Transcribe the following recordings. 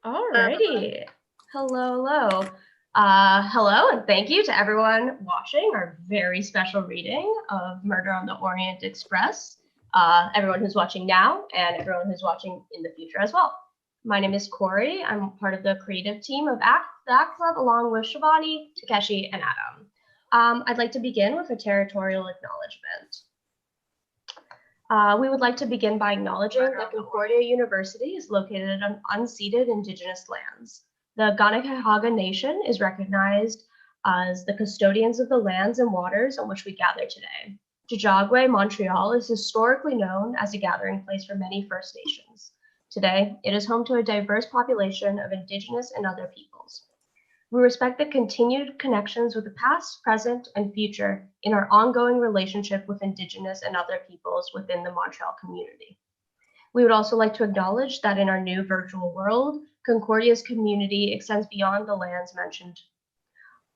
Alrighty. Hello. Hello, and thank you to everyone watching our very special reading of Murder on the Orient Express. Everyone who's watching now and everyone who's watching in the future as well. My name is Corey. I'm part of the creative team of the ACT Club, along with Shivani, Takeshi, and Adam. I'd like to begin with a territorial acknowledgement. We would like to begin by acknowledging that Concordia University is located on unceded Indigenous lands. The Ganakahaga Nation is recognized as the custodians of the lands and waters on which we gather today. Tiohtià:ke, Montreal is historically known as a gathering place for many First Nations. Today, it is home to a diverse population of Indigenous and other peoples. We respect the continued connections with the past, present, and future in our ongoing relationship with Indigenous and other peoples within the Montreal community. We would also like to acknowledge that in our new virtual world, Concordia's community extends beyond the lands mentioned.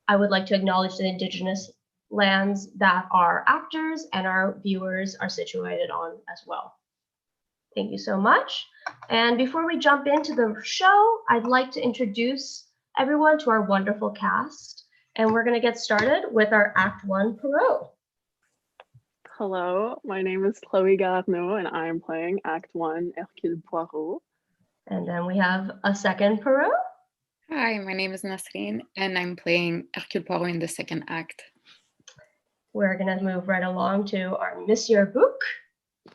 I would like to acknowledge the Indigenous lands that our actors and our viewers are situated on as well. Thank you so much. And before we jump into the show, I'd like to introduce everyone to our wonderful cast, and we're going to get started with our Act 1 Perot. Hello, my name is Chloe Garneau, and I am playing Act 1 Hercule Poirot. And then we have a second Perot. Hi, my name is Nasreen, and I'm playing Hercule Poirot in the second act. We're going to move right along to our Monsieur Bouc.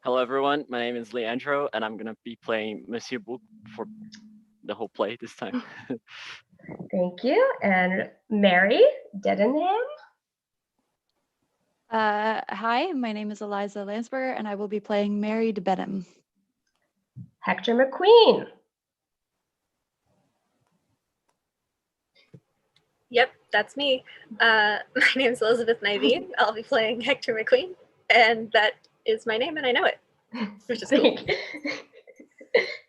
Hello, everyone. My name is Leandro, and I'm going to be playing Monsieur Bouc for the whole play this time. Thank you. And Mary Dedenham. Hi, my name is Eliza Lansberger, and I will be playing Mary de Benham. Hector McQueen. Yep, that's me. My name is Elizabeth Niveen. I'll be playing Hector McQueen, and that is my name, and I know it, which is cool.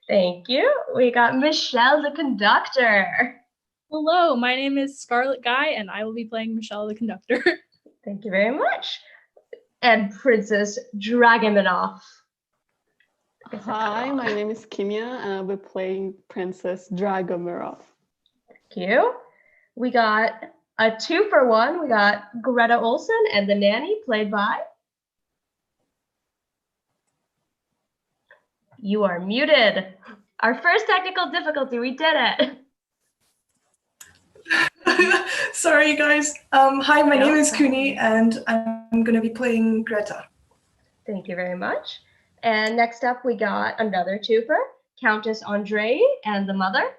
Thank you. We got Michelle, the conductor. Hello, my name is Scarlett Guy, and I will be playing Michelle, the conductor. Thank you very much. And Princess Dragomanov. Hi, my name is Kimia, and I'll be playing Princess Dragomirov. Thank you. We got a 2-for-1. We got Greta Olson and the nanny, played by. You are muted. Our first technical difficulty, we did it. Sorry, you guys. Hi, my name is Kuni, and I'm going to be playing Greta. Thank you very much. And next up, we got another twofer, Countess Andre and the mother.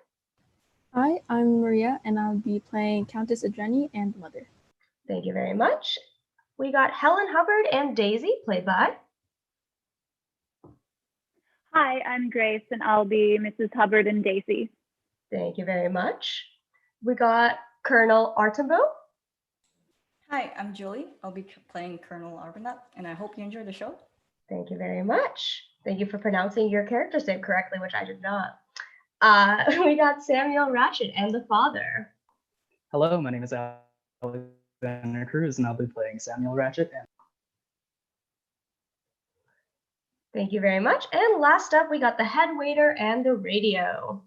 Hi, I'm Maria, and I'll be playing Countess Adreni and the mother. Thank you very much. We got Helen Hubbard and Daisy, played by. Hi, I'm Grace, and I'll be Mrs. Hubbard and Daisy. Thank you very much. We got Colonel Artembo. Hi, I'm Julie. I'll be playing Colonel Arbonat, and I hope you enjoy the show. Thank you very much. Thank you for pronouncing your character's name correctly, which I did not. We got Samuel Ratchet and the father. Hello, my name is Alexander Cruz, and I'll be playing Samuel Ratchet. Thank you very much. And last up, we got the head waiter and the radio.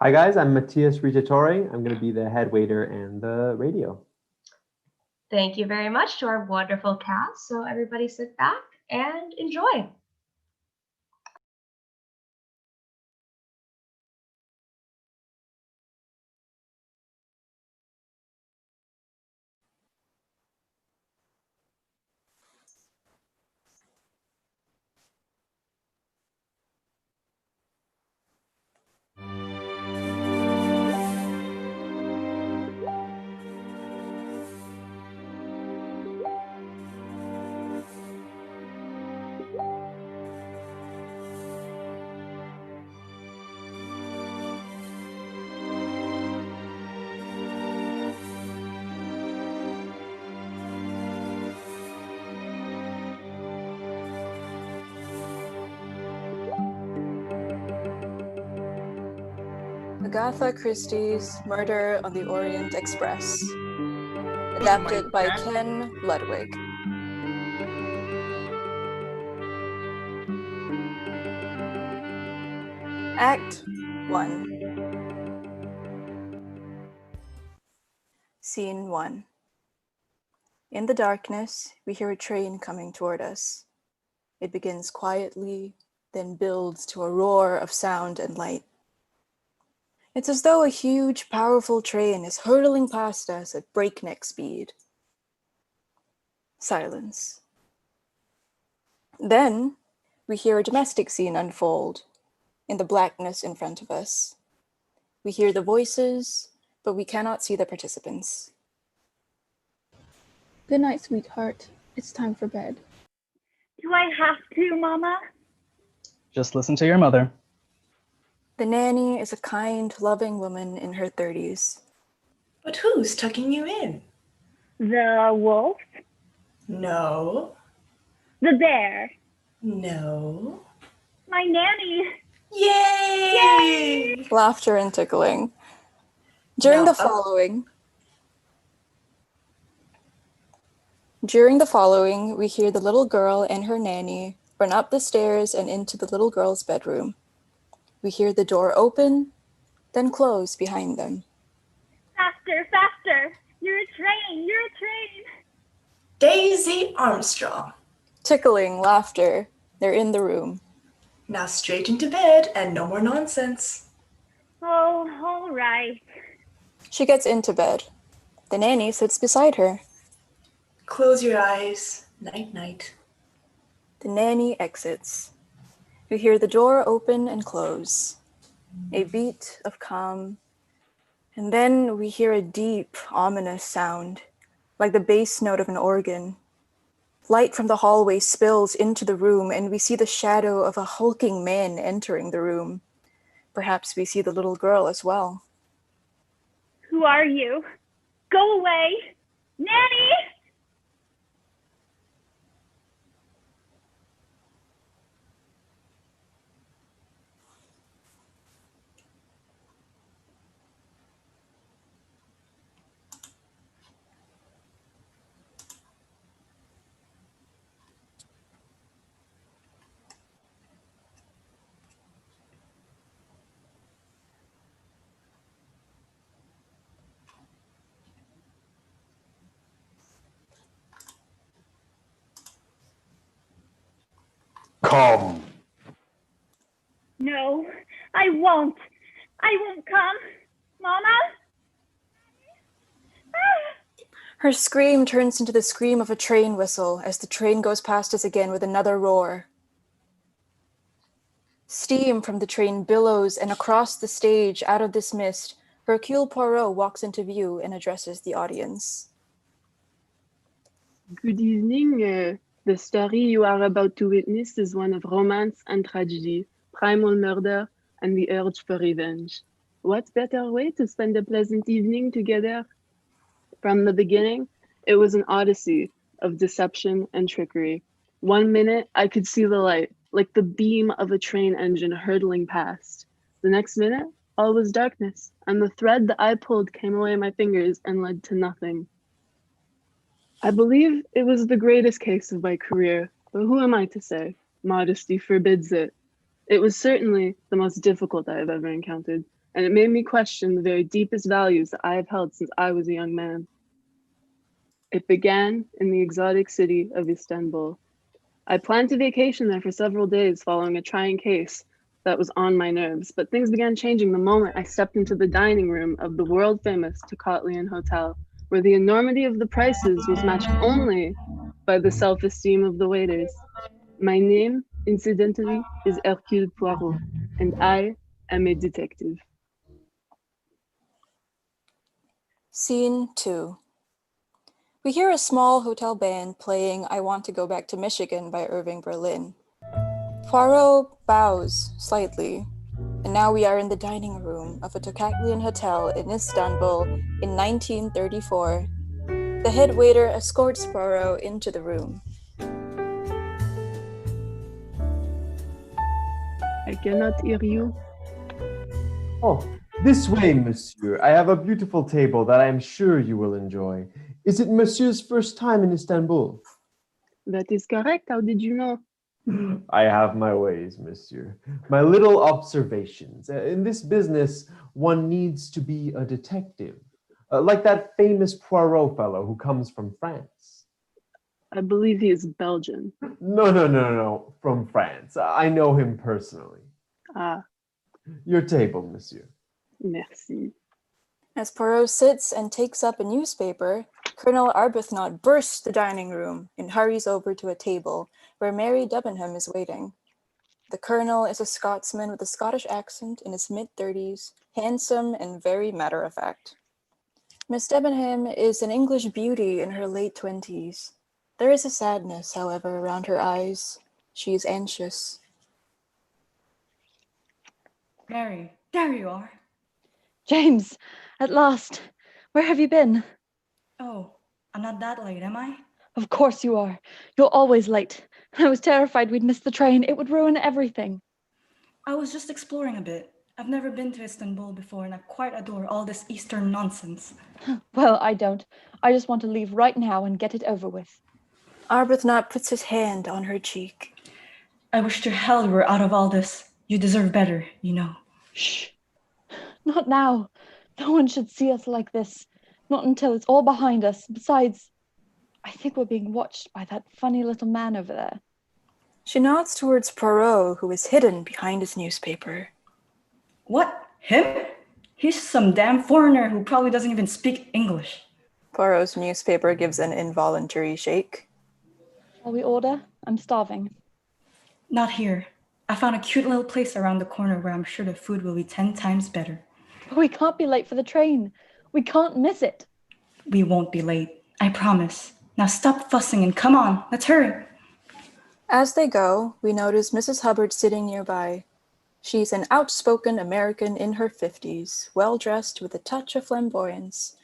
Hi guys, I'm Matthias Rigatore. I'm going to be the head waiter and the radio. Thank you very much to our wonderful cast. So everybody sit back and enjoy. Agatha Christie's Murder on the Orient Express. Adapted by Ken Ludwig. Act 1. Scene 1. In the darkness, we hear a train coming toward us. It begins quietly, then builds to a roar of sound and light. It's as though a huge, powerful train is hurtling past us at breakneck speed. Silence. Then, we hear a domestic scene unfold in the blackness in front of us. We hear the voices, but we cannot see the participants. Good night, sweetheart. It's time for bed. Do I have to, Mama? Just listen to your mother. The nanny is a kind, loving woman in her 30s. But who's tucking you in? The wolf? No. The bear? No. My nanny? Yay! Laughter and tickling. During the following, we hear the little girl and her nanny run up the stairs and into the little girl's bedroom. We hear the door open, then close behind them. Faster, faster! You're a train! You're a train! Daisy Armstrong. Tickling, laughter. They're in the room. Now straight into bed and no more nonsense. Oh, all right. She gets into bed. The nanny sits beside her. Close your eyes. Night, night. The nanny exits. We hear the door open and close. A beat of calm. And then we hear a deep, ominous sound, like the bass note of an organ. Light from the hallway spills into the room, and we see the shadow of a hulking man entering the room. Perhaps we see the little girl as well. Who are you? Go away! Nanny! Come. No, I won't. I won't come. Mama? Her scream turns into the scream of a train whistle as the train goes past us again with another roar. Steam from the train billows, and across the stage, out of this mist, Hercule Poirot walks into view and addresses the audience. Good evening. The story you are about to witness is one of romance and tragedy, primal murder, and the urge for revenge. What better way to spend a pleasant evening together? From the beginning, it was an odyssey of deception and trickery. 1 minute, I could see the light, like the beam of a train engine hurtling past. The next minute, all was darkness, and the thread that I pulled came away my fingers and led to nothing. I believe it was the greatest case of my career, but who am I to say? Modesty forbids it. It was certainly the most difficult I have ever encountered, and it made me question the very deepest values that I have held since I was a young man. It began in the exotic city of Istanbul. I planned to vacation there for several days following a trying case that was on my nerves, but things began changing the moment I stepped into the dining room of the world-famous Tocatlian Hotel, where the enormity of the prices was matched only by the self-esteem of the waiters. My name, incidentally, is Hercule Poirot, and I am a detective. Scene 2. We hear a small hotel band playing I Want to Go Back to Michigan by Irving Berlin. Poirot bows slightly, and now we are in the dining room of a Tocatlian hotel in Istanbul in 1934. The head waiter escorts Poirot into the room. I cannot hear you. Oh, this way, monsieur. I have a beautiful table that I am sure you will enjoy. Is it monsieur's first time in Istanbul? That is correct. How did you know? I have my ways, monsieur. My little observations. In this business, one needs to be a detective. Like that famous Poirot fellow who comes from France. I believe he is Belgian. No. From France. I know him personally. Ah, Your table, monsieur. merci. As Poirot sits and takes up a newspaper, Colonel Arbuthnot bursts the dining room and hurries over to a table where Mary Debenham is waiting. The colonel is a Scotsman with a Scottish accent in his mid-30s, handsome and very matter-of-fact. Miss Debenham is an English beauty in her late 20s. There is a sadness, however, around her eyes. She is anxious. Mary, there you are. James, at last. Where have you been? Oh, I'm not that late, am I? Of course you are. You're always late. I was terrified we'd miss the train. It would ruin everything. I was just exploring a bit. I've never been to Istanbul before and I quite adore all this Eastern nonsense. Well, I don't. I just want to leave right now and get it over with. Arbuthnot puts his hand on her cheek. I wish to hell you were out of all this. You deserve better, you know. Shh. Not now. No one should see us like this. Not until it's all behind us. Besides, I think we're being watched by that funny little man over there. She nods towards Poirot, who is hidden behind his newspaper. What? Him? He's some damn foreigner who probably doesn't even speak English. Poirot's newspaper gives an involuntary shake. Shall we order? I'm starving. Not here. I found a cute little place around the corner where I'm sure the food will be 10 times better. But we can't be late for the train. We can't miss it. We won't be late. I promise. Now stop fussing and come on. Let's hurry. As they go, we notice Mrs. Hubbard sitting nearby. She's an outspoken American in her 50s, well-dressed with a touch of flamboyance,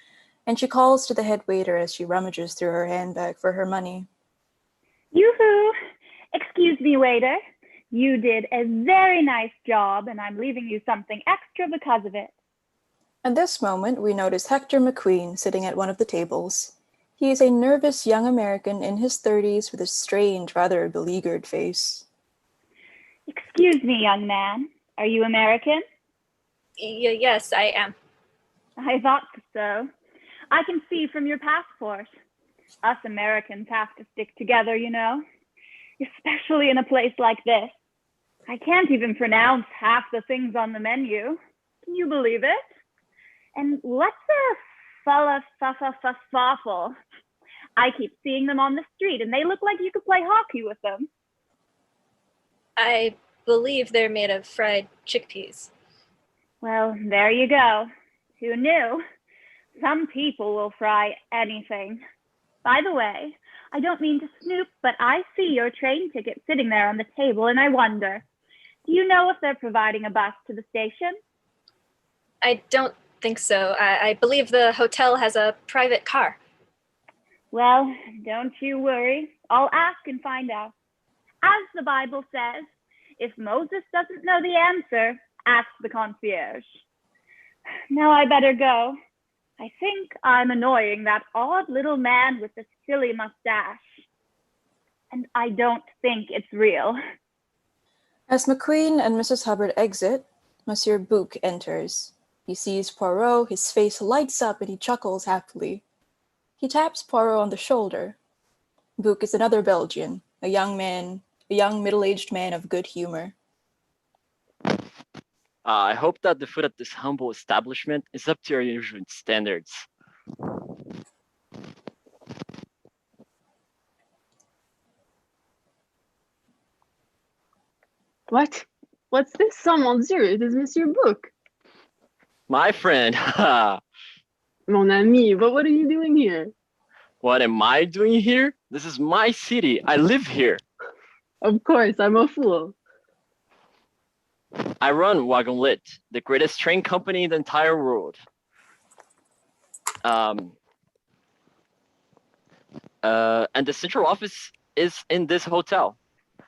and she calls to the head waiter as she rummages through her handbag for her money. Yoo-hoo! Excuse me, waiter. You did a very nice job, and I'm leaving you something extra because of it. At this moment, we notice Hector McQueen sitting at one of the tables. He is a nervous young American in his 30s with a strange, rather beleaguered face. Excuse me, young man. Are you American? Yes, I am. I thought so. I can see from your passport. Us Americans have to stick together, you know, especially in a place like this. I can't even pronounce half the things on the menu. Can you believe it? And what's a falafel? I keep seeing them on the street and they look like you could play hockey with them. I believe they're made of fried chickpeas. Well, there you go. Who knew? Some people will fry anything. By the way, I don't mean to snoop, but I see your train ticket sitting there on the table and I wonder, do you know if they're providing a bus to the station? I don't think so. I believe the hotel has a private car. Well, don't you worry. I'll ask and find out. As the Bible says, if Moses doesn't know the answer, ask the concierge. Now I better go. I think I'm annoying that odd little man with the silly mustache. And I don't think it's real. As McQueen and Mrs. Hubbard exit, Monsieur Bouc enters. He sees Poirot, his face lights up and he chuckles happily. He taps Poirot on the shoulder. Bouc is another Belgian, a young middle-aged man of good humor. I hope that the food at this humble establishment is up to your usual standards. What? What's this? Oh mon Dieu, it is Monsieur Bouc. My friend, Mon ami, but what are you doing here? what am I doing here? This is my city. I live here. Of course, I'm a fool. I run Wagon Lit, the greatest train company in the entire world. And the central office is in this hotel.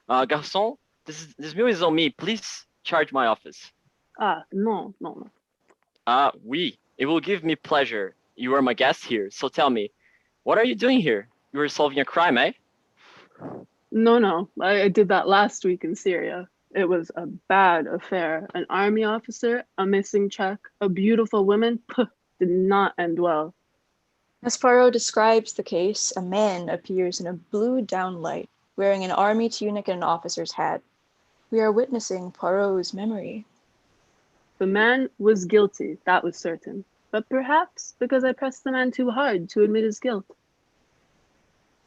Garçon, this meal is on me. Please charge my office. Ah, no. Oui, it will give me pleasure. You are my guest here, so tell me, what are you doing here? You are solving a crime, eh? No, I did that last week in Syria. It was a bad affair. An army officer, a missing Czech, a beautiful woman, did not end well. As Poirot describes the case, a man appears in a blue downlight, wearing an army tunic and an officer's hat. We are witnessing Poirot's memory. The man was guilty, that was certain. But perhaps because I pressed the man too hard to admit his guilt.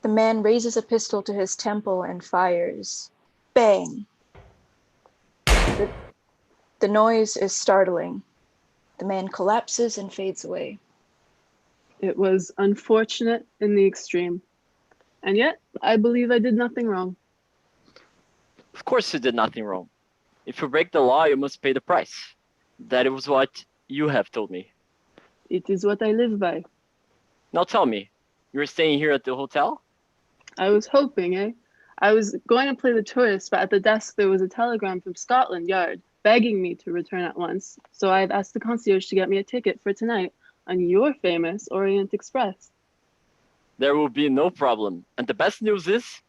The man raises a pistol to his temple and fires. Bang! The noise is startling. The man collapses and fades away. It was unfortunate in the extreme. And yet, I believe I did nothing wrong. Of course you did nothing wrong. If you break the law, you must pay the price. That was what you have told me. It is what I live by. Now tell me, you were staying here at the hotel? I was hoping, eh? I was going to play the tourist, but at the desk there was a telegram from Scotland Yard begging me to return at once. So I've asked the concierge to get me a ticket for tonight on your famous Orient Express. There will be no problem. And the best news is,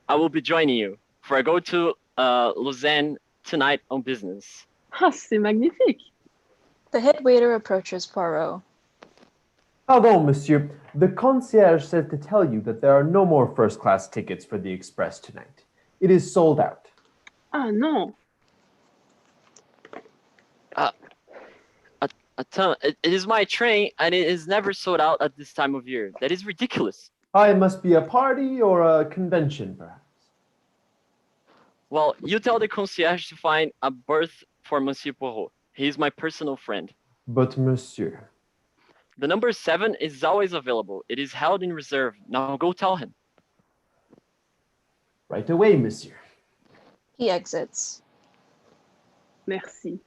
I will be joining you, for I go to Lausanne tonight on business. Ah, c'est magnifique. The head waiter approaches Poirot. Pardon, monsieur. The concierge said to tell you that there are no more first-class tickets for the Express tonight. It is sold out. Ah, no. It is my train, and it is never sold out at this time of year. That is ridiculous. It must be a party or a convention, perhaps. Well, you tell the concierge to find a berth for Monsieur Poirot. He is my personal friend. But, monsieur... The number 7 is always available. It is held in reserve. Now go tell him. Right away, monsieur. He exits. Merci.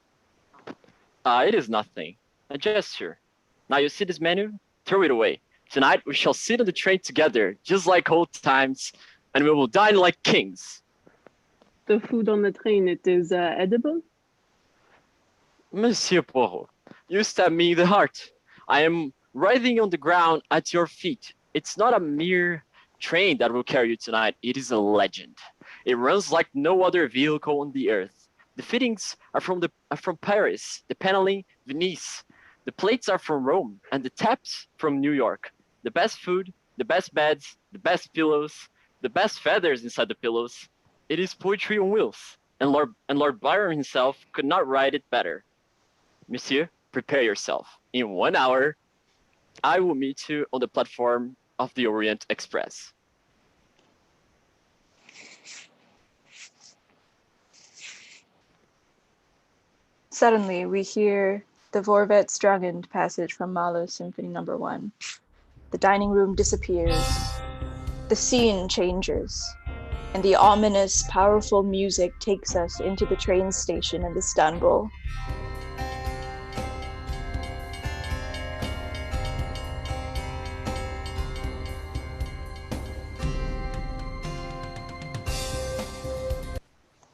It is nothing. A gesture. Now you see this menu? Throw it away. Tonight we shall sit on the train together, just like old times, and we will dine like kings. The food on the train, it is edible? Monsieur Poirot, you stab me in the heart. I am writhing on the ground at your feet. It's not a mere train that will carry you tonight. It is a legend. It runs like no other vehicle on the earth. The fittings are from Paris, the paneling, Venice. The plates are from Rome, and the taps from New York. The best food, the best beds, the best pillows, the best feathers inside the pillows. It is poetry on wheels, and Lord Byron himself could not write it better. Monsieur, prepare yourself. In 1 hour, I will meet you on the platform of the Orient Express. Suddenly, we hear the Vorwärtsdrangend passage from Mahler's Symphony No. 1. The dining room disappears. The scene changes, and the ominous, powerful music takes us into the train station in Istanbul.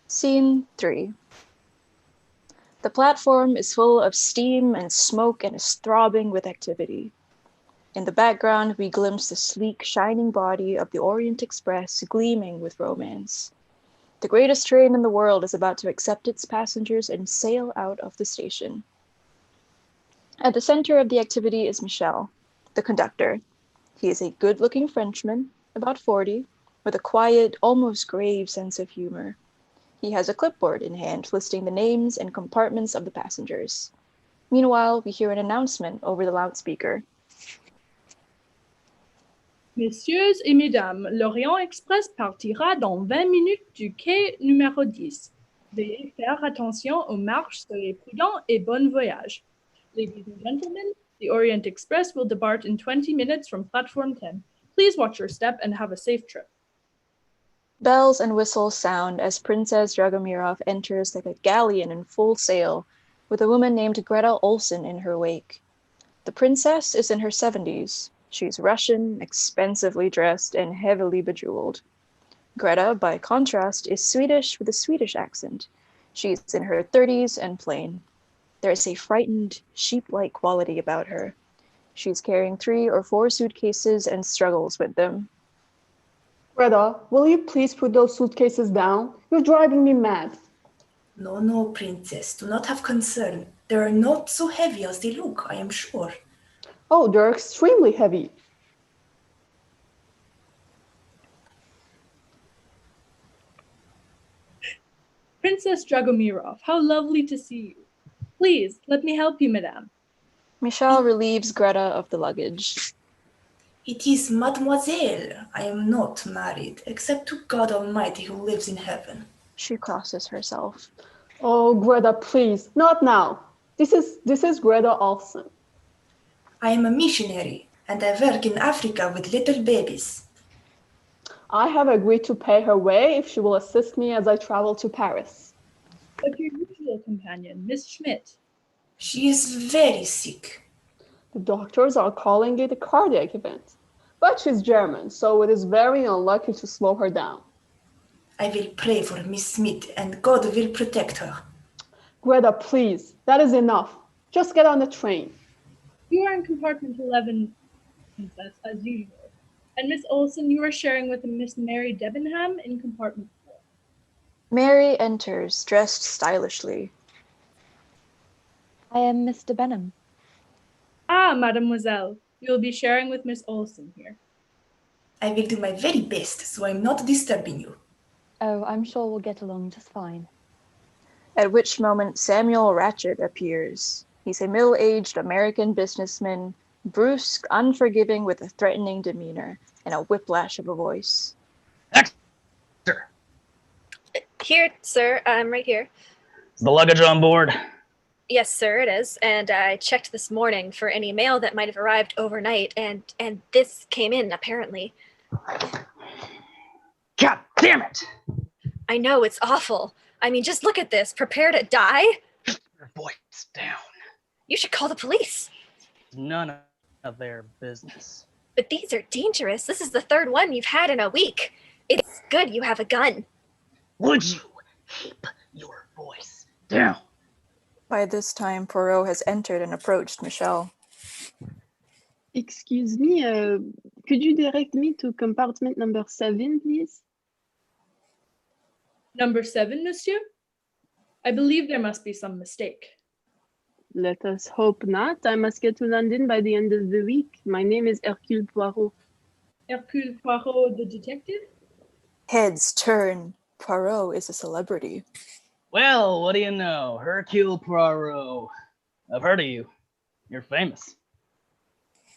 Scene 3. The platform is full of steam and smoke and is throbbing with activity. In the background, we glimpse the sleek, shining body of the Orient Express gleaming with romance. The greatest train in the world is about to accept its passengers and sail out of the station. At the center of the activity is Michel, the conductor. He is a good-looking Frenchman, about 40, with a quiet, almost grave sense of humor. He has a clipboard in hand listing the names and compartments of the passengers. Meanwhile, we hear an announcement over the loudspeaker. Messieurs et mesdames, l'Orient Express partira dans 20 minutes du quai numéro 10. Veuillez faire attention aux marches, soyez prudents et bon voyage. Ladies and gentlemen, the Orient Express will depart in 20 minutes from platform 10. Please watch your step and have a safe trip. Bells and whistles sound as Princess Dragomirov enters like a galleon in full sail, with a woman named Greta Olsen in her wake. The princess is in her 70s. She's Russian, expensively dressed, and heavily bejeweled. Greta, by contrast, is Swedish with a Swedish accent. She's in her 30s and plain. There is a frightened, sheep-like quality about her. She's carrying 3 or 4 suitcases and struggles with them. Greta, will you please put those suitcases down? You're driving me mad. No, no, princess, do not have concern. They are not so heavy as they look, I am sure. Oh, they're extremely heavy. Princess Dragomirov, how lovely to see you. Please, let me help you, madame. Michelle relieves Greta of the luggage. It is mademoiselle. I am not married, except to God Almighty who lives in heaven. She crosses herself. Oh, Greta, please, not now. This is Greta Olsen. I am a missionary, and I work in Africa with little babies. I have agreed to pay her way if she will assist me as I travel to Paris. But your usual companion, Miss Schmidt. She is very sick. The doctors are calling it a cardiac event. But she's German, so it is very unlucky to slow her down. I will pray for Miss Smith, and God will protect her. Greta, please, that is enough. Just get on the train. You are in compartment 11, Princess, as usual. And Miss Olsen, you are sharing with Miss Mary Debenham in compartment 4. Mary enters, dressed stylishly. I am Mr. Benham. Ah, mademoiselle, you will be sharing with Miss Olsen here. I will do my very best, so I'm not disturbing you. Oh, I'm sure we'll get along just fine. At which moment Samuel Ratchet appears. He's a middle-aged American businessman, brusque, unforgiving with a threatening demeanor and a whiplash of a voice. Here, sir. I'm right here. Is the luggage on board? Yes, sir, it is. And I checked this morning for any mail that might have arrived overnight, and this came in, apparently. God damn it! I know, it's awful. I mean, just look at this. Prepare to die? Your voice down. You should call the police. None of their business. But these are dangerous. This is the third one you've had in a week. It's good you have a gun. Would you keep your voice down? By this time, Poirot has entered and approached Michelle. Excuse me, could you direct me to compartment number 7, please? Number 7, monsieur? I believe there must be some mistake. Let us hope not. I must get to London by the end of the week. My name is Hercule Poirot. Hercule Poirot, the detective? Heads turn. Poirot is a celebrity. Well, what do you know? Hercule Poirot. I've heard of you. You're famous.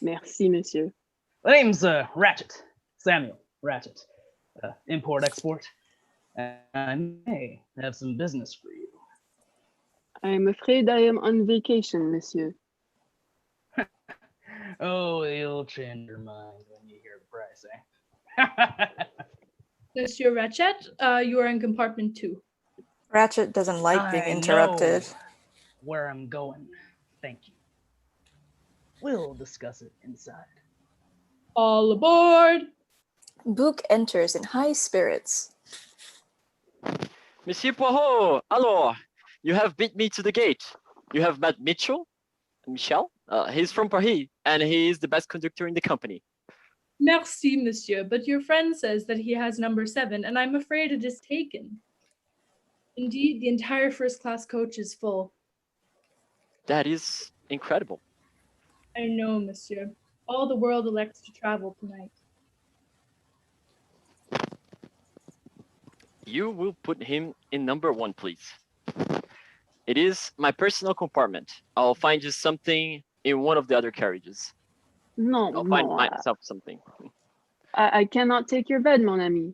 Merci, monsieur. My name's Ratchet. Samuel Ratchet. Import-export. And I may have some business for you. I am afraid I am on vacation, monsieur. Oh, you'll change your mind when you hear the price, eh? Monsieur Ratchet, you are in compartment 2. Ratchet doesn't like being interrupted. Know where I'm going. Thank you. We'll discuss it inside. All aboard! Book enters in high spirits. Monsieur Poirot, alors, you have beat me to the gate. You have met Michel? He's from Paris, and he is the best conductor in the company. Merci, monsieur, but your friend says that he has number 7, and I'm afraid it is taken. Indeed, the entire first-class coach is full. That is incredible. I know, monsieur. All the world elects to travel tonight. You will put him in number 1, please. It is my personal compartment. I'll find you something in one of the other carriages. I'll find myself something. I cannot take your bed, mon ami.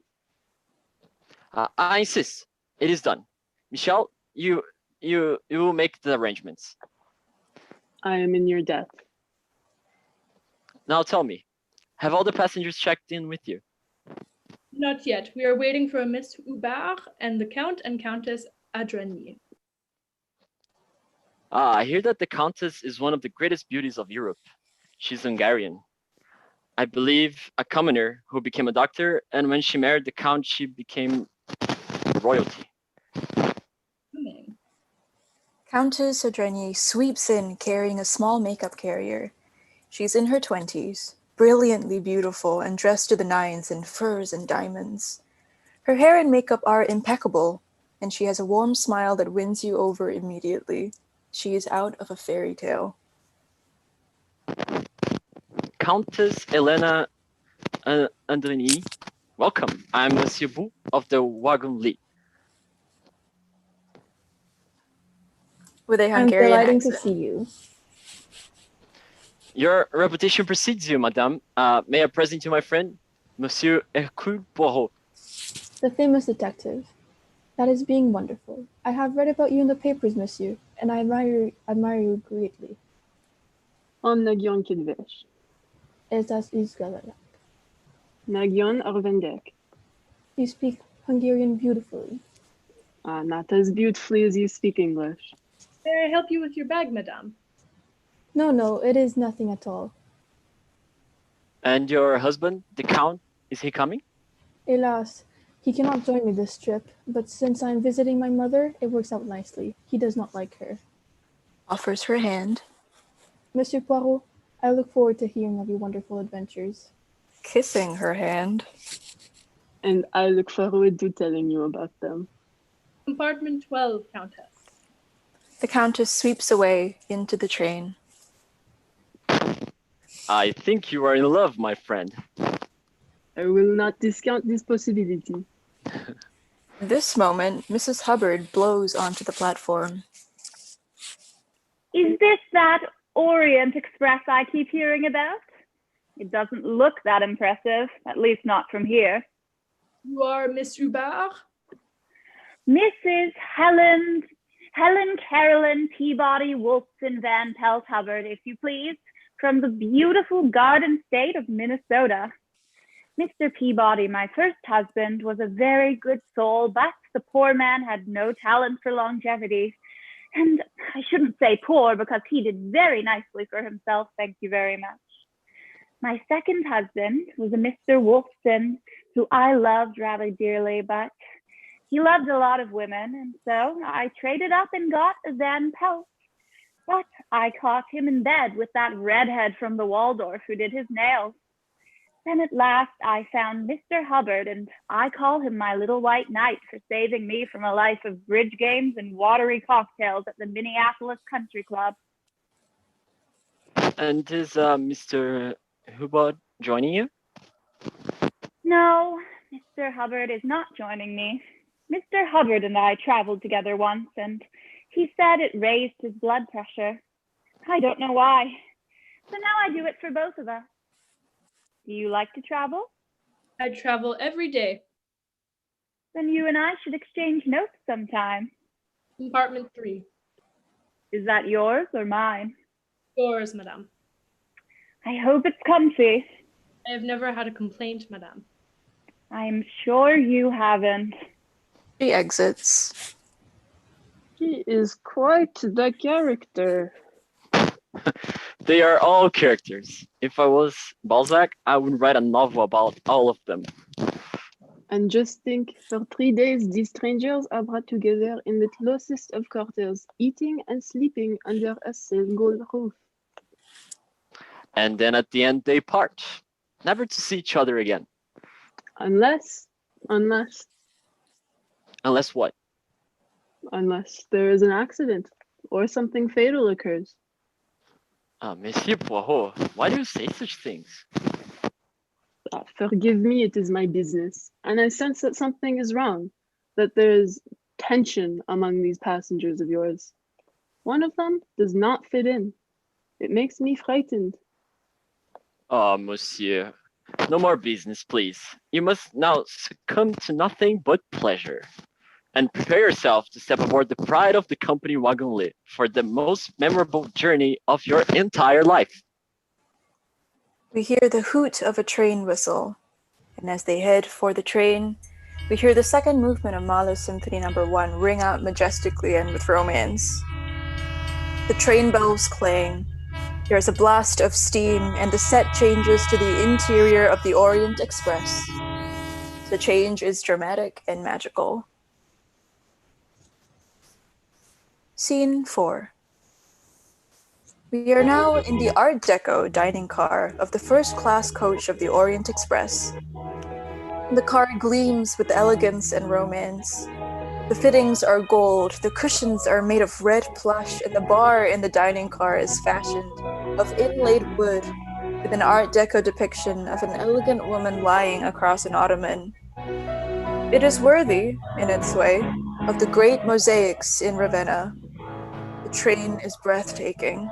I insist. It is done. Michelle, you will make the arrangements. I am in your debt. Now tell me, have all the passengers checked in with you? Not yet. We are waiting for Miss Hubert and the Count and Countess Adrani. I hear that the Countess is one of the greatest beauties of Europe. She's Hungarian. I believe a commoner who became a doctor, and when she married the Count, she became royalty. Countess Adrani sweeps in carrying a small makeup carrier. She's in her 20s. brilliantly beautiful and dressed to the nines in furs and diamonds. Her hair and makeup are impeccable, and she has a warm smile that wins you over immediately. She is out of a fairy tale. Countess Elena Andrini, welcome. I'm Monsieur Bou of the Wagon Lee. With a I'm Hungarian delighted accent. to see you. Your reputation precedes you, madame. May I present you my friend, Monsieur Hercule Poirot. The famous detective. That is being wonderful. I have read about you in the papers, monsieur, and I admire you greatly. On Nagyon Kidvesh. Ez az izgalak. Nagyon Arvendek. You speak Hungarian beautifully. Not as beautifully as you speak English. May I help you with your bag, madame? No, it is nothing at all. And your husband, the Count, is he coming? Hélas, he cannot join me this trip, but since I'm visiting my mother, it works out nicely. He does not like her. Offers her hand. Monsieur Poirot, I look forward to hearing of your wonderful adventures. Kissing her hand. And I look forward to telling you about them. Compartment 12, Countess. The Countess sweeps away into the train. I think you are in love, my friend. I will not discount this possibility. This moment, Mrs. Hubbard blows onto the platform. Is this that Orient Express I keep hearing about? It doesn't look that impressive, at least not from here. You are Miss Hubert? Mrs. Helen Carolyn Peabody Wolfson Van Pelt Hubbard, if you please, from the beautiful Garden State of Minnesota. Mr. Peabody, my first husband, was a very good soul, but the poor man had no talent for longevity. And I shouldn't say poor because he did very nicely for himself, thank you very much. My second husband was a Mr. Wolfson, who I loved rather dearly, but he loved a lot of women, and so I traded up and got a Van Pelt. But I caught him in bed with that redhead from the Waldorf who did his nails. Then at last I found Mr. Hubbard, and I call him my little white knight for saving me from a life of bridge games and watery cocktails at the Minneapolis Country Club. And is Mr. Hubbard joining you? No, Mr. Hubbard is not joining me. Mr. Hubbard and I traveled together once, and he said it raised his blood pressure. I don't know why. So now I do it for both of us. Do you like to travel? I travel every day. Then you and I should exchange notes sometime. Compartment 3. Is that yours or mine? Yours, madame. I hope it's comfy. I have never had a complaint, madame. I'm sure you haven't. She exits. He is quite the character. They are all characters. If I was Balzac, I would write a novel about all of them. And just think, for 3 days, these strangers are brought together in the closest of quarters, eating and sleeping under a single roof. And then at the end, they part, never to see each other again. Unless what? Unless there is an accident or something fatal occurs. Monsieur Poirot, why do you say such things? Forgive me, it is my business. And I sense that something is wrong, that there is tension among these passengers of yours. One of them does not fit in. It makes me frightened. Oh, monsieur, no more business, please. You must now succumb to nothing but pleasure. And prepare yourself to step aboard the pride of the company Wagon Lit for the most memorable journey of your entire life. We hear the hoot of a train whistle, and as they head for the train, we hear the second movement of Mahler's Symphony No. 1 ring out majestically and with romance. The train bells clang. There is a blast of steam, and the set changes to the interior of the Orient Express. The change is dramatic and magical. Scene 4. We are now in the Art Deco dining car of the first-class coach of the Orient Express. The car gleams with elegance and romance. The fittings are gold, the cushions are made of red plush, and the bar in the dining car is fashioned of inlaid wood with an Art Deco depiction of an elegant woman lying across an ottoman. It is worthy, in its way, of the great mosaics in Ravenna. The train is breathtaking.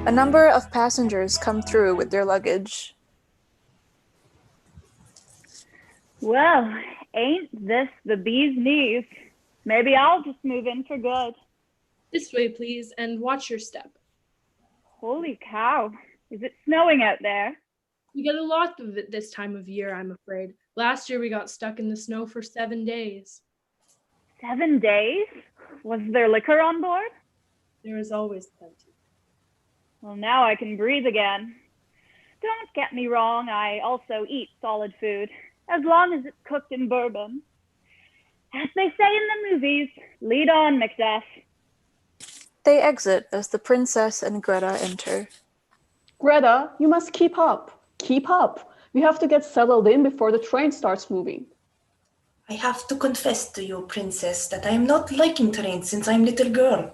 A number of passengers come through with their luggage. Well, ain't this the bee's knees? Maybe I'll just move in for good. This way, please, and watch your step. Holy cow. Is it snowing out there? We get a lot of it this time of year, I'm afraid. Last year we got stuck in the snow for 7 days. 7 days? Was there liquor on board? There is always plenty. Well, now I can breathe again. Don't get me wrong, I also eat solid food, as long as it's cooked in bourbon. As they say in the movies, lead on, Macduff. They exit as the princess and Greta enter. Greta, you must keep up. Keep up. We have to get settled in before the train starts moving. I have to confess to you, princess, that I am not liking trains since I'm little girl.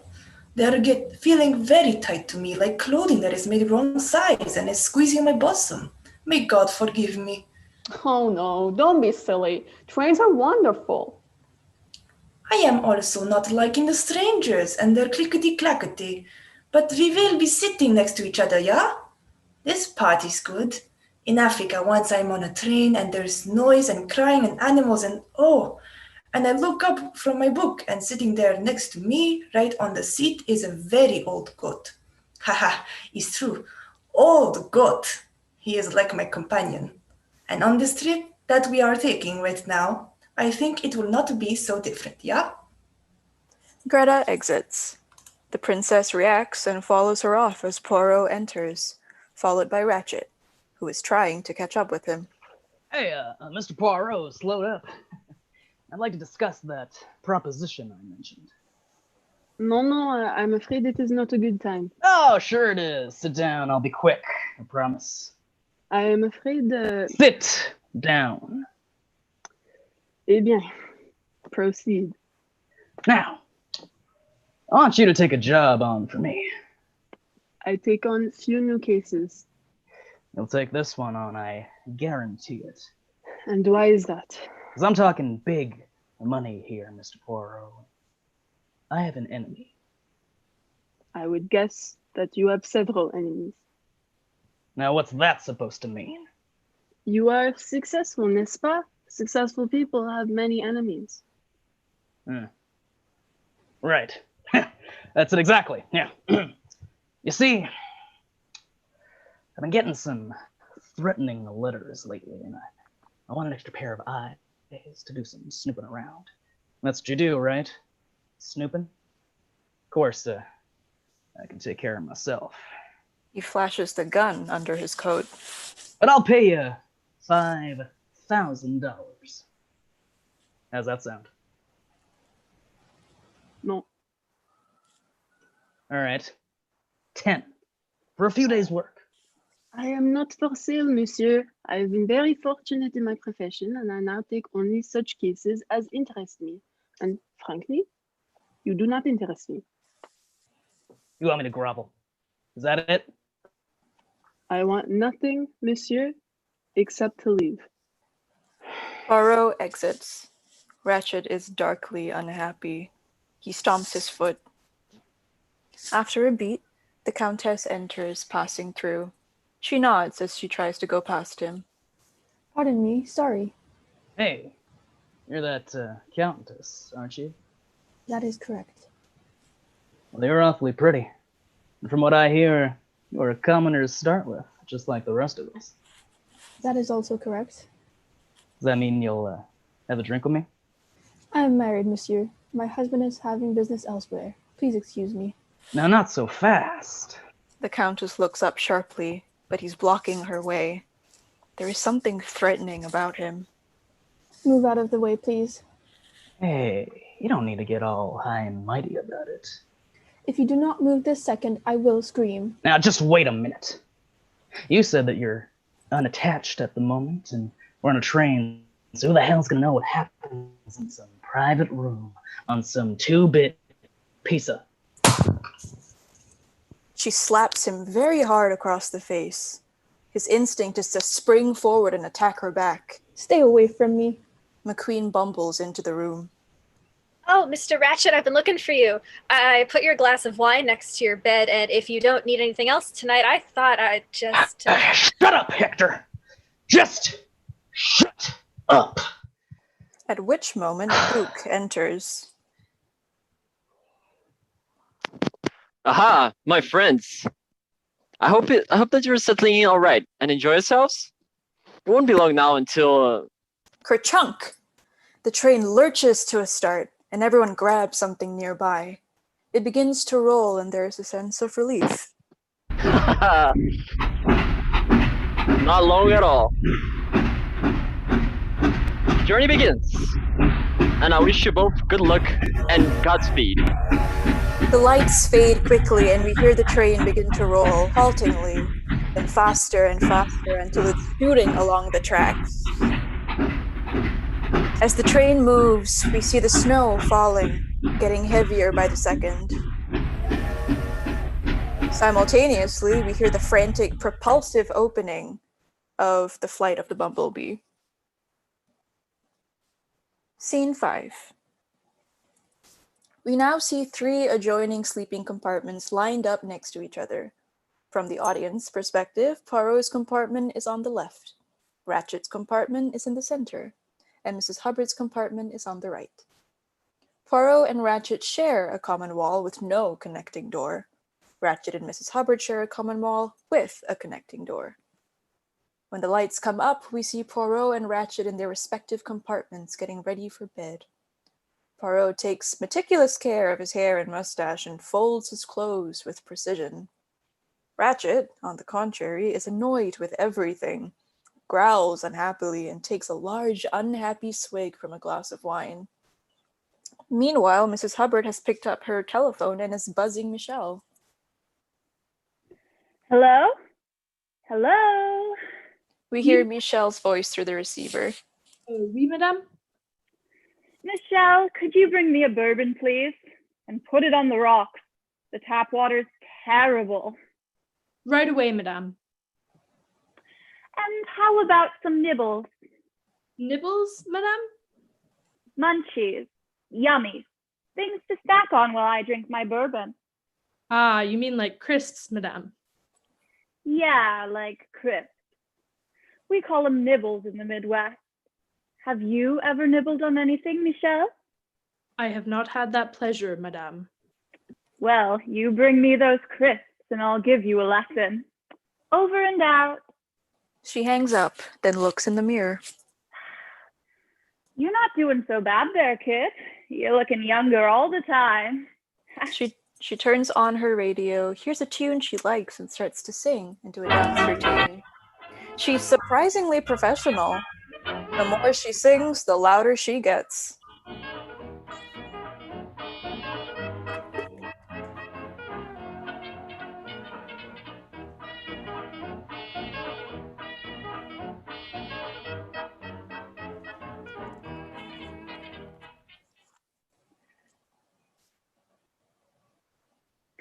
They are feeling very tight to me, like clothing that is made wrong size and is squeezing my bosom. May God forgive me. Oh no, don't be silly. Trains are wonderful. I am also not liking the strangers and their clickety-clackety, but we will be sitting next to each other, yeah? This part is good. In Africa, once I'm on a train and there's noise and crying and animals and and I look up from my book and sitting there next to me, right on the seat, is a very old goat. Haha, it's true. Old goat. He is like my companion. And on this trip that we are taking right now, I think it will not be so different, yeah? Greta exits. The princess reacts and follows her off as Poirot enters, followed by Ratchet, who is trying to catch up with him. Hey, Mr. Poirot, slow up. I'd like to discuss that proposition I mentioned. No, I'm afraid it is not a good time. Oh, sure it is. Sit down, I'll be quick, I promise. I am afraid... Sit down. Eh bien, proceed. Now, I want you to take a job on for me. I take on few new cases. You'll take this one on, I guarantee it. And why is that? Because I'm talking big money here, Mr. Poirot. I have an enemy. I would guess that you have several enemies. Now, what's that supposed to mean? You are successful, n'est-ce pas? Successful people have many enemies. Right. That's it exactly, yeah. You see, I've been getting some threatening letters lately, and I want an extra pair of eyes to do some snooping around. That's what you do, right? Snooping? Of course, I can take care of myself. He flashes the gun under his coat. But I'll pay you $5,000. How's that sound? No. All right. 10. For a few days' work. I am not for sale, monsieur. I have been very fortunate in my profession, and I now take only such cases as interest me. And frankly, you do not interest me. You want me to grovel? Is that it? I want nothing, monsieur, except to leave. Poirot exits. Ratchet is darkly unhappy. He stomps his foot. After a beat, the Countess enters, passing through. She nods as she tries to go past him. Pardon me, sorry. Hey, you're that Countess, aren't you? That is correct. Well, you're awfully pretty. And from what I hear, you're a commoner to start with, just like the rest of us. That is also correct. Does that mean you'll have a drink with me? I am married, monsieur. My husband is having business elsewhere. Please excuse me. Now, not so fast. The Countess looks up sharply, but he's blocking her way. There is something threatening about him. Move out of the way, please. Hey, you don't need to get all high and mighty about it. If you do not move this second, I will scream. Now, just wait a minute. You said that you're unattached at the moment, and we're on a train, so who the hell's gonna know what happens in some private room on some 2-bit pizza? She slaps him very hard across the face. His instinct is to spring forward and attack her back. Stay away from me. McQueen bumbles into the room. Oh, Mr. Ratchet, I've been looking for you. I put your glass of wine next to your bed, and if you don't need anything else tonight, I thought I'd just... Shut up, Hector! Just shut up! At which moment, Luke enters. Aha, my friends. I hope that you're settling in all right and enjoy yourselves. It won't be long now until... Kerchunk! The train lurches to a start, and everyone grabs something nearby. It begins to roll, and there is a sense of relief. Not long at all. Journey begins, and I wish you both good luck and Godspeed. The lights fade quickly, and we hear the train begin to roll, haltingly, then faster and faster until it's shooting along the tracks. As the train moves, we see the snow falling, getting heavier by the second. Simultaneously, we hear the frantic, propulsive opening of the flight of the Bumblebee. Scene 5. We now see 3 adjoining sleeping compartments lined up next to each other. From the audience perspective, Poirot's compartment is on the left, Ratchet's compartment is in the center, and Mrs. Hubbard's compartment is on the right. Poirot and Ratchet share a common wall with no connecting door. Ratchet and Mrs. Hubbard share a common wall with a connecting door. When the lights come up, we see Poirot and Ratchet in their respective compartments getting ready for bed. Poirot takes meticulous care of his hair and mustache and folds his clothes with precision. Ratchet, on the contrary, is annoyed with everything, growls unhappily, and takes a large, unhappy swig from a glass of wine. Meanwhile, Mrs. Hubbard has picked up her telephone and is buzzing Michelle. Hello? Hello? We hear Michelle's voice through the receiver. Oui, madame? Michelle, could you bring me a bourbon, please? And put it on the rocks. The tap water's terrible. Right away, madame. And how about some nibbles? Nibbles, madame? Munchies. Yummy. Things to snack on while I drink my bourbon. Ah, you mean like crisps, madame? Yeah, like crisps. We call them nibbles in the Midwest. Have you ever nibbled on anything, Michelle? I have not had that pleasure, madame. Well, you bring me those crisps and I'll give you a lesson. Over and out. She hangs up, then looks in the mirror. You're not doing so bad there, kid. You're looking younger all the time. She turns on her radio, hears a tune she likes, and starts to sing into a dance routine. She's surprisingly professional. The more she sings, the louder she gets.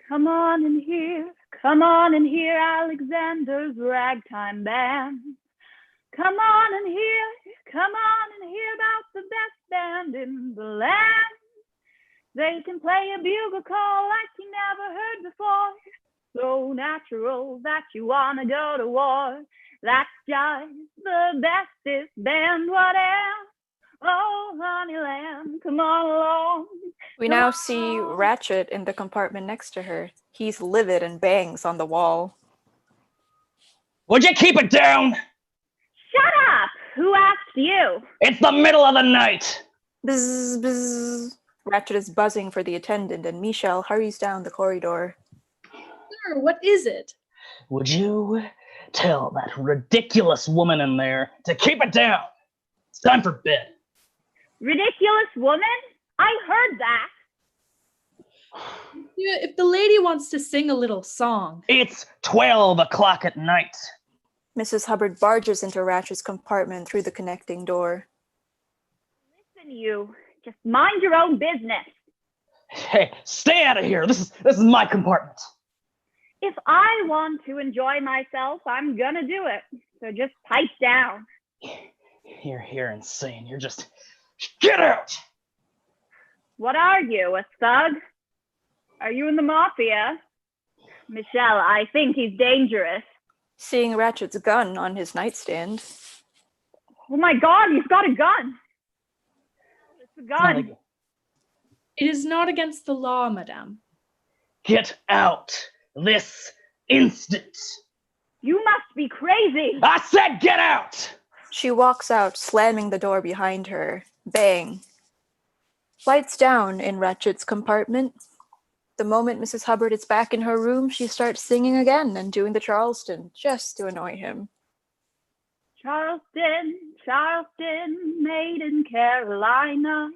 Come on in here, Alexander's ragtime band. Come on and hear about the best band in the land. They can play a bugle call like you never heard before. So natural that you wanna go to war. That's just the bestest band, what else? Oh, honey lamb, come on along. We now see Ratchet in the compartment next to her. He's livid and bangs on the wall. Would you keep it down? Shut up! Who asked you? It's the middle of the night! Bzz, bzz. Ratchet is buzzing for the attendant, and Michelle hurries down the corridor. Sir, what is it? Would you tell that ridiculous woman in there to keep it down? It's time for bed. Ridiculous woman? I heard that. If the lady wants to sing a little song. It's 12 o'clock at night. Mrs. Hubbard barges into Ratchet's compartment through the connecting door. Listen, you. Just mind your own business. Hey, stay out of here. This is my compartment. If I want to enjoy myself, I'm gonna do it. So just pipe down. You're insane. You're just... Get out! What are you, a thug? Are you in the mafia? Michelle, I think he's dangerous. Seeing Ratchet's gun on his nightstand. Oh my God, he's got a gun. It's a gun. It is not against the law, madame. Get out this instant. You must be crazy. I said get out! She walks out, slamming the door behind her. Bang. Lights down in Ratchet's compartment. The moment Mrs. Hubbard is back in her room, she starts singing again and doing the Charleston, just to annoy him. Charleston, Charleston, made in Carolina.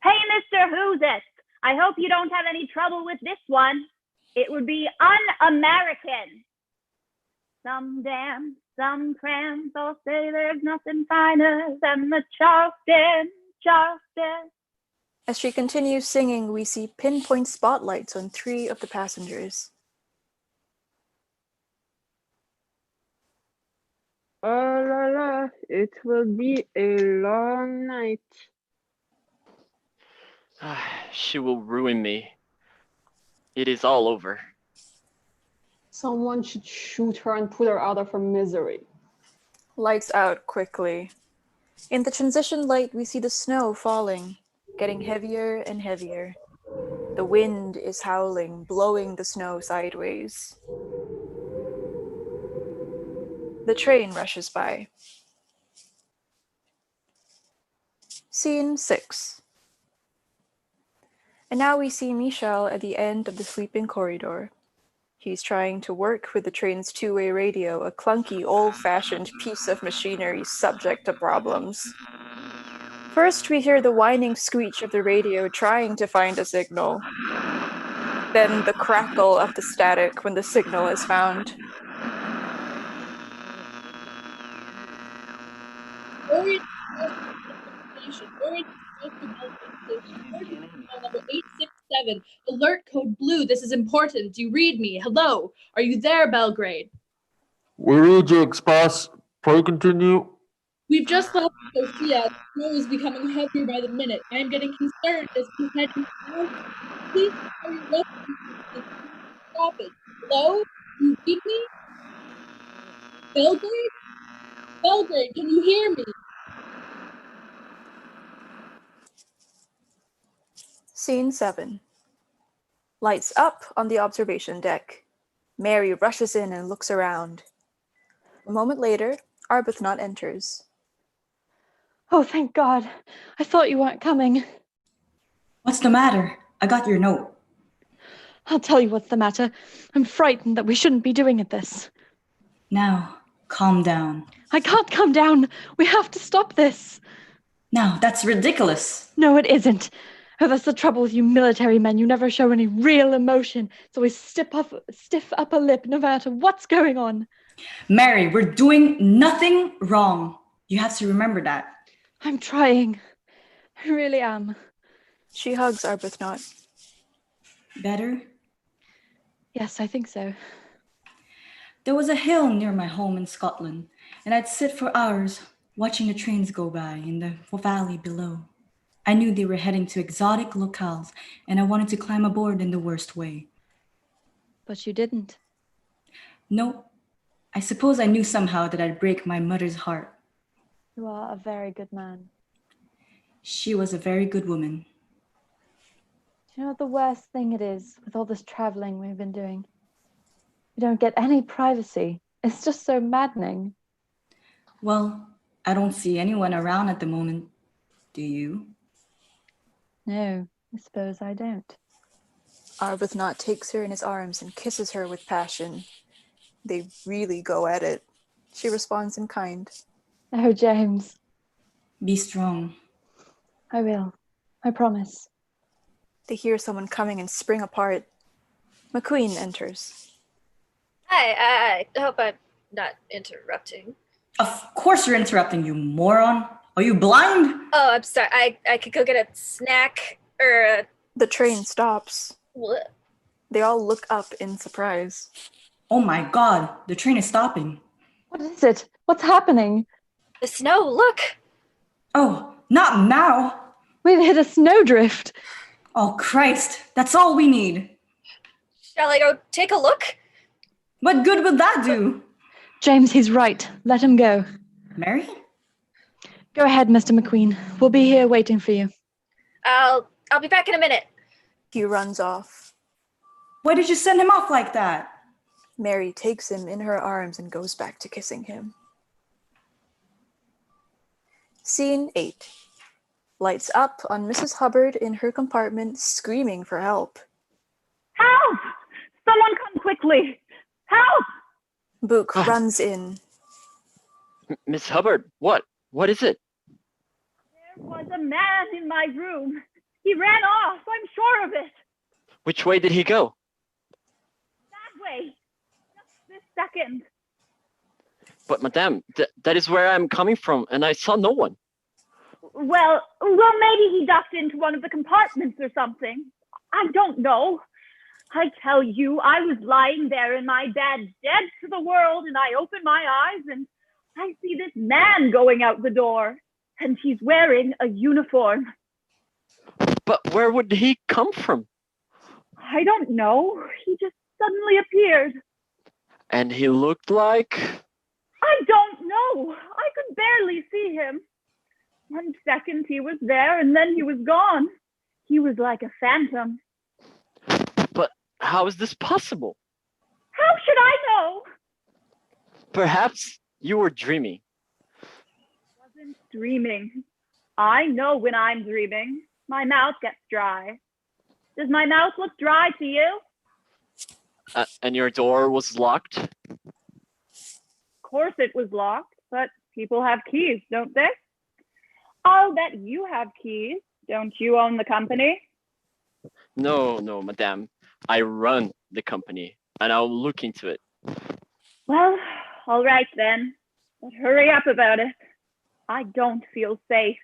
Hey, Mr. Who's It? I hope you don't have any trouble with this one. It would be un-American. Some dam, some crams all say there's nothing finer than the Charleston, Charleston. As she continues singing, we see pinpoint spotlights on 3 of the passengers. Oh la la, it will be a long night. She will ruin me. It is all over. Someone should shoot her and put her out of her misery. Lights out quickly. In the transition light, we see the snow falling, getting heavier and heavier. The wind is howling, blowing the snow sideways. The train rushes by. Scene 6. And now we see Michel at the end of the sleeping corridor. He's trying to work with the train's two-way radio, a clunky, old-fashioned piece of machinery subject to problems. First, we hear the whining screech of the radio trying to find a signal. Then the crackle of the static when the signal is found. Orient station. Orient station. Number 867. Alert code blue. This is important. Do you read me? Hello. Are you there, Belgrade? We read you, Express. Please continue. We've just left Sophia. The snow is becoming heavier by the minute. I am getting concerned as we head south. Please hurry up and stop it. Hello? Do you read me? Belgrade? Belgrade, can you hear me? Scene 7. Lights up on the observation deck. Mary rushes in and looks around. A moment later, Arbuthnot enters. Oh, thank God. I thought you weren't coming. What's the matter? I got your note. I'll tell you what's the matter. I'm frightened that we shouldn't be doing this. Now, calm down. I can't calm down. We have to stop this. Now, that's ridiculous. No, it isn't. Oh, that's the trouble with you military men. You never show any real emotion. It's always stiff upper lip, no matter what's going on. Mary, we're doing nothing wrong. You have to remember that. I'm trying. I really am. She hugs Arbuthnot. Better? Yes, I think so. There was a hill near my home in Scotland, and I'd sit for hours watching the trains go by in the valley below. I knew they were heading to exotic locales, and I wanted to climb aboard in the worst way. But you didn't. No, I suppose I knew somehow that I'd break my mother's heart. You are a very good man. She was a very good woman. Do you know what the worst thing it is with all this traveling we've been doing? We don't get any privacy. It's just so maddening. Well, I don't see anyone around at the moment. Do you? No, I suppose I don't. Arbuthnot takes her in his arms and kisses her with passion. They really go at it. She responds in kind. Oh, James. Be strong. I will. I promise. They hear someone coming and spring apart. McQueen enters. Hi, I hope I'm not interrupting. Of course you're interrupting, you moron. Are you blind? Oh, I'm sorry. I could go get a snack or a... The train stops. What? They all look up in surprise. Oh my god, the train is stopping. What is it? What's happening? The snow, look! Oh, not now! We've hit a snowdrift. Oh Christ, that's all we need. Shall I go take a look? What good would that do? James, he's right. Let him go. Mary? Go ahead, Mr. McQueen. We'll be here waiting for you. I'll be back in a minute. He runs off. Why did you send him off like that? Mary takes him in her arms and goes back to kissing him. Scene 8. Lights up on Mrs. Hubbard in her compartment, screaming for help. Help! Someone come quickly! Help! Book runs in. Miss Hubbard, what? What is it? There was a man in my room. He ran off, I'm sure of it. Which way did he go? That way. Just this second. But madame, that is where I'm coming from, and I saw no one. Well, maybe he ducked into one of the compartments or something. I don't know. I tell you, I was lying there in my bed, dead to the world, and I open my eyes and I see this man going out the door, and he's wearing a uniform. But where would he come from? I don't know. He just suddenly appeared. And he looked like... I don't know. I could barely see him. 1 second he was there, and then he was gone. He was like a phantom. But how is this possible? How should I know? Perhaps you were dreaming. I wasn't dreaming. I know when I'm dreaming. My mouth gets dry. Does my mouth look dry to you? And your door was locked? Of course it was locked, but people have keys, don't they? I'll bet you have keys. Don't you own the company? No, madame. I run the company, and I'll look into it. Well, all right then. But hurry up about it. I don't feel safe.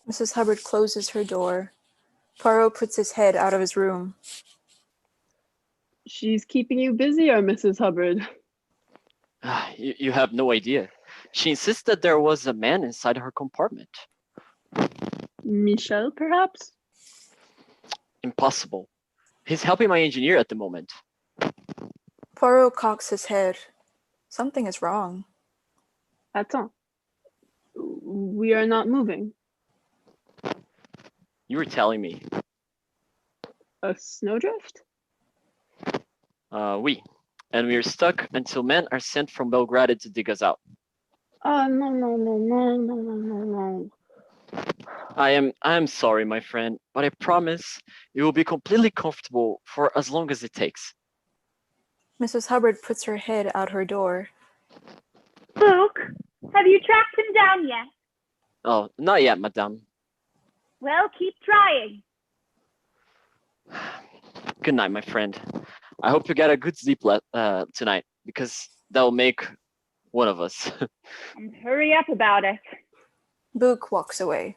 Mrs. Hubbard closes her door. Poirot puts his head out of his room. She's keeping you busier, Mrs. Hubbard. You have no idea. She insists that there was a man inside her compartment. Michel, perhaps? Impossible. He's helping my engineer at the moment. Poirot cocks his head. Something is wrong. Attends. We are not moving. You were telling me. A snowdrift? Oui. And we are stuck until men are sent from Belgrade to dig us out. No. I am sorry, my friend, but I promise you will be completely comfortable for as long as it takes. Mrs. Hubbard puts her head out her door. Luke, have you tracked him down yet? Oh, not yet, madame. Well, keep trying. Good night, my friend. I hope you get a good sleep tonight, because that will make one of us. And hurry up about it. Book walks away.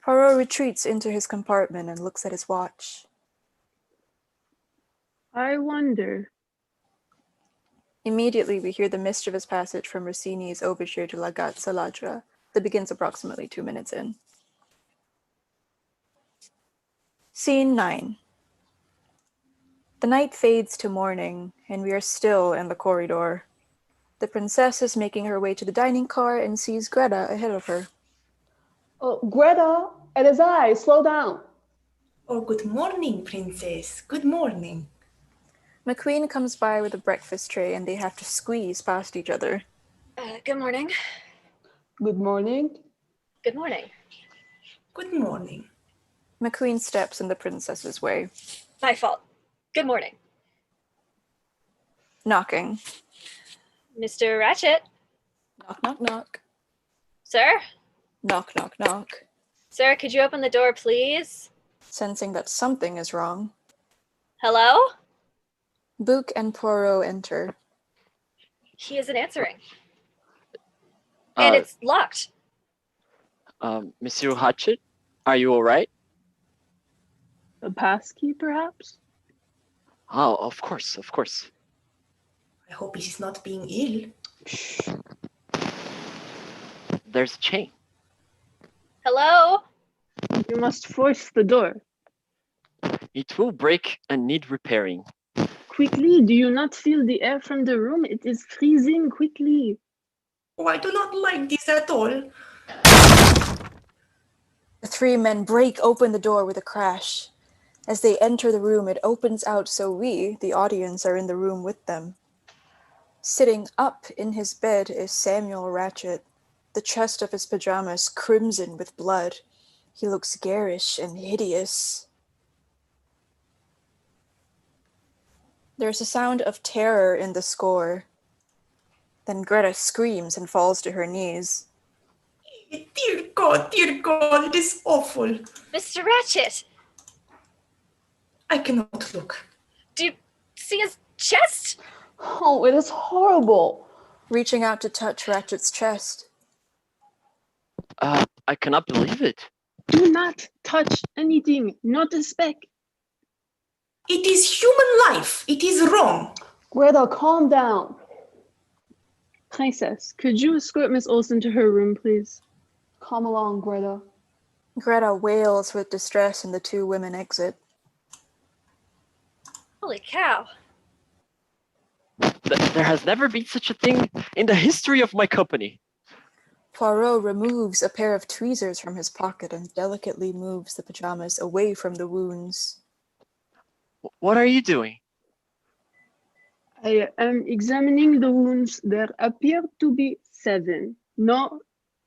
Poirot retreats into his compartment and looks at his watch. I wonder. Immediately, we hear the mischievous passage from Rossini's Overture to La Gazza Ladra that begins approximately 2 minutes in. Scene 9. The night fades to morning, and we are still in the corridor. The princess is making her way to the dining car and sees Greta ahead of her. Oh, Greta, it is I. Slow down. Oh, good morning, princess. Good morning. McQueen comes by with a breakfast tray, and they have to squeeze past each other. Good morning. Good morning. Good morning. Good morning. McQueen steps in the princess's way. My fault. Good morning. Knocking. Mr. Ratchet. Knock, knock, knock. Sir? Knock, knock, knock. Sir, could you open the door, please? Sensing that something is wrong. Hello? Book and Poirot enter. He isn't answering. And it's locked. Monsieur Hatchet, are you all right? A passkey, perhaps? Oh, of course, of course. I hope he's not being ill. There's a chain. Hello? You must force the door. It will break and need repairing. Quickly, do you not feel the air from the room? It is freezing, quickly. Oh, I do not like this at all. The three men break open the door with a crash. As they enter the room, it opens out so we, the audience, are in the room with them. Sitting up in his bed is Samuel Ratchet, the chest of his pajamas crimson with blood. He looks garish and hideous. There's a sound of terror in the score. Then Greta screams and falls to her knees. Dear God, it is awful. Mr. Ratchet! I cannot look. Do you see his chest? Oh, it is horrible. Reaching out to touch Ratchet's chest. I cannot believe it. Do not touch anything, not a speck. It is human life. It is wrong. Greta, calm down. Princess, could you escort Miss Olsen to her room, please? Come along, Greta. Greta wails with distress and the two women exit. Holy cow. There has never been such a thing in the history of my company. Poirot removes a pair of tweezers from his pocket and delicately moves the pajamas away from the wounds. What are you doing? I am examining the wounds. There appear to be 7, no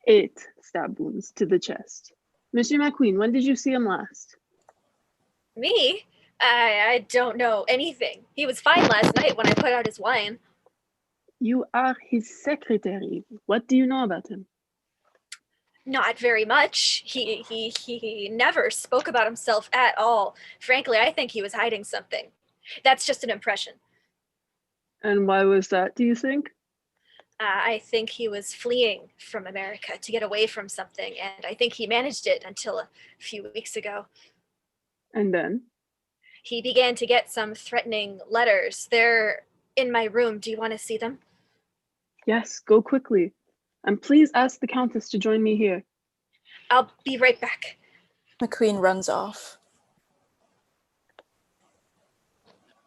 8 stab wounds to the chest. Monsieur McQueen, when did you see him last? Me? I don't know anything. He was fine last night when I put out his wine. You are his secretary. What do you know about him? Not very much. He never spoke about himself at all. Frankly, I think he was hiding something. That's just an impression. And why was that, do you think? I think he was fleeing from America to get away from something, and I think he managed it until a few weeks ago. And then? He began to get some threatening letters. They're in my room. Do you want to see them? Yes, go quickly. And please ask the Countess to join me here. I'll be right back. McQueen runs off.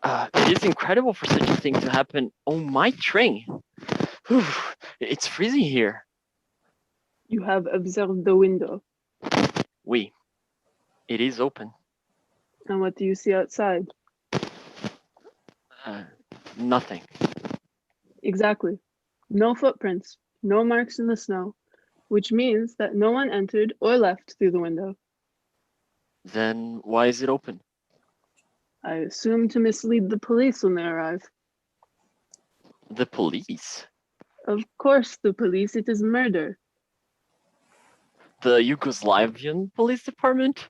It is incredible for such a thing to happen on my train. Whew, it's freezing here. You have observed the window. Oui. It is open. And what do you see outside? Nothing. Exactly. No footprints, no marks in the snow, which means that no one entered or left through the window. Then why is it open? I assume to mislead the police when they arrive. The police? Of course, the police. It is murder. The Yugoslavian police department?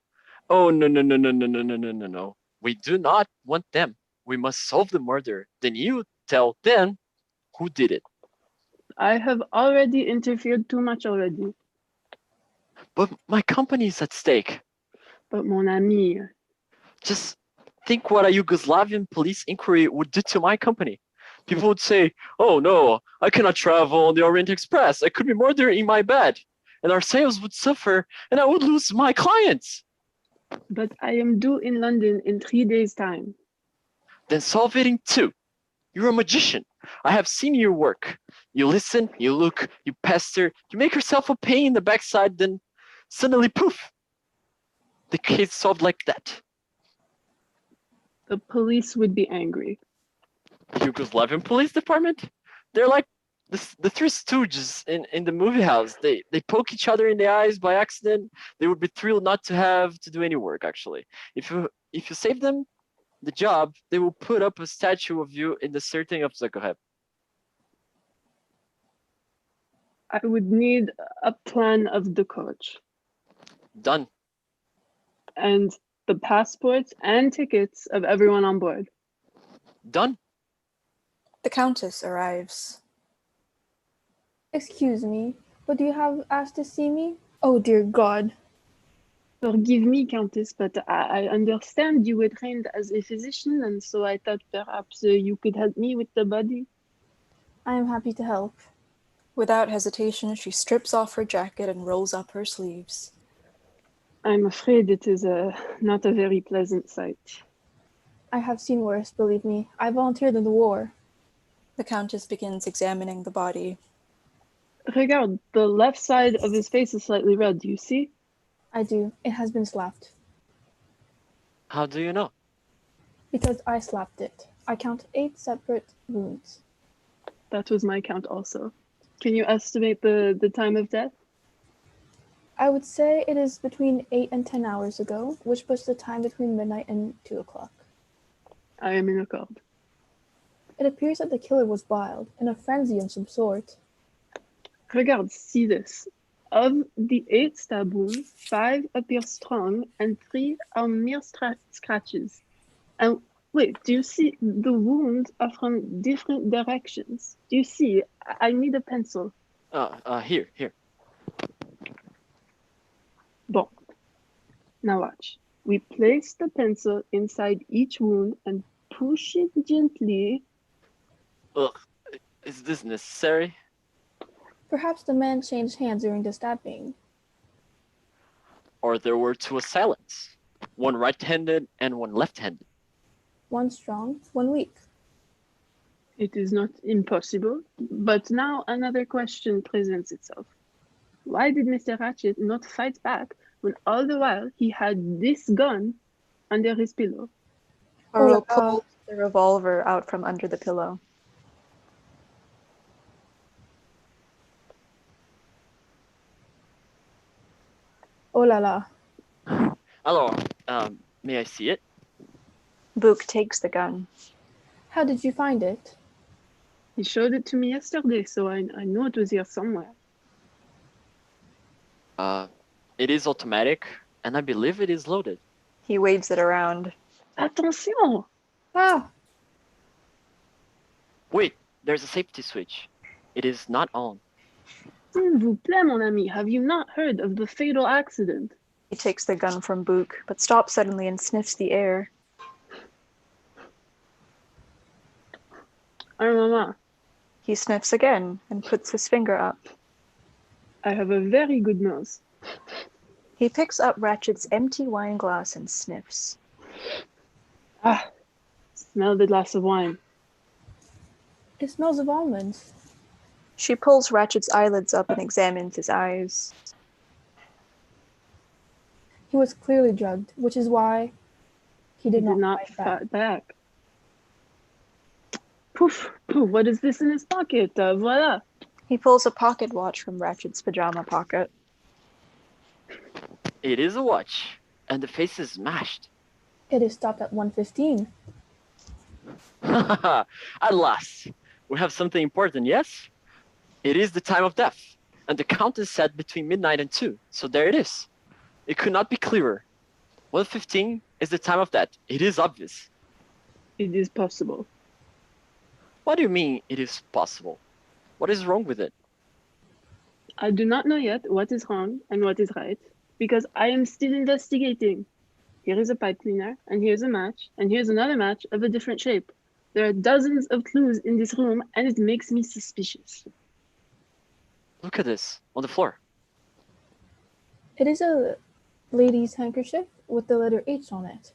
Oh, no, no, no, no, no, no, no, no, no, no. We do not want them. We must solve the murder. Then you tell them who did it. I have already interfered too much already. But my company is at stake. But mon ami. Just think what a Yugoslavian police inquiry would do to my company. People would say, oh no, I cannot travel on the Orient Express. I could be murdered in my bed. And our sales would suffer and I would lose my clients. But I am due in London in 3 days' time. Then solve it in 2. You're a magician. I have seen your work. You listen, you look, you pester, you make yourself a pain in the backside, then suddenly poof, the case solved like that. The police would be angry. The Yugoslavian police department? They're like the Three Stooges in the movie house. They poke each other in the eyes by accident. They would be thrilled not to have to do any work, actually. If you save them the job, they will put up a statue of you in the Certain of Zagreb. I would need a plan of the coach. Done. And the passports and tickets of everyone on board. Done? The Countess arrives. Excuse me, but do you have asked to see me? Oh dear God. Forgive me, Countess, but I understand you were trained as a physician, and so I thought perhaps you could help me with the body. I am happy to help. Without hesitation, she strips off her jacket and rolls up her sleeves. I'm afraid it is not a very pleasant sight. I have seen worse, believe me. I volunteered in the war. The Countess begins examining the body. Regarde, the left side of his face is slightly red, do you see? I do. It has been slapped. How do you know? Because I slapped it. I count 8 separate wounds. That was my count also. Can you estimate the time of death? I would say it is between 8 and 10 hours ago, which puts the time between midnight and 2 o'clock. I am in accord. It appears that the killer was wild, in a frenzy of some sort. Regarde, see this. Of the 8 stab wounds, 5 appear strong and 3 are mere scratches. And wait, do you see the wounds are from different directions? Do you see? I need a pencil. Here. Bon. Now watch. We place the pencil inside each wound and push it gently. Ugh, is this necessary? Perhaps the man changed hands during the stabbing. Or there were 2 assailants, one right-handed and one left-handed. One strong, one weak. It is not impossible, but now another question presents itself. Why did Mr. Ratchet not fight back when all the while he had this gun under his pillow? Poirot pulls the revolver out from under the pillow. Oh la la. Alors, may I see it? Book takes the gun. How did you find it? He showed it to me yesterday, so I know it was here somewhere. It is automatic, and I believe it is loaded. He waves it around. Attention! Ah! Wait, there's a safety switch. It is not on. S'il vous plaît, mon ami, have you not heard of the fatal accident? He takes the gun from Book, but stops suddenly and sniffs the air. Maman. He sniffs again and puts his finger up. I have a very good nose. He picks up Ratchet's empty wine glass and sniffs. Ah, smell the glass of wine. It smells of almonds. She pulls Ratchet's eyelids up and examines his eyes. He was clearly drugged, which is why he did not fight back. Poof, poof, what is this in his pocket? Voila. He pulls a pocket watch from Ratchet's pajama pocket. It is a watch, and the face is smashed. It is stopped at 1:15. At last, we have something important, yes? It is the time of death, and the Countess said between midnight and 2, so there it is. It could not be clearer. 1:15 is the time of death. It is obvious. It is possible. What do you mean it is possible? What is wrong with it? I do not know yet what is wrong and what is right, because I am still investigating. Here is a pipe cleaner, and here's a match, and here's another match of a different shape. There are dozens of clues in this room, and it makes me suspicious. Look at this, on the floor. It is a lady's handkerchief with the letter H on it.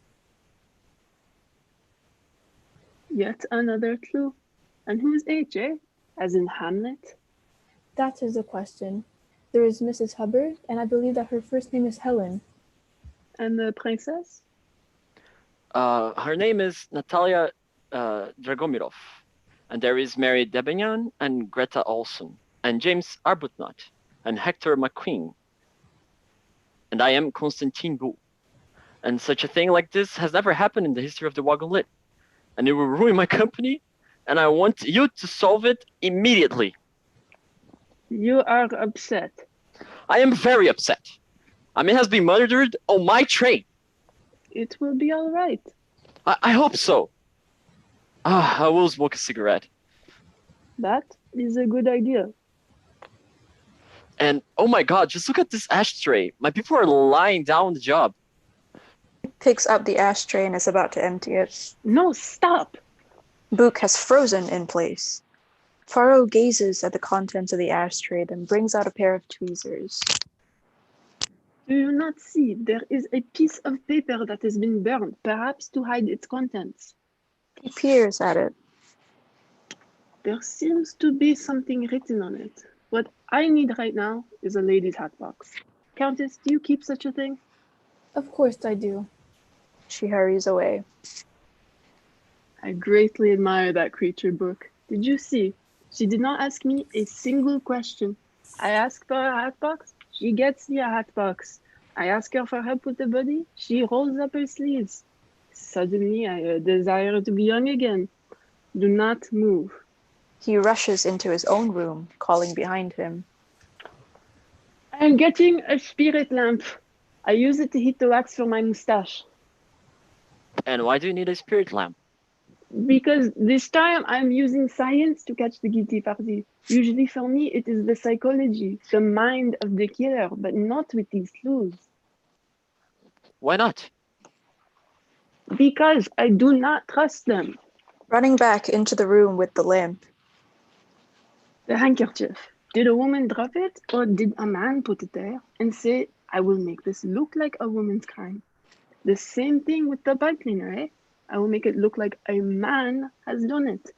Yet another clue. And who is H, eh? As in Hamlet? That is the question. There is Mrs. Hubbard, and I believe that her first name is Helen. And the princess? Her name is Natalia Dragomirov. And there is Mary Debignan and Greta Olson, and James Arbuthnot, and Hector McQueen. And I am Constantine Bou. And such a thing like this has never happened in the history of the Wagon Lit. And it will ruin my company, and I want you to solve it immediately. You are upset. I am very upset. Amin has been murdered on my train. It will be all right. I hope so. I will smoke a cigarette. That is a good idea. And oh my god, just look at this ashtray. My people are lying down on the job. Picks up the ashtray and is about to empty it. No, stop! Book has frozen in place. Faro gazes at the contents of the ashtray, then brings out a pair of tweezers. Do you not see there is a piece of paper that has been burned, perhaps to hide its contents? He peers at it. There seems to be something written on it. What I need right now is a lady's hat box. Countess, do you keep such a thing? Of course I do. She hurries away. I greatly admire that creature, Book. Did you see? She did not ask me a single question. I ask for a hat box, she gets me a hat box. I ask her for help with the body, she rolls up her sleeves. Suddenly, I desire to be young again. Do not move. He rushes into his own room, calling behind him. I am getting a spirit lamp. I use it to heat the wax for my mustache. And why do you need a spirit lamp? Because this time I'm using science to catch the guilty party. Usually for me, it is the psychology, the mind of the killer, but not with these clues. Why not? Because I do not trust them. Running back into the room with the lamp. The handkerchief. Did a woman drop it, or did a man put it there and say, I will make this look like a woman's crime? The same thing with the pipe cleaner, eh? I will make it look like a man has done it.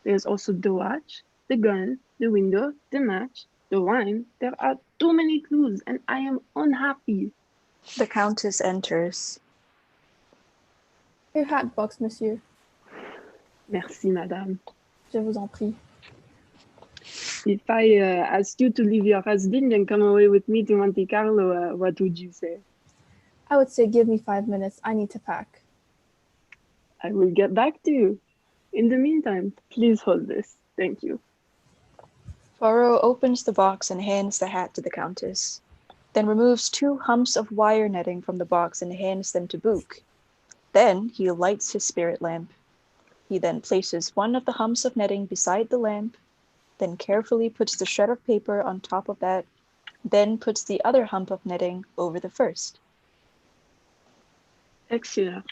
There's also the watch, the gun, the window, the match, the wine. There are too many clues, and I am unhappy. The Countess enters. Your hat box, monsieur. Merci, madame. Je vous en prie. If I asked you to leave your husband and come away with me to Monte Carlo, what would you say? I would say give me 5 minutes. I need to pack. I will get back to you. In the meantime, please hold this. Thank you. Faro opens the box and hands the hat to the Countess, then removes 2 humps of wire netting from the box and hands them to Book. Then he lights his spirit lamp. He then places one of the humps of netting beside the lamp, then carefully puts the shred of paper on top of that, then puts the other hump of netting over the first. Excellent.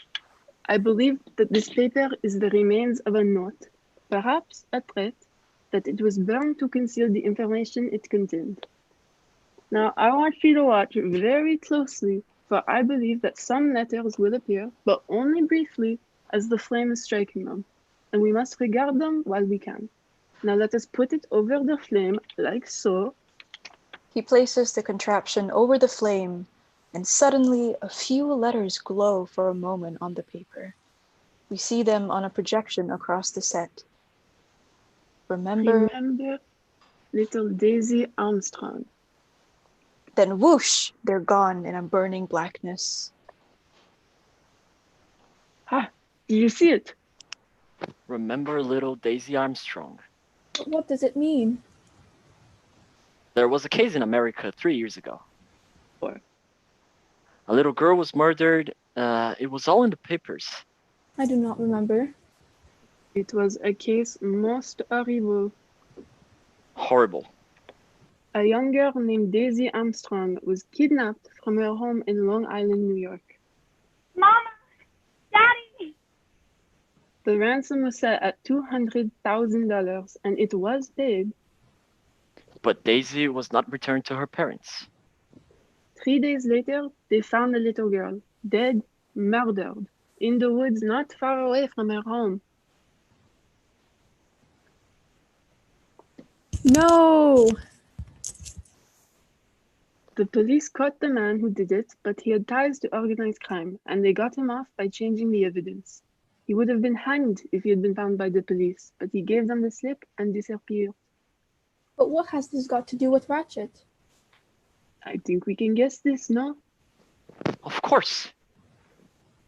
I believe that this paper is the remains of a note, perhaps a threat, that it was burned to conceal the information it contained. Now, I want you to watch very closely, for I believe that some letters will appear, but only briefly, as the flame is striking them, and we must regard them while we can. Now let us put it over the flame, like so. He places the contraption over the flame, and suddenly a few letters glow for a moment on the paper. We see them on a projection across the set. Remember little Daisy Armstrong. Then whoosh, they're gone in a burning blackness. Ah, do you see it? Remember little Daisy Armstrong. But what does it mean? There was a case in America 3 years ago. What? A little girl was murdered. It was all in the papers. I do not remember. It was a case most horrible. Horrible. A young girl named Daisy Armstrong was kidnapped from her home in Long Island, New York. Mama! Daddy! The ransom was set at $200,000, and it was paid. But Daisy was not returned to her parents. 3 days later, they found the little girl, dead, murdered, in the woods not far away from her home. No! The police caught the man who did it, but he had ties to organized crime, and they got him off by changing the evidence. He would have been hanged if he had been found by the police, but he gave them the slip and disappeared. But what has this got to do with Ratchet? I think we can guess this, no? Of course.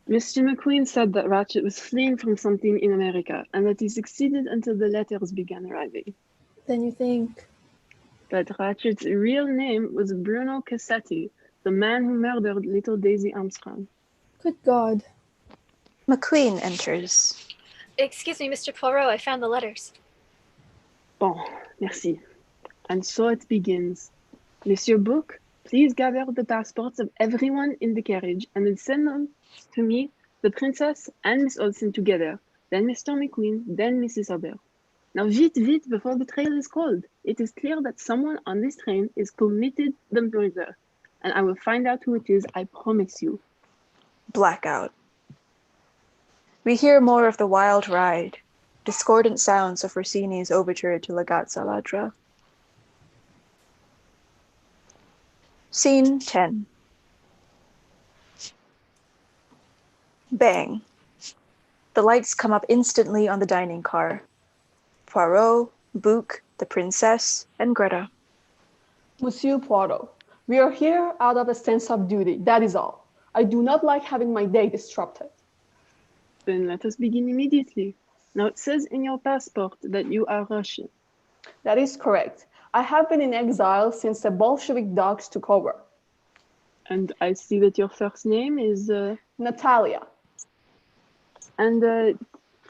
Mr. McQueen said that Ratchet was fleeing from something in America, and that he succeeded until the letters began arriving. Then you think... But Ratchet's real name was Bruno Cassetti, the man who murdered little Daisy Armstrong. Good God. McQueen enters. Excuse me, Mr. Poirot, I found the letters. Bon, merci. And so it begins. Monsieur Book, please gather the passports of everyone in the carriage and then send them to me, the princess, and Miss Olsen together. Then Mr. McQueen, then Mrs. Hubbard. Now, vite, vite, before the trail is cold. It is clear that someone on this train is committed the murder, and I will find out who it is, I promise you. Blackout. We hear more of the wild ride, discordant sounds of Rossini's overture to La Gazza Ladra. Scene 10. Bang. The lights come up instantly on the dining car. Poirot, Bouc, the princess, and Greta. Monsieur Poirot, we are here out of a sense of duty, that is all. I do not like having my day disrupted. Then let us begin immediately. Now it says in your passport that you are Russian. That is correct. I have been in exile since the Bolshevik dogs took over. And I see that your first name is... Natalia. And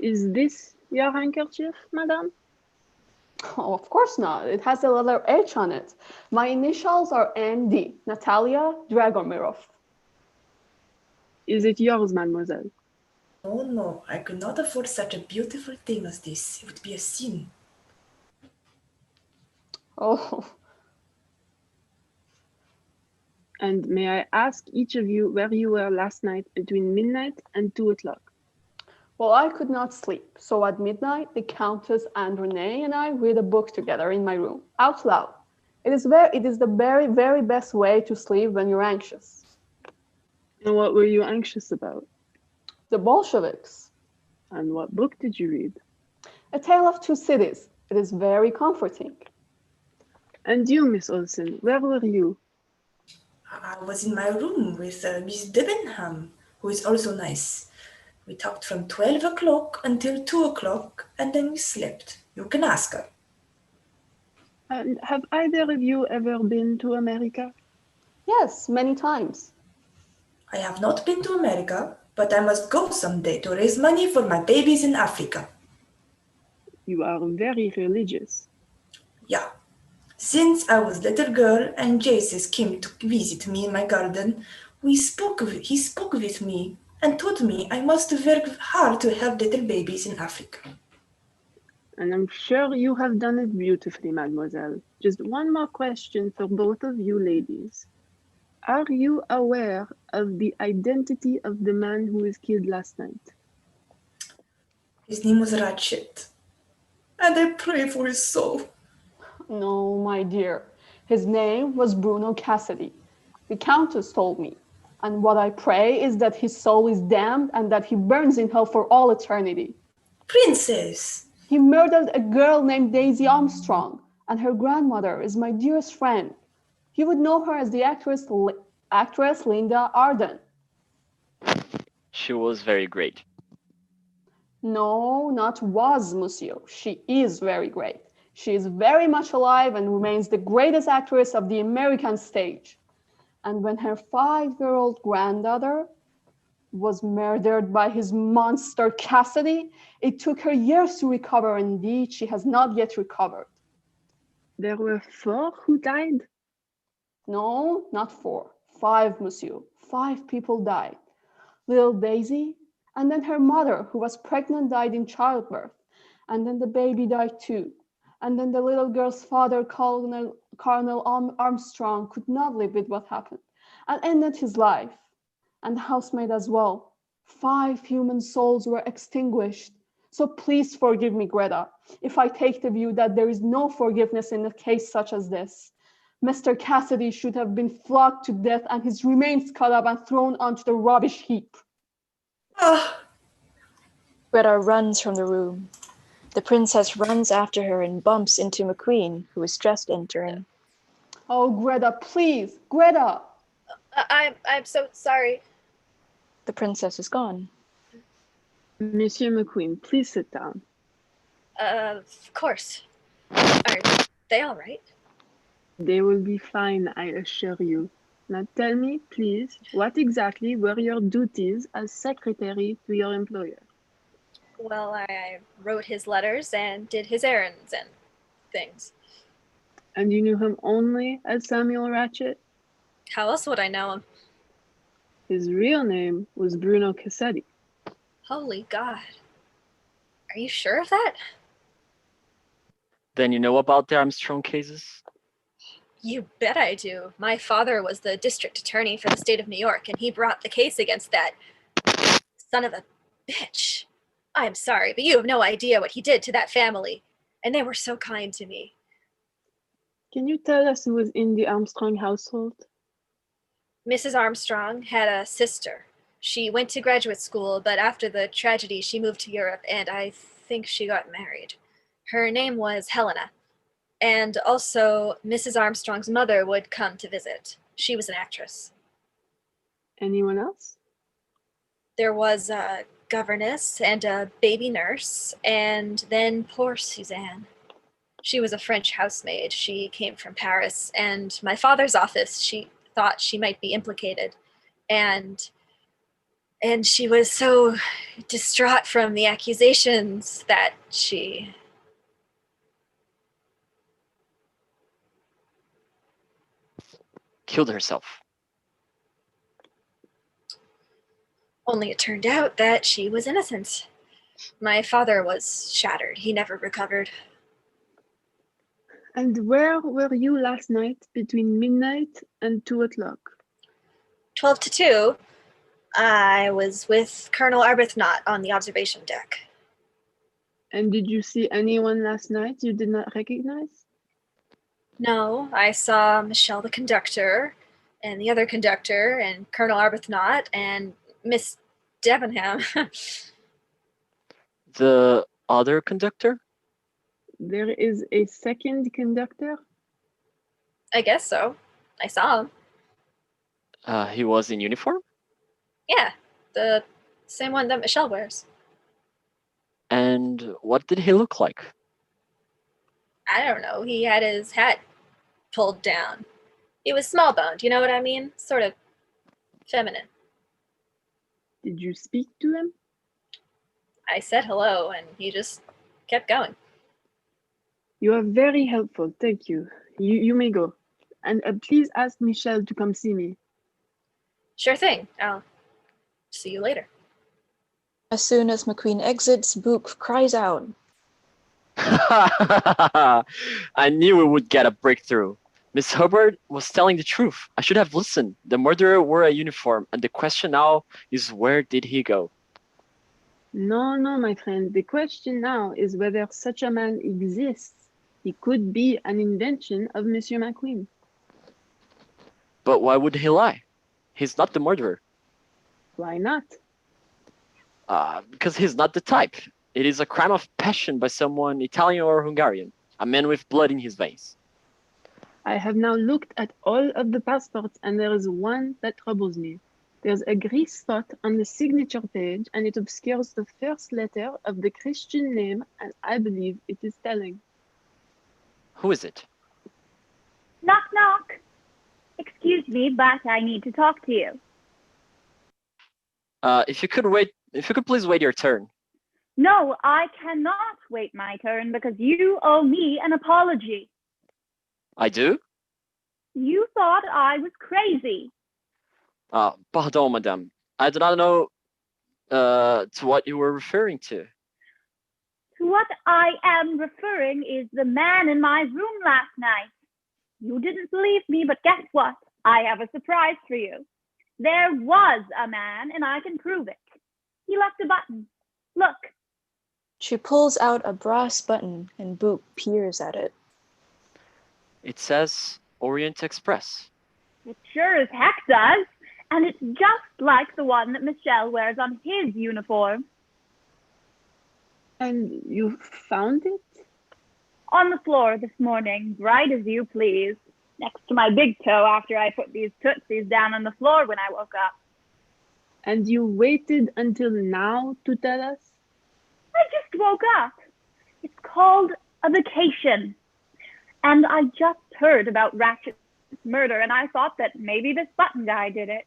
is this your handkerchief, madame? Oh, of course not. It has the letter H on it. My initials are ND, Natalia Dragomirov. Is it yours, mademoiselle? Oh no, I could not afford such a beautiful thing as this. It would be a sin. Oh. And may I ask each of you where you were last night between midnight and 2 o'clock? Well, I could not sleep, so at midnight, the Countess and Renee and I read a book together in my room, out loud. It is the very, very best way to sleep when you're anxious. And what were you anxious about? The Bolsheviks. And what book did you read? A Tale of Two Cities. It is very comforting. And you, Miss Olsen, where were you? I was in my room with Miss Debenham, who is also nice. We talked from 12 o'clock until 2 o'clock, and then we slept. You can ask her. And have either of you ever been to America? Yes, many times. I have not been to America, but I must go someday to raise money for my babies in Africa. You are very religious. Yeah. Since I was little girl and Jesus came to visit me in my garden, he spoke with me and told me I must work hard to help little babies in Africa. And I'm sure you have done it beautifully, mademoiselle. Just one more question for both of you ladies. Are you aware of the identity of the man who was killed last night? His name was Ratchet, and I pray for his soul. No, my dear. His name was Bruno Cassidy. The Countess told me. And what I pray is that his soul is damned and that he burns in hell for all eternity. Princess! He murdered a girl named Daisy Armstrong, and her grandmother is my dearest friend. You would know her as the actress Linda Arden. She was very great. No, not was, monsieur. She is very great. She is very much alive and remains the greatest actress of the American stage. And when her 5-year-old granddaughter was murdered by his monster Cassidy, it took her years to recover. Indeed, she has not yet recovered. There were 4 who died? No, not 4. 5, monsieur. 5 people died. Little Daisy, and then her mother, who was pregnant, died in childbirth. And then the baby died too. And then the little girl's father, Colonel Armstrong, could not live with what happened and ended his life. And the housemaid as well. 5 human souls were extinguished. So please forgive me, Greta, if I take the view that there is no forgiveness in a case such as this. Mr. Cassidy should have been flogged to death and his remains cut up and thrown onto the rubbish heap. Greta runs from the room. The princess runs after her and bumps into McQueen, who is just entering. Oh, Greta, please, Greta! I'm so sorry. The princess is gone. Monsieur McQueen, please sit down. Of course. Are they all right? They will be fine, I assure you. Now tell me, please, what exactly were your duties as secretary to your employer? Well, I wrote his letters and did his errands and things. And you knew him only as Samuel Ratchet? How else would I know him? His real name was Bruno Cassetti. Holy God. Are you sure of that? Then you know about the Armstrong cases? You bet I do. My father was the district attorney for the state of New York, and he brought the case against that son of a bitch. I'm sorry, but you have no idea what he did to that family. And they were so kind to me. Can you tell us who was in the Armstrong household? Mrs. Armstrong had a sister. She went to graduate school, but after the tragedy, she moved to Europe, and I think she got married. Her name was Helena. And also, Mrs. Armstrong's mother would come to visit. She was an actress. Anyone else? There was a governess and a baby nurse, and then poor Suzanne. She was a French housemaid. She came from Paris, and my father's office, she thought she might be implicated. And she was so distraught from the accusations that she... Killed herself. Only it turned out that she was innocent. My father was shattered. He never recovered. And where were you last night between midnight and 2 o'clock? 12 to 2, I was with Colonel Arbuthnot on the observation deck. And did you see anyone last night you did not recognize? No, I saw Michelle the conductor, and the other conductor, and Colonel Arbuthnot, and Miss Debenham. The other conductor? There is a second conductor? I guess so. I saw him. He was in uniform? Yeah, the same one that Michelle wears. And what did he look like? I don't know. He had his hat pulled down. He was small boned, you know what I mean? Sort of feminine. Did you speak to him? I said hello, and he just kept going. You are very helpful, thank you. You may go. And please ask Michelle to come see me. Sure thing. I'll see you later. As soon as McQueen exits, Boop cries out. I knew we would get a breakthrough. Miss Hubbard was telling the truth. I should have listened. The murderer wore a uniform, and the question now is, where did he go? No, my friend. The question now is whether such a man exists. He could be an invention of Monsieur McQueen. But why would he lie? He's not the murderer. Why not? Because he's not the type. It is a crime of passion by someone Italian or Hungarian, a man with blood in his veins. I have now looked at all of the passports, and there is one that troubles me. There's a gray spot on the signature page, and it obscures the first letter of the Christian name, and I believe it is telling. Who is it? Knock, knock. Excuse me, but I need to talk to you. If you could please wait your turn. No, I cannot wait my turn because you owe me an apology. I do? You thought I was crazy. Pardon, madame. I do not know to what you were referring to. To what I am referring is the man in my room last night. You didn't believe me, but guess what? I have a surprise for you. There was a man, and I can prove it. He left a button. Look. She pulls out a brass button, and Boop peers at it. It says Orient Express. It sure as heck does. And it's just like the one that Michelle wears on his uniform. And you found it? On the floor this morning, right as you please, next to my big toe after I put these tootsies down on the floor when I woke up. And you waited until now to tell us? I just woke up. It's called a vacation. And I just heard about Ratchet's this murder, and I thought that maybe this Button guy did it.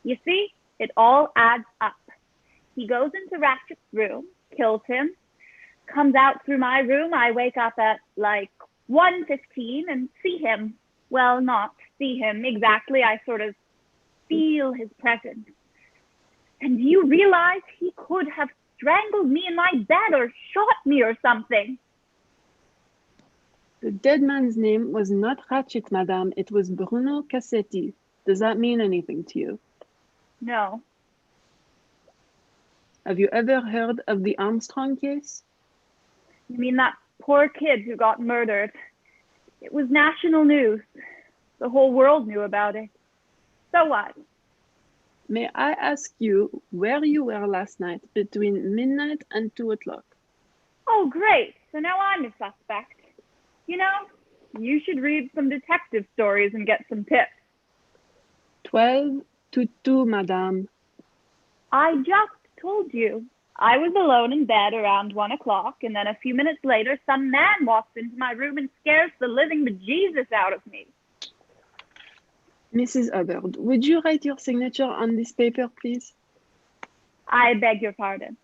You see, it all adds up. He goes into Ratchet's room, kills him, comes out through my room. I wake up at like 1:15 and see him. Well, not see him exactly. I sort of feel his presence. And do you realize he could have strangled me in my bed or shot me or something? The dead man's name was not Ratchet, madame. It was Bruno Cassetti. Does that mean anything to you? No. Have you ever heard of the Armstrong case? You mean that poor kid who got murdered? It was national news. The whole world knew about it. So what? May I ask you where you were last night between midnight and 2 o'clock? Oh, great. So now I'm a suspect. You know, you should read some detective stories and get some tips. 12 to 2, madame. I just told you. I was alone in bed around 1 o'clock, and then a few minutes later, some man walks into my room and scares the living bejesus out of me. Mrs. Hubbard, would you write your signature on this paper, please? I beg your pardon.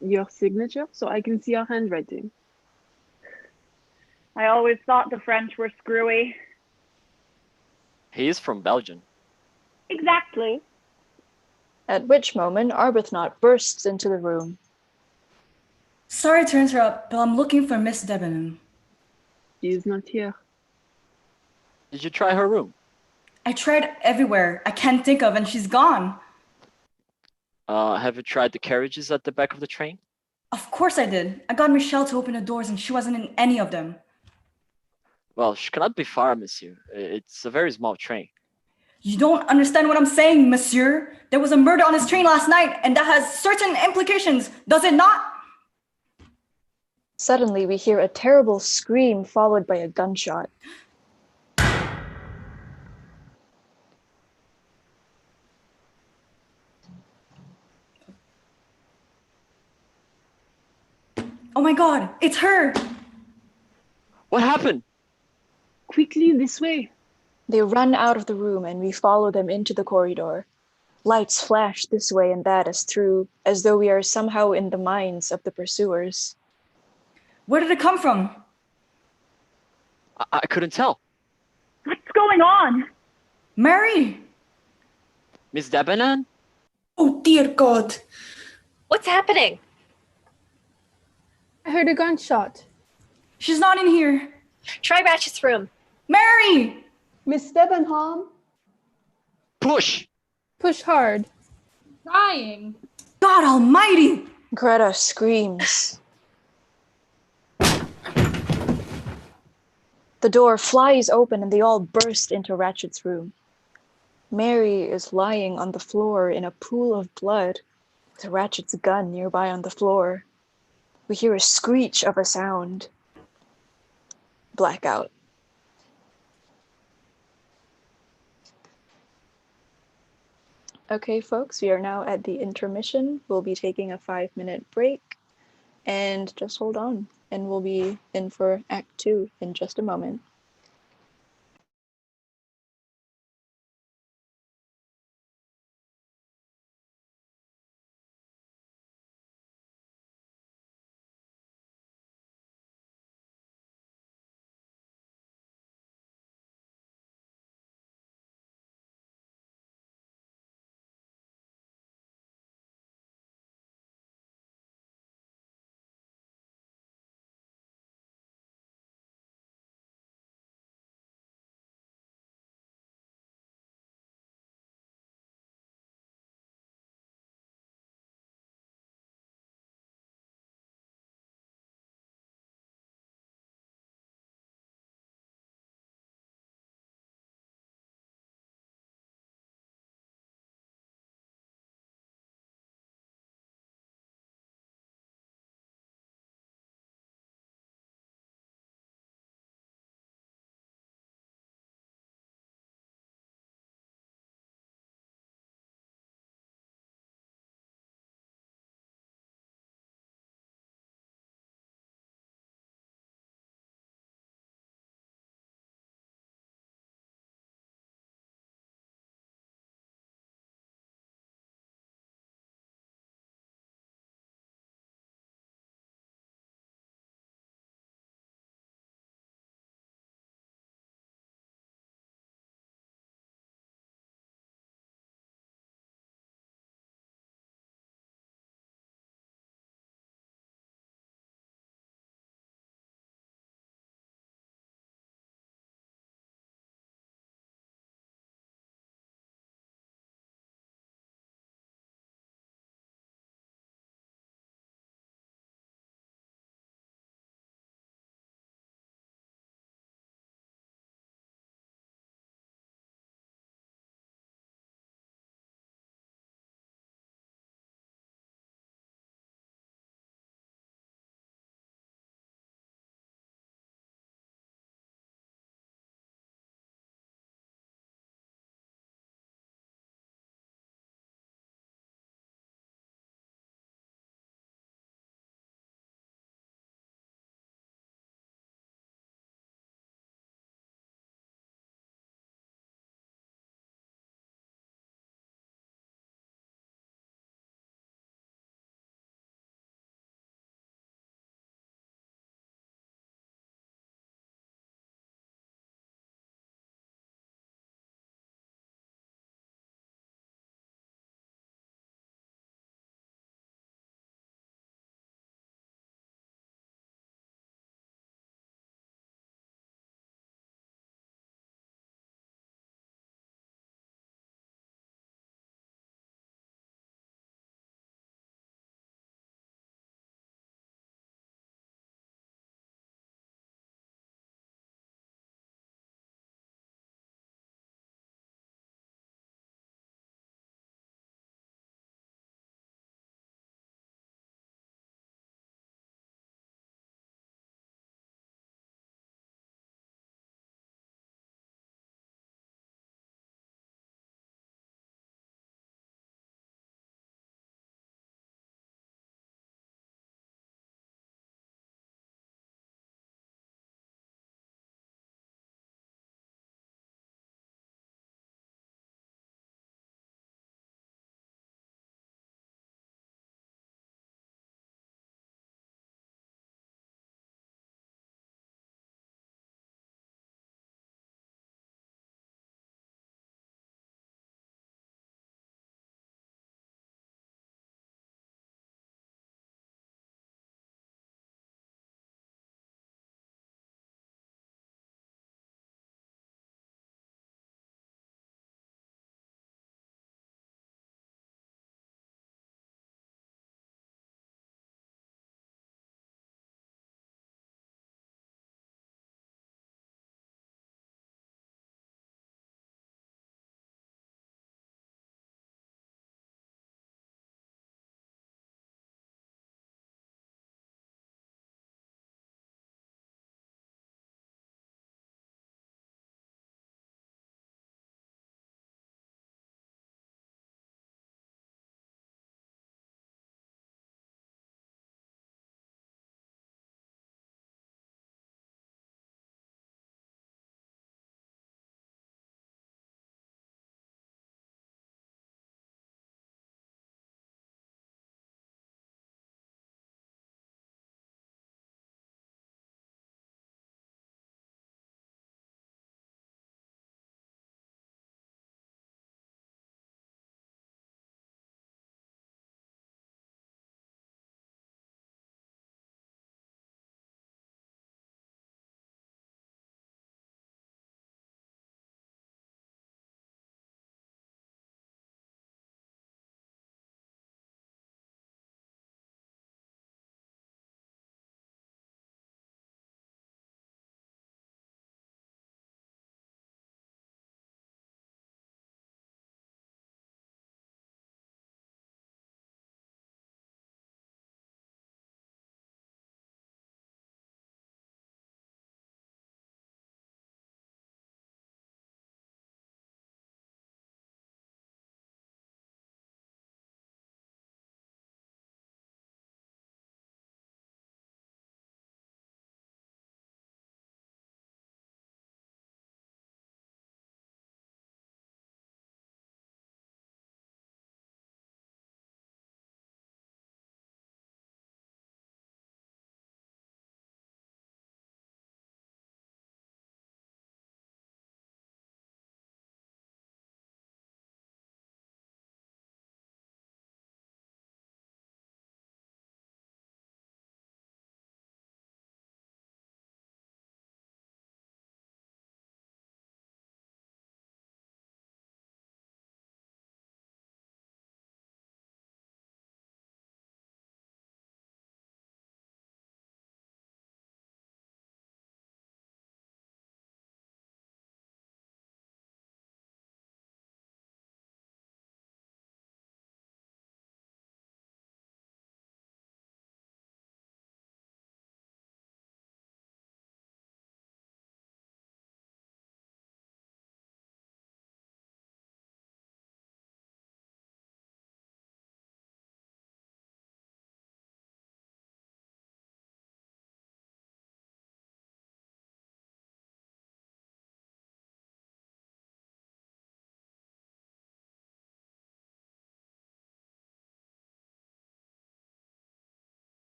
Your signature, so I can see your handwriting. I always thought the French were screwy. He is from Belgium. Exactly. At which moment Arbuthnot bursts into the room. Sorry to interrupt, but I'm looking for Miss Debenham. She is not here. Did you try her room? I tried everywhere I can't think of, and she's gone. Have you tried the carriages at the back of the train? Of course I did. I got Michelle to open the doors, and she wasn't in any of them. Well, she cannot be far, monsieur. It's a very small train. You don't understand what I'm saying, monsieur. There was a murder on this train last night, and that has certain implications, does it not? Suddenly, we hear a terrible scream followed by a gunshot. Oh my god, it's her! What happened? Quickly, this way. They run out of the room and we follow them into the corridor. Lights flash this way and that as though we are somehow in the minds of the pursuers. Where did it come from? I couldn't tell. What's going on? Mary! Miss Debenham? Oh, dear God. What's happening? I heard a gunshot. She's not in here. Try Ratchet's room. Mary! Miss Debenham? Push! Push hard. Trying. God almighty! Greta screams. The door flies open and they all burst into Ratchet's room. Mary is lying on the floor in a pool of blood with Ratchet's gun nearby on the floor. We hear a screech of a sound. Blackout. Okay, folks, we are now at the intermission. We'll be taking a 5-minute break. And just hold on, and we'll be in for Act 2 in just a moment.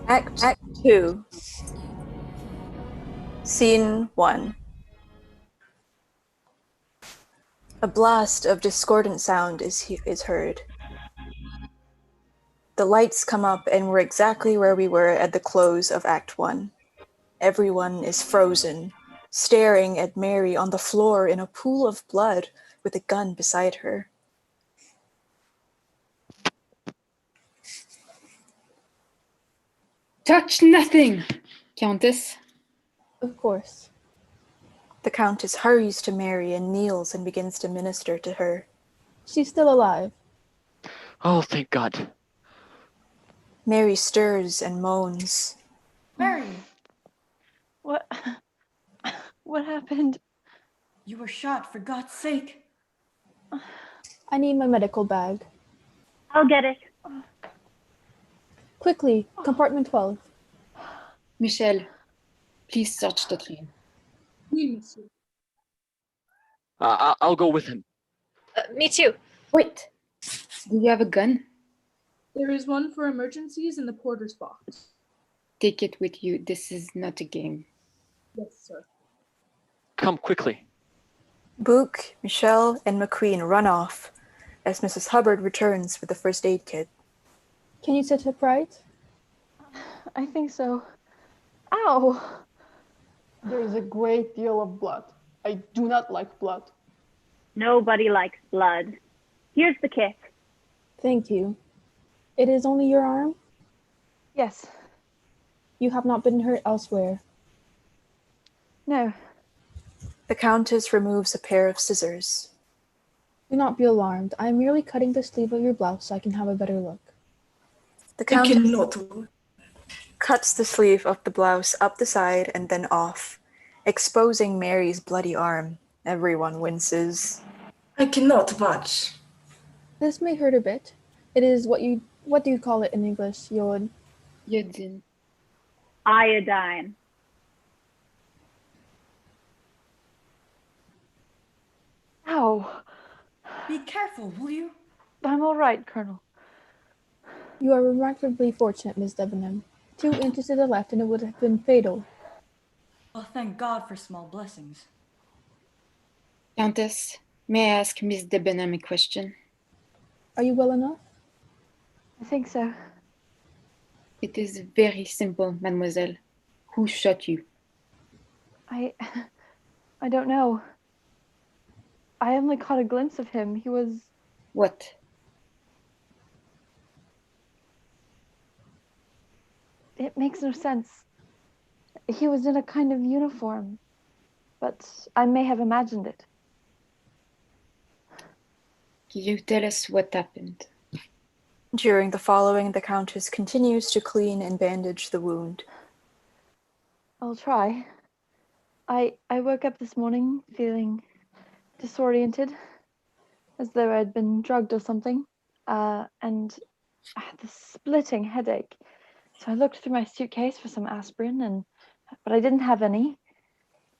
Act 2. Scene 1. A blast of discordant sound is heard. The lights come up and we're exactly where we were at the close of Act 1. Everyone is frozen, staring at Mary on the floor in a pool of blood with a gun beside her. Touch nothing, Countess. Of course. The Countess hurries to Mary and kneels and begins to minister to her. She's still alive. Oh, thank God. Mary stirs and moans. Mary, What? What happened? you were shot, for God's sake. I need my medical bag. I'll get it. Quickly, compartment 12. Michel, please search the train. Oui, monsieur. I'll go with him. Me too. Wait, do you have a gun? There is one for emergencies in the porter's box. Take it with you. This is not a game. Yes, sir. Come quickly. Book, Michelle, and McQueen run off as Mrs. Hubbard returns with the first aid kit. Can you sit upright? I think so. Ow! There is a great deal of blood. I do not like blood. Nobody likes blood. Here's the kit. Thank you. It is only your arm? Yes. You have not been hurt elsewhere? No. The Countess removes a pair of scissors. Do not be alarmed. I am merely cutting the sleeve of your blouse so I can have a better look. The Countess cuts the sleeve of the blouse up the side and then off, exposing Mary's bloody arm. Everyone winces. I cannot watch. This may hurt a bit. It is what do you call it in English? Yod. Yodin. Iodine. Ow! Be careful, will you? I'm all right, Colonel. You are remarkably fortunate, Miss Debenham. 2 inches to the left and it would have been fatal. Well, thank God for small blessings. Countess, may I ask Miss Debenham a question? Are you well enough? I think so. It is very simple, mademoiselle. Who shot you? I don't know. I only caught a glimpse of him. He was... What? It makes no sense. He was in a kind of uniform, but I may have imagined it. Can you tell us what happened? During the following, the Countess continues to clean and bandage the wound. I'll try. I woke up this morning feeling disoriented, as though I'd been drugged or something, and I had this splitting headache. So I looked through my suitcase for some aspirin, but I didn't have any.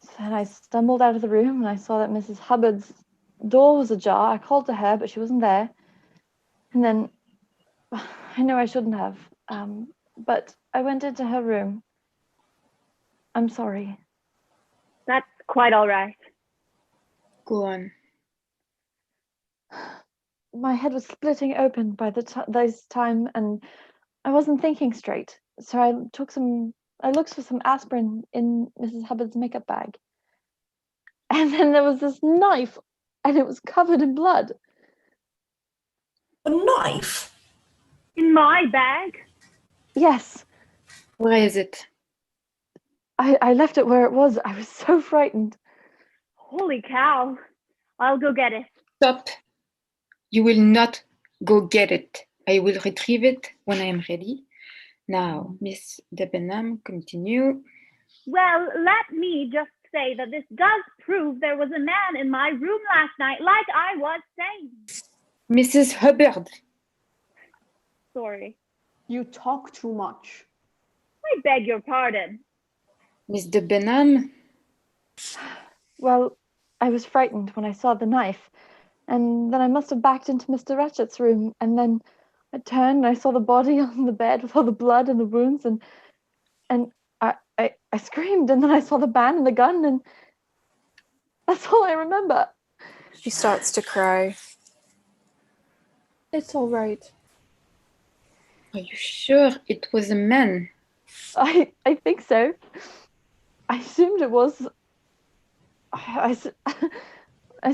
So then I stumbled out of the room and I saw that Mrs. Hubbard's door was ajar. I called to her, but she wasn't there. And then I know I shouldn't have, but I went into her room. I'm sorry. That's quite all right. Go on. My head was splitting open by this time, and I wasn't thinking straight. So I looked for some aspirin in Mrs. Hubbard's makeup bag. And then there was this knife, and it was covered in blood. A knife? In my bag? Yes. Where is it? I left it where it was. I was so frightened. Holy cow. I'll go get it. Stop. You will not go get it. I will retrieve it when I am ready. Now, Miss Debenham, continue. Well, let me just say that this does prove there was a man in my room last night, like I was saying. Mrs. Hubbard. Sorry. You talk too much. I beg your pardon. Miss Debenham. Well, I was frightened when I saw the knife, and then I must have backed into Mr. Ratchet's room, and then I turned and I saw the body on the bed with all the blood and the wounds, and I screamed, and then I saw the band and the gun, and that's all I remember. She starts to cry. It's all right. Are you sure it was a man? I think so. I assumed it was. I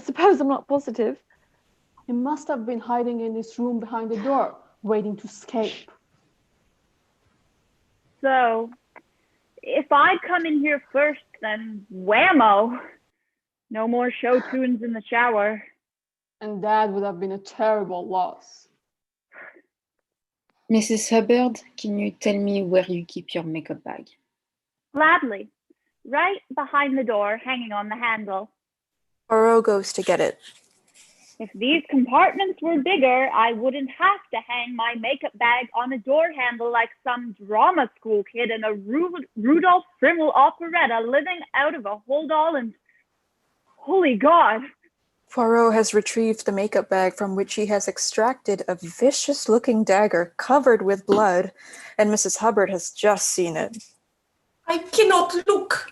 suppose I'm not positive. He must have been hiding in this room behind the door, waiting to escape. So, if I'd come in here first, then whammo! No more show tunes in the shower. And that would have been a terrible loss. Mrs. Hubbard, can you tell me where you keep your makeup bag? Gladly. Right behind the door, hanging on the handle. Poirot goes to get it. If these compartments were bigger, I wouldn't have to hang my makeup bag on a door handle like some drama school kid in a Rudolph Frimmel operetta living out of a hold all and... Holy God! Poirot has retrieved the makeup bag from which he has extracted a vicious-looking dagger covered with blood, and Mrs. Hubbard has just seen it. I cannot look.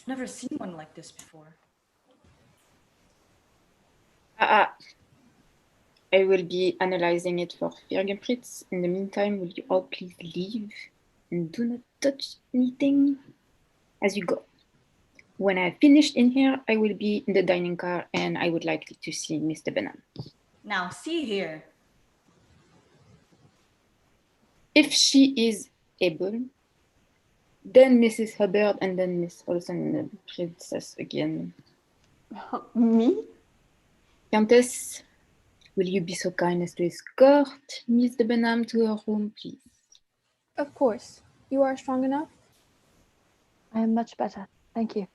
Never seen one like this before. I will be analyzing it for fingerprints. In the meantime, will you all please leave and do not touch anything as you go? When I finished in here, I will be in the dining car and I would like to see Mr. Benham. Now, see here. If she is able, then Mrs. Hubbard and then Miss Olsen and the princess again. Me? Countess, will you be so kind as to escort Miss de Benham to her room, please? Of course. You are strong enough? I am much better. Thank you.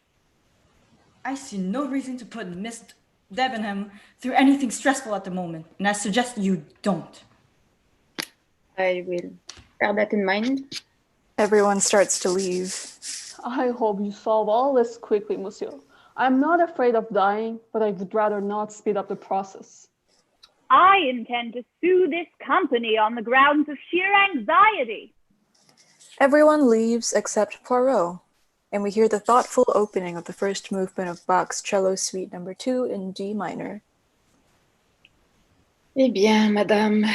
I see no reason to put Miss Debenham through anything stressful at the moment, and I suggest you don't. I will bear that in mind. Everyone starts to leave. I hope you solve all this quickly, monsieur. I'm not afraid of dying, but I would rather not speed up the process. I intend to sue this company on the grounds of sheer anxiety. Everyone leaves except Poirot, and we hear the thoughtful opening of the first movement of Bach's Cello Suite No. 2 in D minor. Eh bien, madame,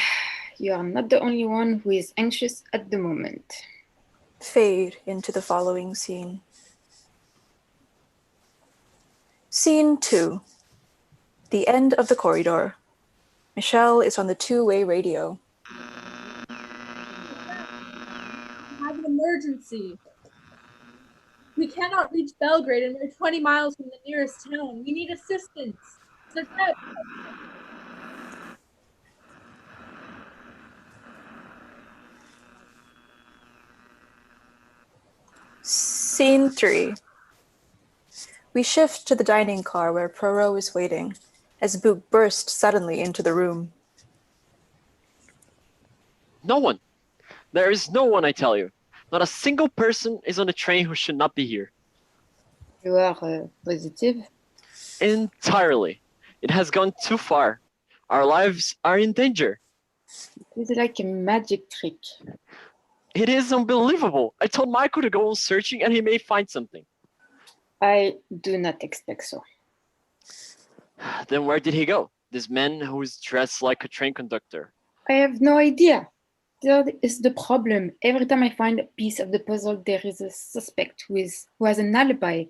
you are not the only one who is anxious at the moment. Fade into the following scene. Scene 2. The end of the corridor. Michelle is on the two-way radio. We have an emergency. We cannot reach Belgrade and we're 20 miles from the nearest town. We need assistance. Scene 3. We shift to the dining car where Poirot is waiting, as Book bursts suddenly into the room. No one. There is no one, I tell you. Not a single person is on the train who should not be here. You are positive? Entirely. It has gone too far. Our lives are in danger. It is like a magic trick. It is unbelievable. I told Michael to go on searching and he may find something. I do not expect so. Then where did he go? This man who is dressed like a train conductor. I have no idea. That is the problem. Every time I find a piece of the puzzle, there is a suspect who has an alibi.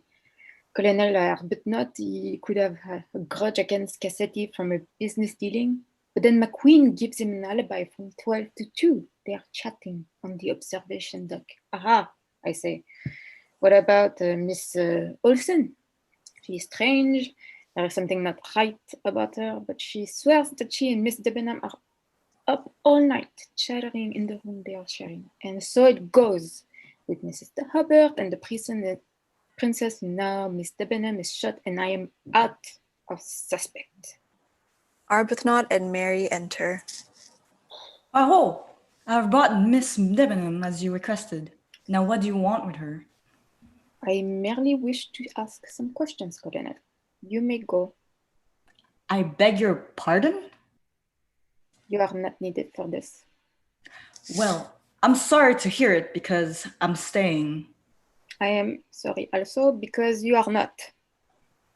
Colonel Arbuthnot, he could have a grudge against Cassetti from a business dealing, but then McQueen gives him an alibi from 12 to 2. They are chatting on the observation deck. Aha, I say. What about Miss Olsen? She is strange. There is something not right about her, but she swears that she and Miss Debenham are up all night, chattering in the room they are sharing. And so it goes with Mrs. Hubbard and the princess. Now Miss Debenham is shot and I am out of suspect. Arbuthnot and Mary enter. Oh, I've brought Miss Debenham as you requested. Now what do you want with her? I merely wish to ask some questions, Colonel. You may go. I beg your pardon? You are not needed for this. Well, I'm sorry to hear it because I'm staying. I am sorry also because you are not.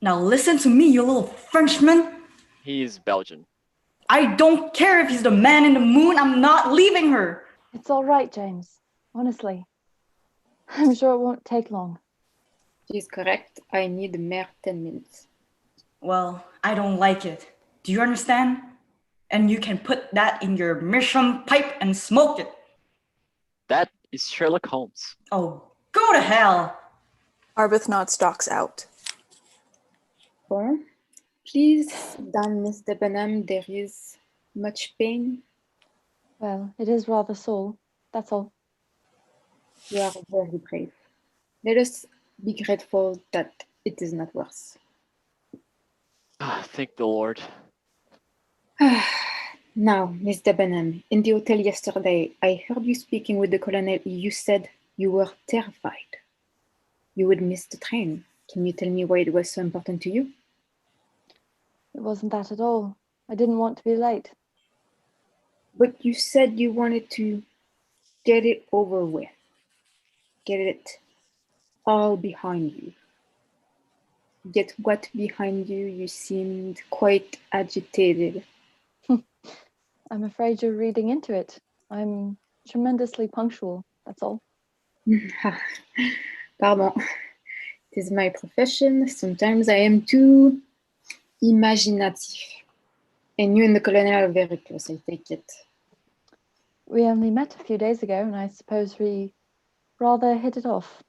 Now listen to me, you little Frenchman. He is Belgian. I don't care if he's the man in the moon. I'm not leaving her. It's all right, James. Honestly. I'm sure it won't take long. She's correct. I need mere 10 minutes. Well, I don't like it. Do you understand? And you can put that in your mission pipe and smoke it. That is Sherlock Holmes. Oh, go to hell. Arbuthnot stalks out. Well, please sit down, Miss Debenham. There is much pain. Well, it is rather sore, that's all. You are very brave. Let us be grateful that it is not worse. Thank the Lord. Now, Miss Debenham, in the hotel yesterday, I heard you speaking with the colonel. You said you were terrified. You would miss the train. Can you tell me why it was so important to you? It wasn't that at all. I didn't want to be late. But you said you wanted to get it over with. Get it all behind you. Get what behind you? You seemed quite agitated. I'm afraid you're reading into it. I'm tremendously punctual, that's all. Pardon. It is my profession. Sometimes I am too imaginative. And you and the colonel are very close, I take it. We only met a few days ago, and I suppose we rather hit it off.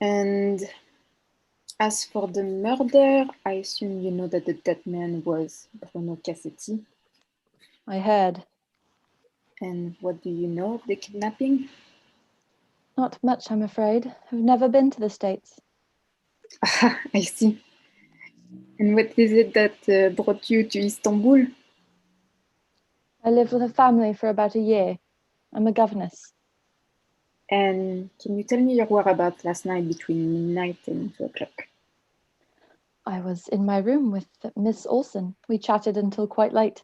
And as for the murder, I assume you know that the dead man was Bruno A.C.T. I heard. And what do you know of the kidnapping? Not much, I'm afraid. I've never been to the States. Ah, I see. And what is it that brought you to Istanbul? I lived with a family for about a year. I'm a governess. And can you tell me your whereabouts last night between midnight and 2 o'clock? I was in my room with Miss Olsen. We chatted until quite late.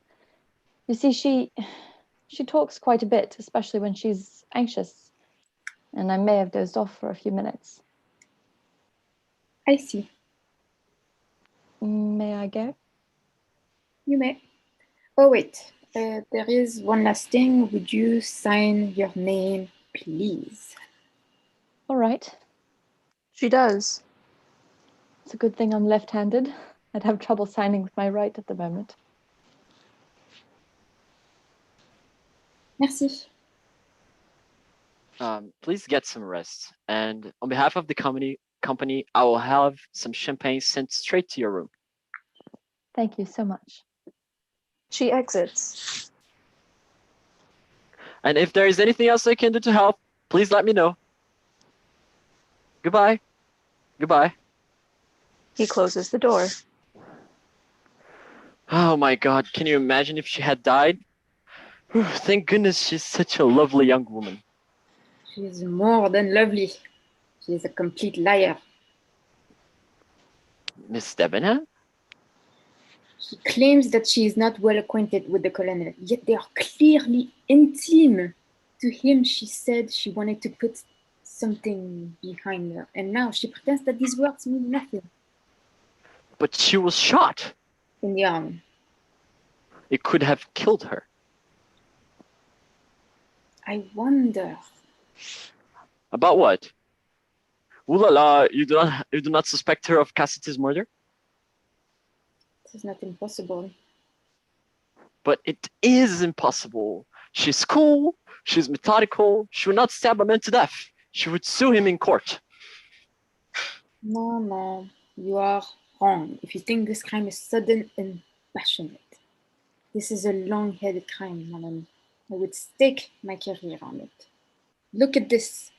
You see, she talks quite a bit, especially when she's anxious. And I may have dozed off for a few minutes. I see. May I go? You may. Oh, wait. There is one last thing. Would you sign your name, please? All right. She does. It's a good thing I'm left-handed. I'd have trouble signing with my right at the moment. Merci. Please get some rest. And on behalf of the company, I will have some champagne sent straight to your room. Thank you so much. She exits. And if there is anything else I can do to help, please let me know. Goodbye. Goodbye. He closes the door. Oh my God, can you imagine if she had died? Whew, thank goodness she's such a lovely young woman. She is more than lovely. She is a complete liar. Miss Debenham? She claims that she is not well acquainted with the colonel, yet they are clearly intimate. To him, she said she wanted to put something behind her, and now she pretends that these words mean nothing. But she was shot. In the arm. It could have killed her. I wonder. About what? Ooh la la, you do not suspect her of Cassidy's murder? It is not impossible. But it is impossible. She's cool, she's methodical, she would not stab a man to death. She would sue him in court. No, you are wrong if you think this crime is sudden and passionate. This is a long-headed crime, madam. I would stake my career on it. Look at this.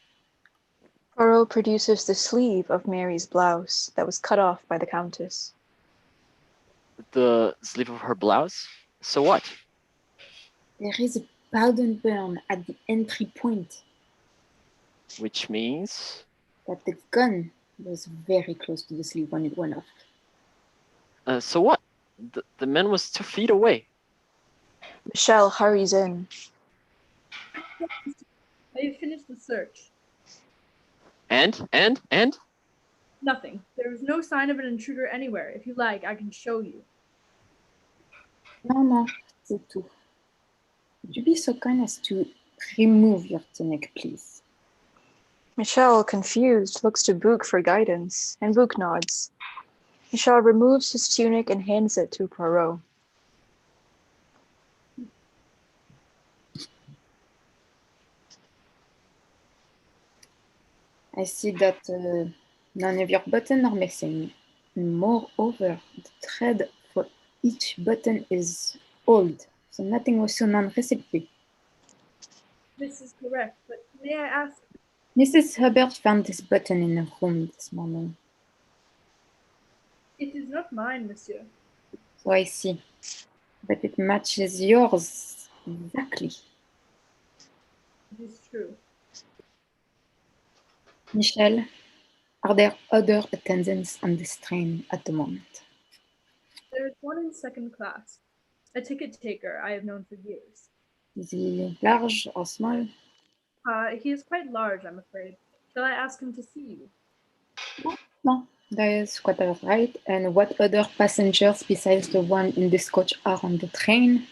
Poirot produces the sleeve of Mary's blouse that was cut off by the Countess. The sleeve of her blouse? So what? There is a powder burn at the entry point. Which means? That the gun was very close to the sleeve when it went off. So what? The man was 2 feet away. Michelle hurries in. I have finished the search. And? Nothing. There is no sign of an intruder anywhere. If you like, I can show you. No, c'est tout. Would you be so kind as to remove your tunic, please? Michelle, confused, looks to Book for guidance, and Book nods. Michelle removes his tunic and hands it to Poirot. I see that none of your buttons are missing. Moreover, the thread for each button is old, so nothing was sewn on recently. This is correct, but may I ask? Mrs. Hubbard found this button in her room this morning. It is not mine, monsieur. So I see. But it matches yours exactly. It is true. Michelle, are there other attendants on this train at the moment? There is one in second class, a ticket taker I have known for years. Is he large or small? He is quite large, I'm afraid. Shall I ask him to see you? No, that is quite all right. And what other passengers besides the one in this coach are on the train?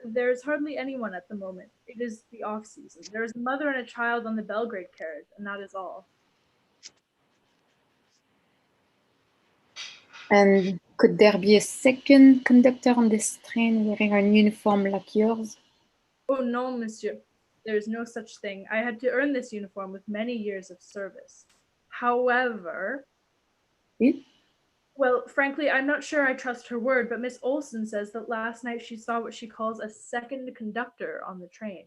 There is hardly anyone at the moment. It is the off-season. There is a mother and a child on the Belgrade carriage, and that is all. And could there be a second conductor on this train wearing a uniform like yours? Oh no, monsieur. There is no such thing. I had to earn this uniform with many years of service. However, well, frankly, I'm not sure I trust her word, but Miss Olson says that last night she saw what she calls a second conductor on the train.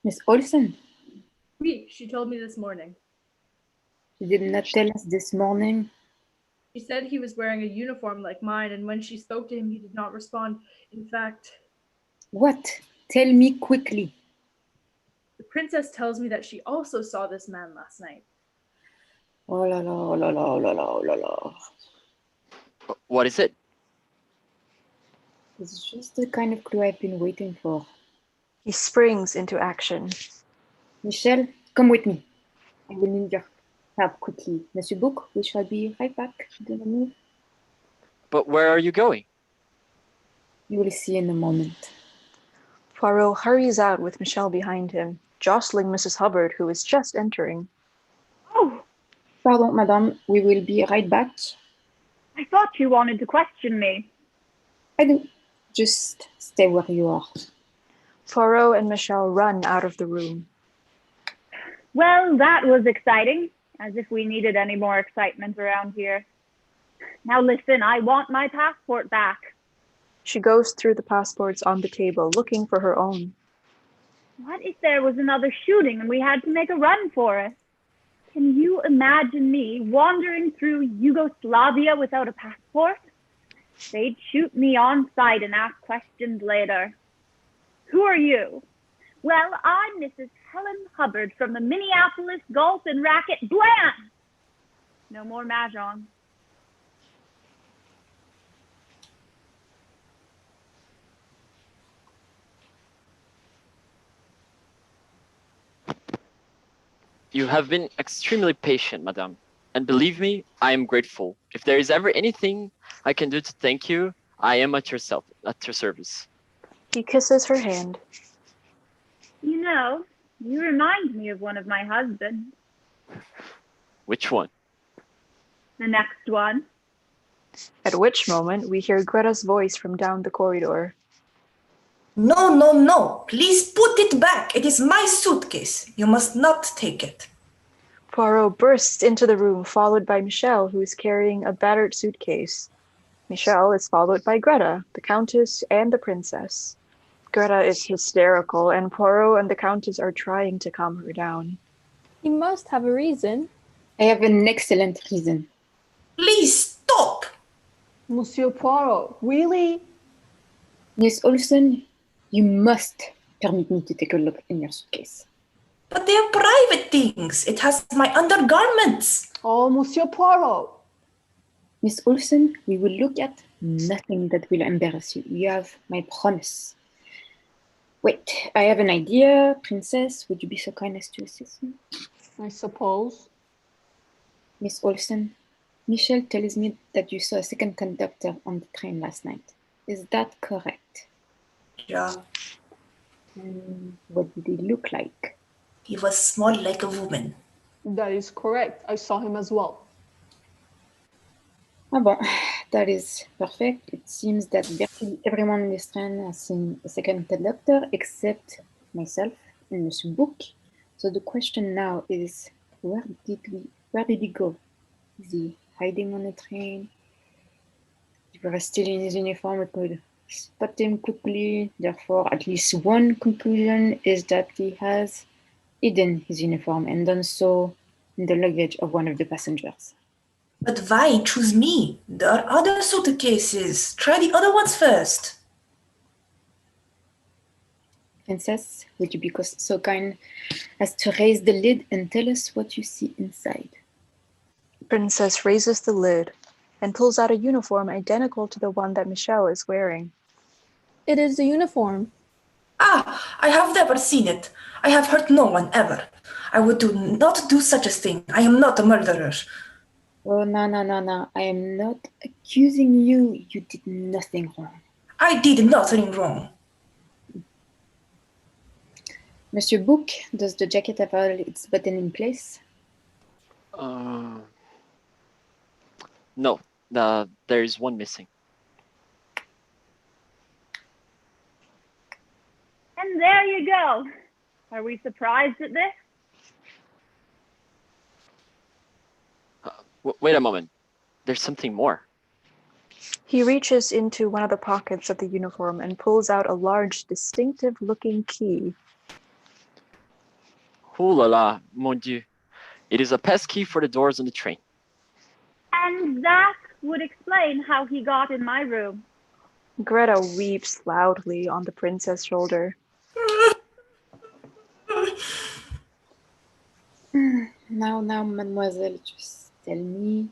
Miss Olson? Oui, she told me this morning. She did not tell us this morning. She said he was wearing a uniform like mine, and when she spoke to him, he did not respond. In fact... What? Tell me quickly. The princess tells me that she also saw this man last night. Oh la la, oh la la, oh la la, oh la la. What is it? It's just the kind of clue I've been waiting for. He springs into action. Michelle, come with me. I will need your help quickly. Monsieur Book, we shall be right back. Do not move. But where are you going? You will see in a moment. Poirot hurries out with Michelle behind him, jostling Mrs. Hubbard, who is just entering. Oh! Pardon, madame, we will be right back. I thought you wanted to question me. I do. Just stay where you are. Poirot and Michelle run out of the room. Well, that was exciting. As if we needed any more excitement around here. Now listen, I want my passport back. She goes through the passports on the table, looking for her own. What if there was another shooting and we had to make a run for it? Can you imagine me wandering through Yugoslavia without a passport? They'd shoot me on sight and ask questions later. Who are you? Well, I'm Mrs. Helen Hubbard from the Minneapolis Golf and Racquet Blam! No more mahjong. You have been extremely patient, madame. And believe me, I am grateful. If there is ever anything I can do to thank you, I am at your service. He kisses her hand. You know, you remind me of one of my husbands. Which one? The next one. At which moment, we hear Greta's voice from down the corridor. No, no, no. Please put it back. It is my suitcase. You must not take it. Poirot bursts into the room, followed by Michelle, who is carrying a battered suitcase. Michelle is followed by Greta, the Countess, and the Princess. Greta is hysterical, and Poirot and the Countess are trying to calm her down. He must have a reason. I have an excellent reason. Please stop! Monsieur Poirot, really? Miss Olson, you must permit me to take a look in your suitcase. But they are private things. It has my undergarments. Oh, Monsieur Poirot. Miss Olsen, we will look at nothing that will embarrass you. You have my promise. Wait, I have an idea. Princess, would you be so kind as to assist me? I suppose. Miss Olsen, Michelle tells me that you saw a second conductor on the train last night. Is that correct? Yeah. What did he look like? He was small like a woman. That is correct. I saw him as well. Ah bon, that is perfect. It seems that virtually everyone in this train has seen a second conductor except myself and Monsieur Book. So the question now is, where did he go? Is he hiding on the train? If he was still in his uniform, we could spot him quickly. Therefore, at least one conclusion is that he has hidden his uniform and done so in the luggage of one of the passengers. But why choose me? There are other suitcases. Try the other ones first. Princess, would you be so kind as to raise the lid and tell us what you see inside? Princess raises the lid and pulls out a uniform identical to the one that Michelle is wearing. It is the uniform. Ah, I have never seen it. I have hurt no one ever. I would not do such a thing. I am not a murderer. Oh, no. I am not accusing you. You did nothing wrong. I did nothing wrong. Monsieur Book, does the jacket have all its button in place? No, there is one missing. And there you go. Are we surprised at this? Wait a moment. There's something more. He reaches into one of the pockets of the uniform and pulls out a large, distinctive-looking key. Oh la la, mon Dieu. It is a pass key for the doors on the train. And that would explain how he got in my room. Greta weeps loudly on the princess' shoulder. Now, mademoiselle, just tell me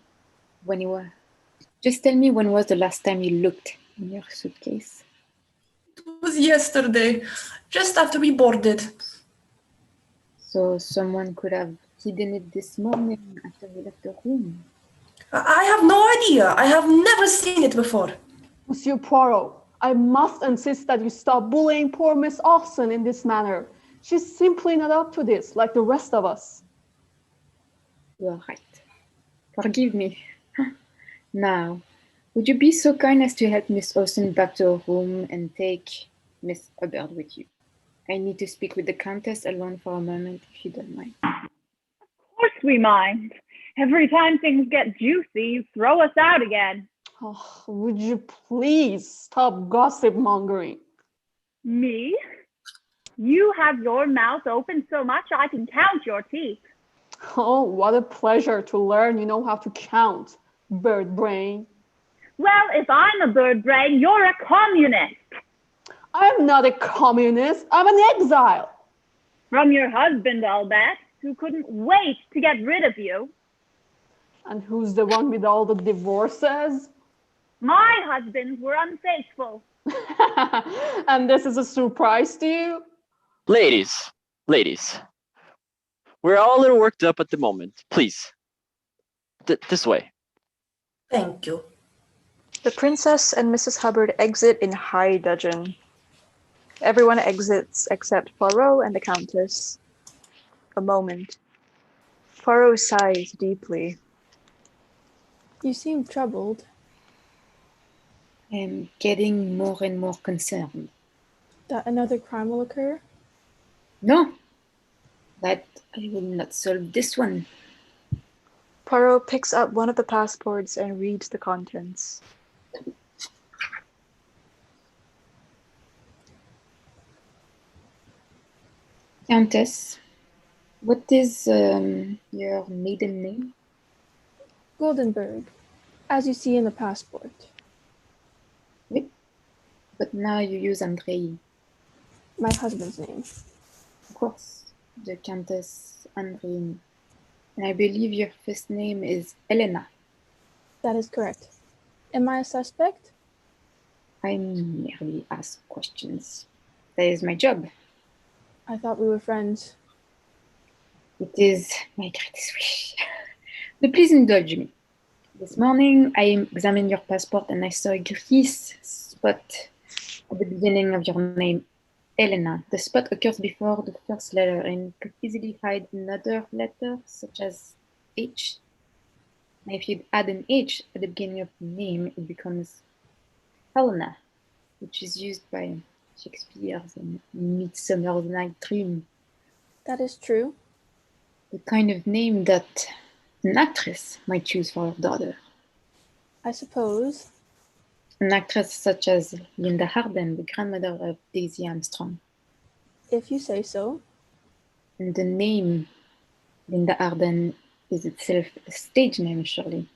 when was the last time you looked in your suitcase? It was yesterday, just after we boarded. So someone could have hidden it this morning after we left the room. I have no idea. I have never seen it before. Monsieur Poirot, I must insist that you stop bullying poor Miss Olsen in this manner. She's simply not up to this, like the rest of us. You are right. Forgive me. Now, would you be so kind as to help Miss Olsen back to her room and take Miss Hubbard with you? I need to speak with the Countess alone for a moment, if you don't mind. Of course we mind. Every time things get juicy, you throw us out again. Oh, would you please stop gossip mongering? Me? You have your mouth open so much I can count your teeth. Oh, what a pleasure to learn you know how to count, bird brain. Well, if I'm a bird brain, you're a communist. I'm not a communist. I'm an exile. From your husband, I'll bet, who couldn't wait to get rid of you. And who's the one with all the divorces? My husbands were unfaithful. And this is a surprise to you? Ladies, we're all a little worked up at the moment. Please, this way. Thank you. The princess and Mrs. Hubbard exit in high dudgeon. Everyone exits except Poirot and the Countess. A moment. Poirot sighs deeply. You seem troubled. I'm getting more and more concerned. That another crime will occur? No, that I will not solve this one. Poirot picks up one of the passports and reads the contents. Countess, what is your maiden name? Goldenberg, as you see in the passport. Oui, but now you use Andrei. My husband's name. Of course, the Countess Andrei. And I believe your first name is Elena. That is correct. Am I a suspect? I merely ask questions. That is my job. I thought we were friends. It is my greatest wish. But please indulge me. This morning, I examined your passport and I saw a grease spot at the beginning of your name, Elena. The spot occurs before the first letter and could easily hide another letter, such as H. Now, if you add an H at the beginning of the name, it becomes Helena, which is used by Shakespeare's Midsummer Night's Dream. That is true. The kind of name that an actress might choose for her daughter. I suppose. An actress such as Linda Harden, the grandmother of Daisy Armstrong. If you say so. And the name Linda Arden is itself a stage name, surely.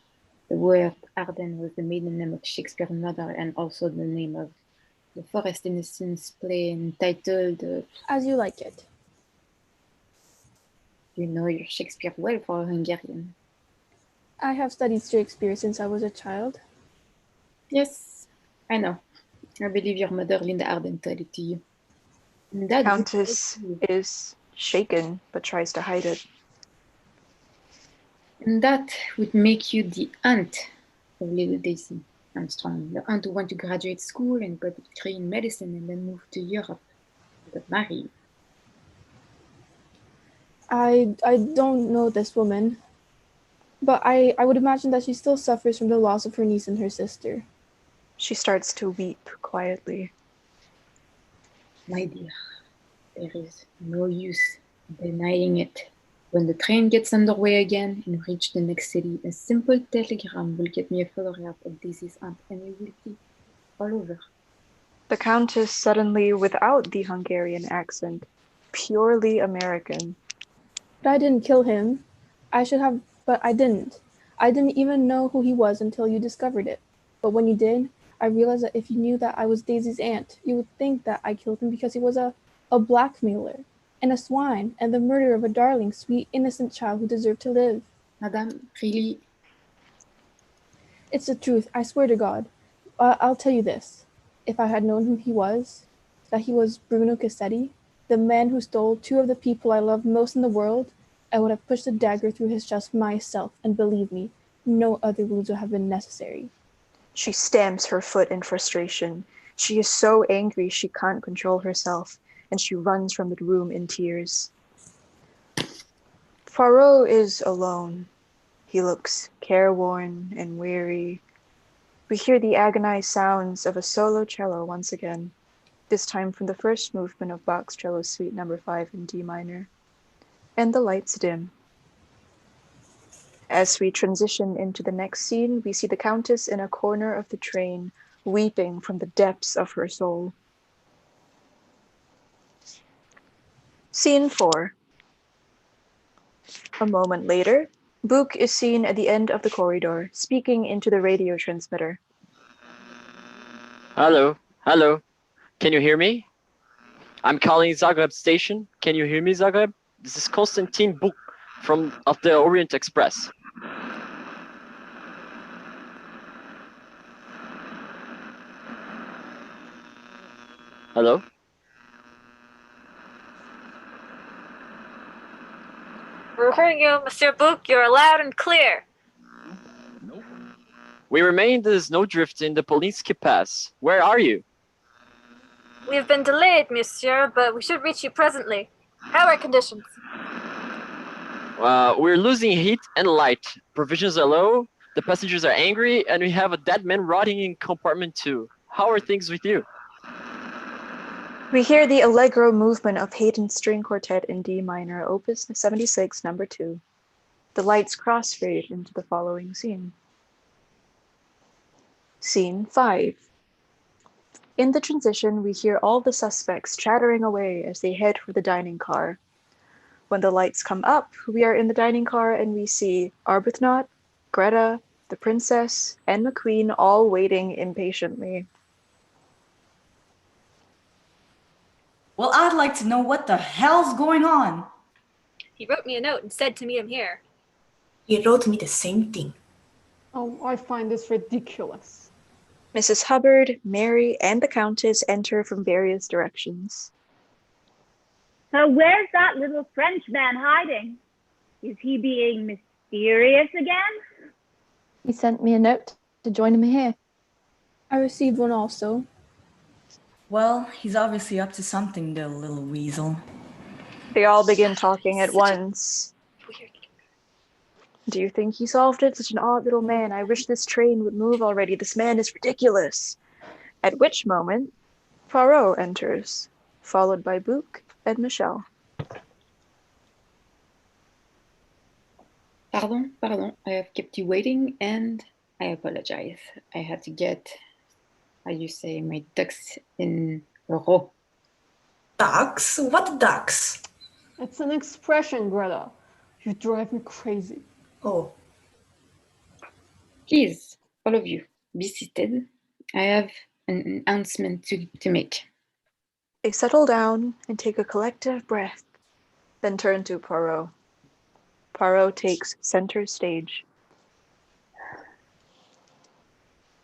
The word Arden was the maiden name of Shakespeare's mother and also the name of the forest in the scene's play entitled As You Like It. You know your Shakespeare well for a Hungarian. I have studied Shakespeare since I was a child. Yes, I know. I believe your mother, Linda Arden, told it to you. And that Countess is shaken, but tries to hide it. And that would make you the aunt of little Daisy Armstrong, the aunt who went to graduate school and got a degree in medicine and then moved to Europe and got married. I don't know this woman, but I would imagine that she still suffers from the loss of her niece and her sister. She starts to weep quietly. My dear, there is no use denying it. When the train gets underway again and reach the next city, a simple telegram will get me a photograph of Daisy's aunt and we will be all over. The Countess suddenly, without the Hungarian accent, purely American. But I didn't kill him. I should have, but I didn't. I didn't even know who he was until you discovered it. But when you did, I realized that if you knew that I was Daisy's aunt, you would think that I killed him because he was a blackmailer and a swine and the murderer of a darling, sweet, innocent child who deserved to live. Madame, really? It's the truth, I swear to God. I'll tell you this. If I had known who he was, that he was Bruno Cassetti, the man who stole two of the people I love most in the world, I would have pushed a dagger through his chest myself, and believe me, no other wounds would have been necessary. She stamps her foot in frustration. She is so angry she can't control herself, and she runs from the room in tears. Poirot is alone. He looks careworn and weary. We hear the agonized sounds of a solo cello once again, this time from the first movement of Bach's Cello Suite No. 5 in D minor. And the lights dim. As we transition into the next scene, we see the Countess in a corner of the train, weeping from the depths of her soul. Scene 4. A moment later, Book is seen at the end of the corridor, speaking into the radio transmitter. Hello, hello. Can you hear me? I'm calling Zagreb station. Can you hear me, Zagreb? This is Konstantin Book of the Orient Express. Hello? We're hearing you, Monsieur Book. You're loud and clear. We remain in the snowdrift in the Polinsky Pass. Where are you? We have been delayed, Monsieur, but we should reach you presently. How are conditions? We're losing heat and light. Provisions are low, the passengers are angry, and we have a dead man rotting in compartment 2. How are things with you? We hear the allegro movement of Haydn's String Quartet in D minor, Opus 76, No. 2. The lights crossfade into the following scene. Scene 5. In the transition, we hear all the suspects chattering away as they head for the dining car. When the lights come up, we are in the dining car and we see Arbuthnot, Greta, the princess, and McQueen all waiting impatiently. Well, I'd like to know what the hell's going on. He wrote me a note and said to meet him here. He wrote me the same thing. Oh, I find this ridiculous. Mrs. Hubbard, Mary, and the Countess enter from various directions. So where's that little Frenchman hiding? Is he being mysterious again? He sent me a note to join him here. I received one also. Well, he's obviously up to something, the little weasel. They all begin talking at once. Do you think he solved it? Such an odd little man. I wish this train would move already. This man is ridiculous. At which moment, Poirot enters, followed by Bouc and Michel. Pardon, I have kept you waiting and I apologize. I had to get, how you say, my ducks in a row. Ducks? What ducks? It's an expression, Greta. You drive me crazy. Oh. Please, all of you, be seated. I have an announcement to make. They settle down and take a collective breath, then turn to Poirot. Poirot takes center stage.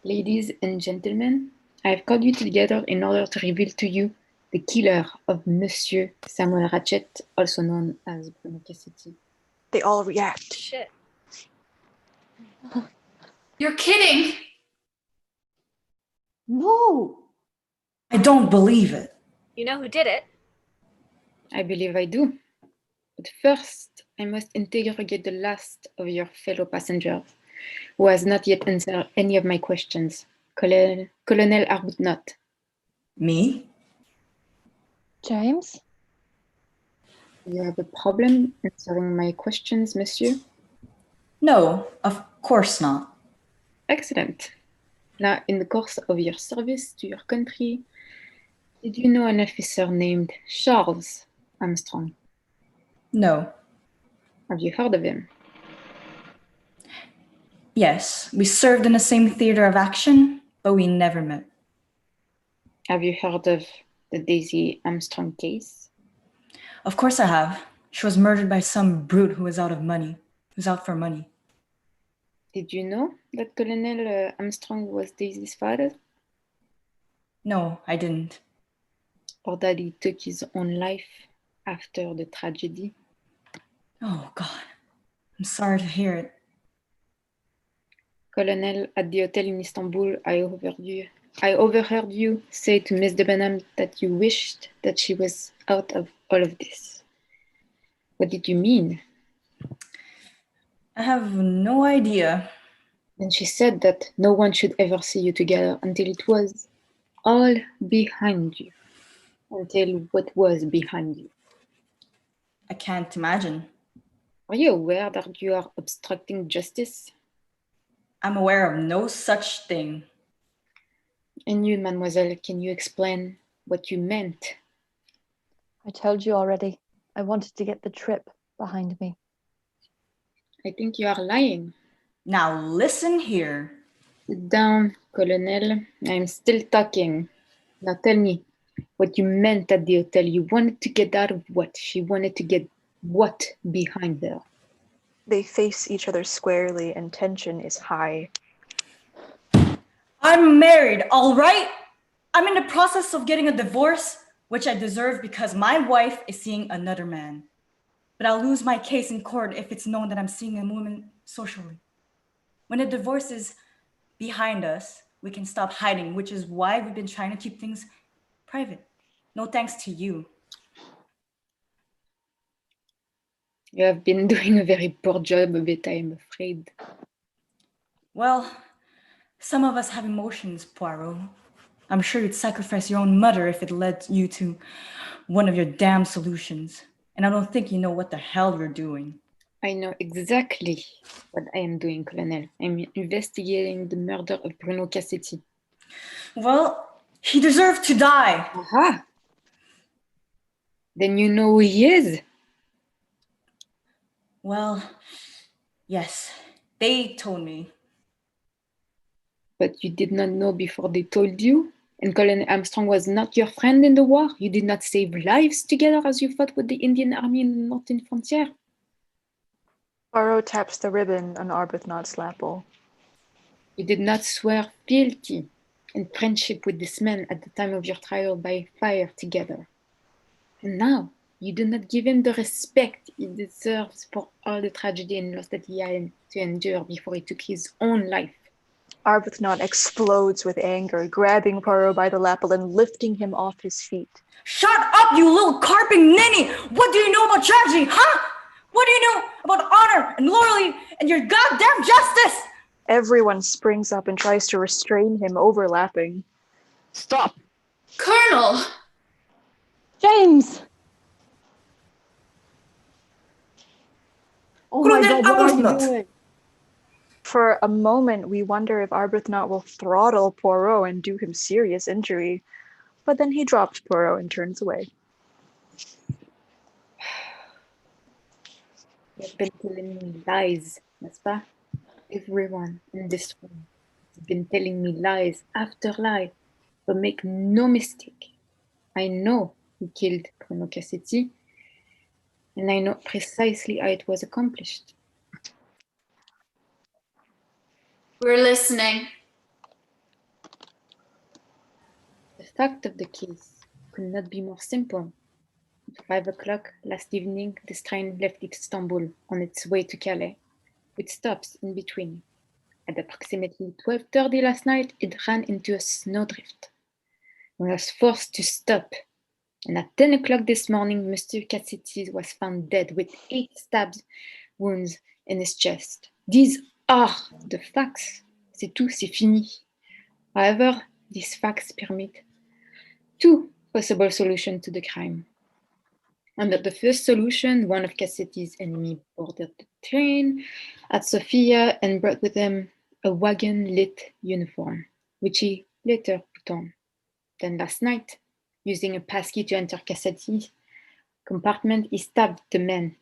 Ladies and gentlemen, I have called you together in order to reveal to you the killer of Monsieur Samuel Ratchet, also known as Bruno A.C.T. They all react. Shit. You're kidding! No! I don't believe it. You know who did it? I believe I do. But first, I must interrogate the last of your fellow passengers, who has not yet answered any of my questions. Colonel Arbuthnot. Me? James? You have a problem answering my questions, monsieur? No, of course not. Excellent. Now, in the course of your service to your country, did you know an officer named Charles Armstrong? No. Have you heard of him? Yes, we served in the same theater of action, but we never met. Have you heard of the Daisy Armstrong case? Of course I have. She was murdered by some brute who was out for money. Did you know that Colonel Armstrong was Daisy's father? No, I didn't. Or that he took his own life after the tragedy? Oh, God. I'm sorry to hear it. Colonel, at the hotel in Istanbul, I overheard you say to Miss Debenham that you wished that she was out of all of this. What did you mean? I have no idea. And she said that no one should ever see you together until it was all behind you. Until what was behind you. I can't imagine. Are you aware that you are obstructing justice? I'm aware of no such thing. And you, mademoiselle, can you explain what you meant? I told you already. I wanted to get the trip behind me. I think you are lying. Now listen here. Sit down, Colonel. I'm still talking. Now tell me what you meant at the hotel. You wanted to get out of what? She wanted to get what behind her? They face each other squarely and tension is high. I'm married, all right? I'm in the process of getting a divorce, which I deserve because my wife is seeing another man. But I'll lose my case in court if it's known that I'm seeing a woman socially. When a divorce is behind us, we can stop hiding, which is why we've been trying to keep things private. No thanks to you. You have been doing a very poor job of it, I am afraid. Well, some of us have emotions, Poirot. I'm sure you'd sacrifice your own mother if it led you to one of your damn solutions. And I don't think you know what the hell you're doing. I know exactly what I am doing, Colonel. I'm investigating the murder of Bruno A.C.T. Well, he deserved to die. Aha! Then you know who he is? Well, yes, they told me. But you did not know before they told you? And Colonel Armstrong was not your friend in the war? You did not save lives together as you fought with the Indian army in the northern frontier? Poirot taps the ribbon on Arbuthnot's lapel. You did not swear fealty and friendship with this man at the time of your trial by fire together. And now, you do not give him the respect he deserves for all the tragedy and loss that he had to endure before he took his own life. Arbuthnot explodes with anger, grabbing Poirot by the lapel and lifting him off his feet. Shut up, you little carping ninny! What do you know about tragedy, huh? What do you know about honor and loyalty and your goddamn justice? Everyone springs up and tries to restrain him, overlapping. Stop! Colonel! James! Oh my God, what are you Arbuthnot! doing? For a moment, we wonder if Arbuthnot will throttle Poirot and do him serious injury. But then he drops Poirot and turns away. You've been telling me lies, n'est-ce pas? Everyone in this room has been telling me lies after lie. But make no mistake, I know who killed Bruno Cassetti, and I know precisely how it was accomplished. We're listening. The fact of the case could not be more simple. At 5 o'clock last evening, this train left Istanbul on its way to Calais, with stops in between. At approximately 12:30 last night, it ran into a snowdrift. We was forced to stop. And at 10 o'clock this morning, Mr. Cassetti was found dead with 8 stab wounds in his chest. These are the facts. C'est tout, c'est fini. However, these facts permit 2 possible solutions to the crime. Under the first solution, one of Cassetti's enemies boarded the train at Sofia and brought with him a wagon-lit uniform, which he later put on. Then last night, using a passkey to enter Cassetti's compartment, he stabbed the man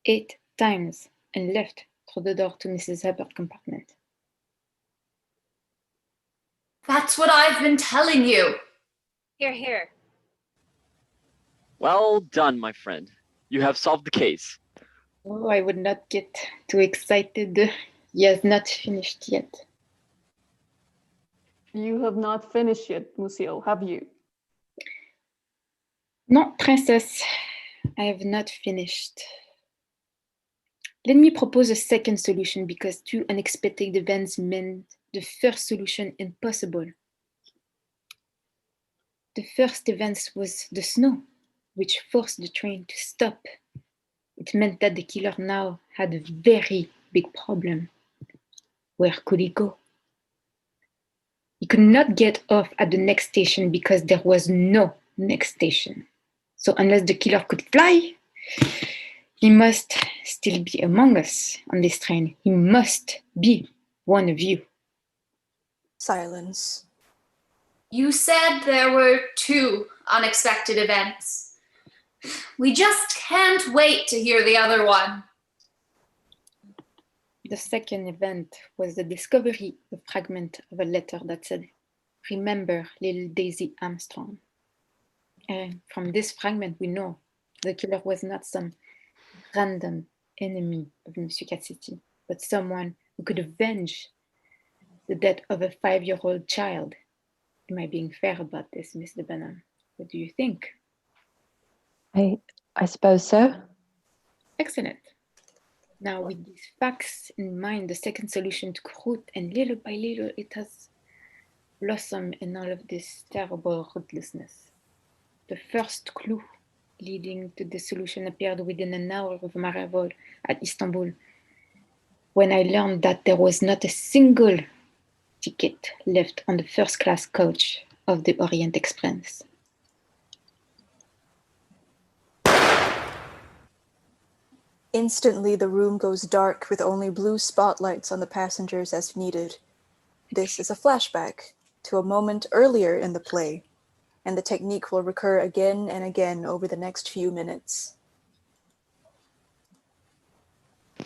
8 times and left through the door to Mrs. Hubbard's compartment. That's what I've been telling you. Here, here. Well done, my friend. You have solved the case. Oh, I would not get too excited. He has not finished yet. You have not finished yet, Monsieur, have you? No, Princess, I have not finished. Let me propose a second solution because 2 unexpected events made the first solution impossible. The first event was the snow, which forced the train to stop. It meant that the killer now had a very big problem. Where could he go? He could not get off at the next station because there was no next station. So unless the killer could fly, he must still be among us on this train. He must be one of you. Silence. You said there were 2 unexpected events. We just can't wait to hear the other one. The second event was the discovery of a fragment of a letter that said, "Remember little Daisy Armstrong." And from this fragment, we know the killer was not some random enemy of Monsieur Cassetti, but someone who could avenge the death of a 5-year-old child. Am I being fair about this, Miss de Benham? What do you think? I suppose so. Excellent. Now, with these facts in mind, the second solution took root, and little by little, it has blossomed in all of this terrible ruthlessness. The first clue leading to the solution appeared within an hour of my arrival at Istanbul, when I learned that there was not a single ticket left on the first-class coach of the Orient Express. Instantly, the room goes dark with only blue spotlights on the passengers as needed. This is a flashback to a moment earlier in the play, and the technique will recur again and again over the next few minutes.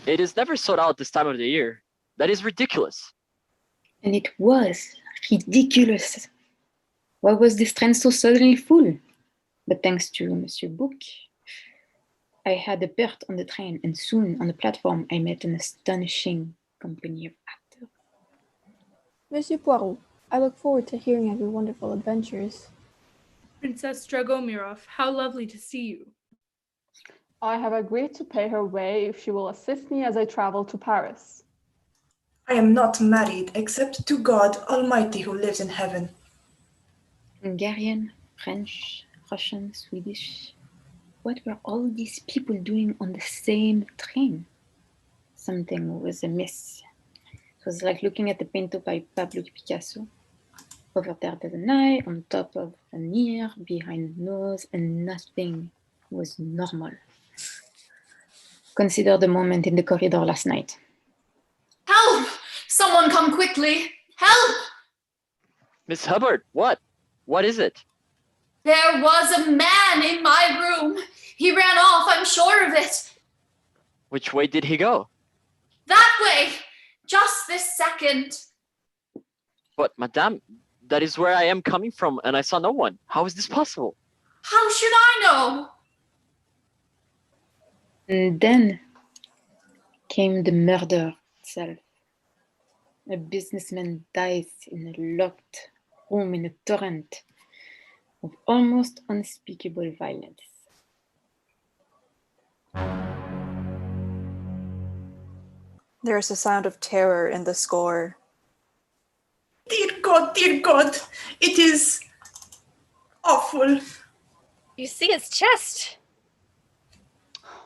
It is never sold out this time of the year. That is ridiculous. And it was ridiculous. Why was this train so suddenly full? But thanks to Monsieur Book, I had a berth on the train, and soon on the platform I met an astonishing company of actors. Monsieur Poirot, I look forward to hearing of your wonderful adventures. Princess Dragomirov, how lovely to see you. I have agreed to pay her way if she will assist me as I travel to Paris. I am not married except to God Almighty who lives in heaven. Hungarian, French, Russian, Swedish. What were all these people doing on the same train? Something was amiss. It was like looking at the painting by Pablo Picasso. Over there, there's an eye, on top of an ear, behind a nose, and nothing was normal. Consider the moment in the corridor last night. Help! Someone come quickly! Help! Miss Hubbard, what? What is it? There was a man in my room. He ran off, I'm sure of it. Which way did he go? That way! Just this second. But, madame, that is where I am coming from, and I saw no one. How is this possible? How should I know? And then came the murder itself. A businessman dies in a locked room in a torrent of almost unspeakable violence. There's a sound of terror in the score. Dear God, it is awful. You see his chest.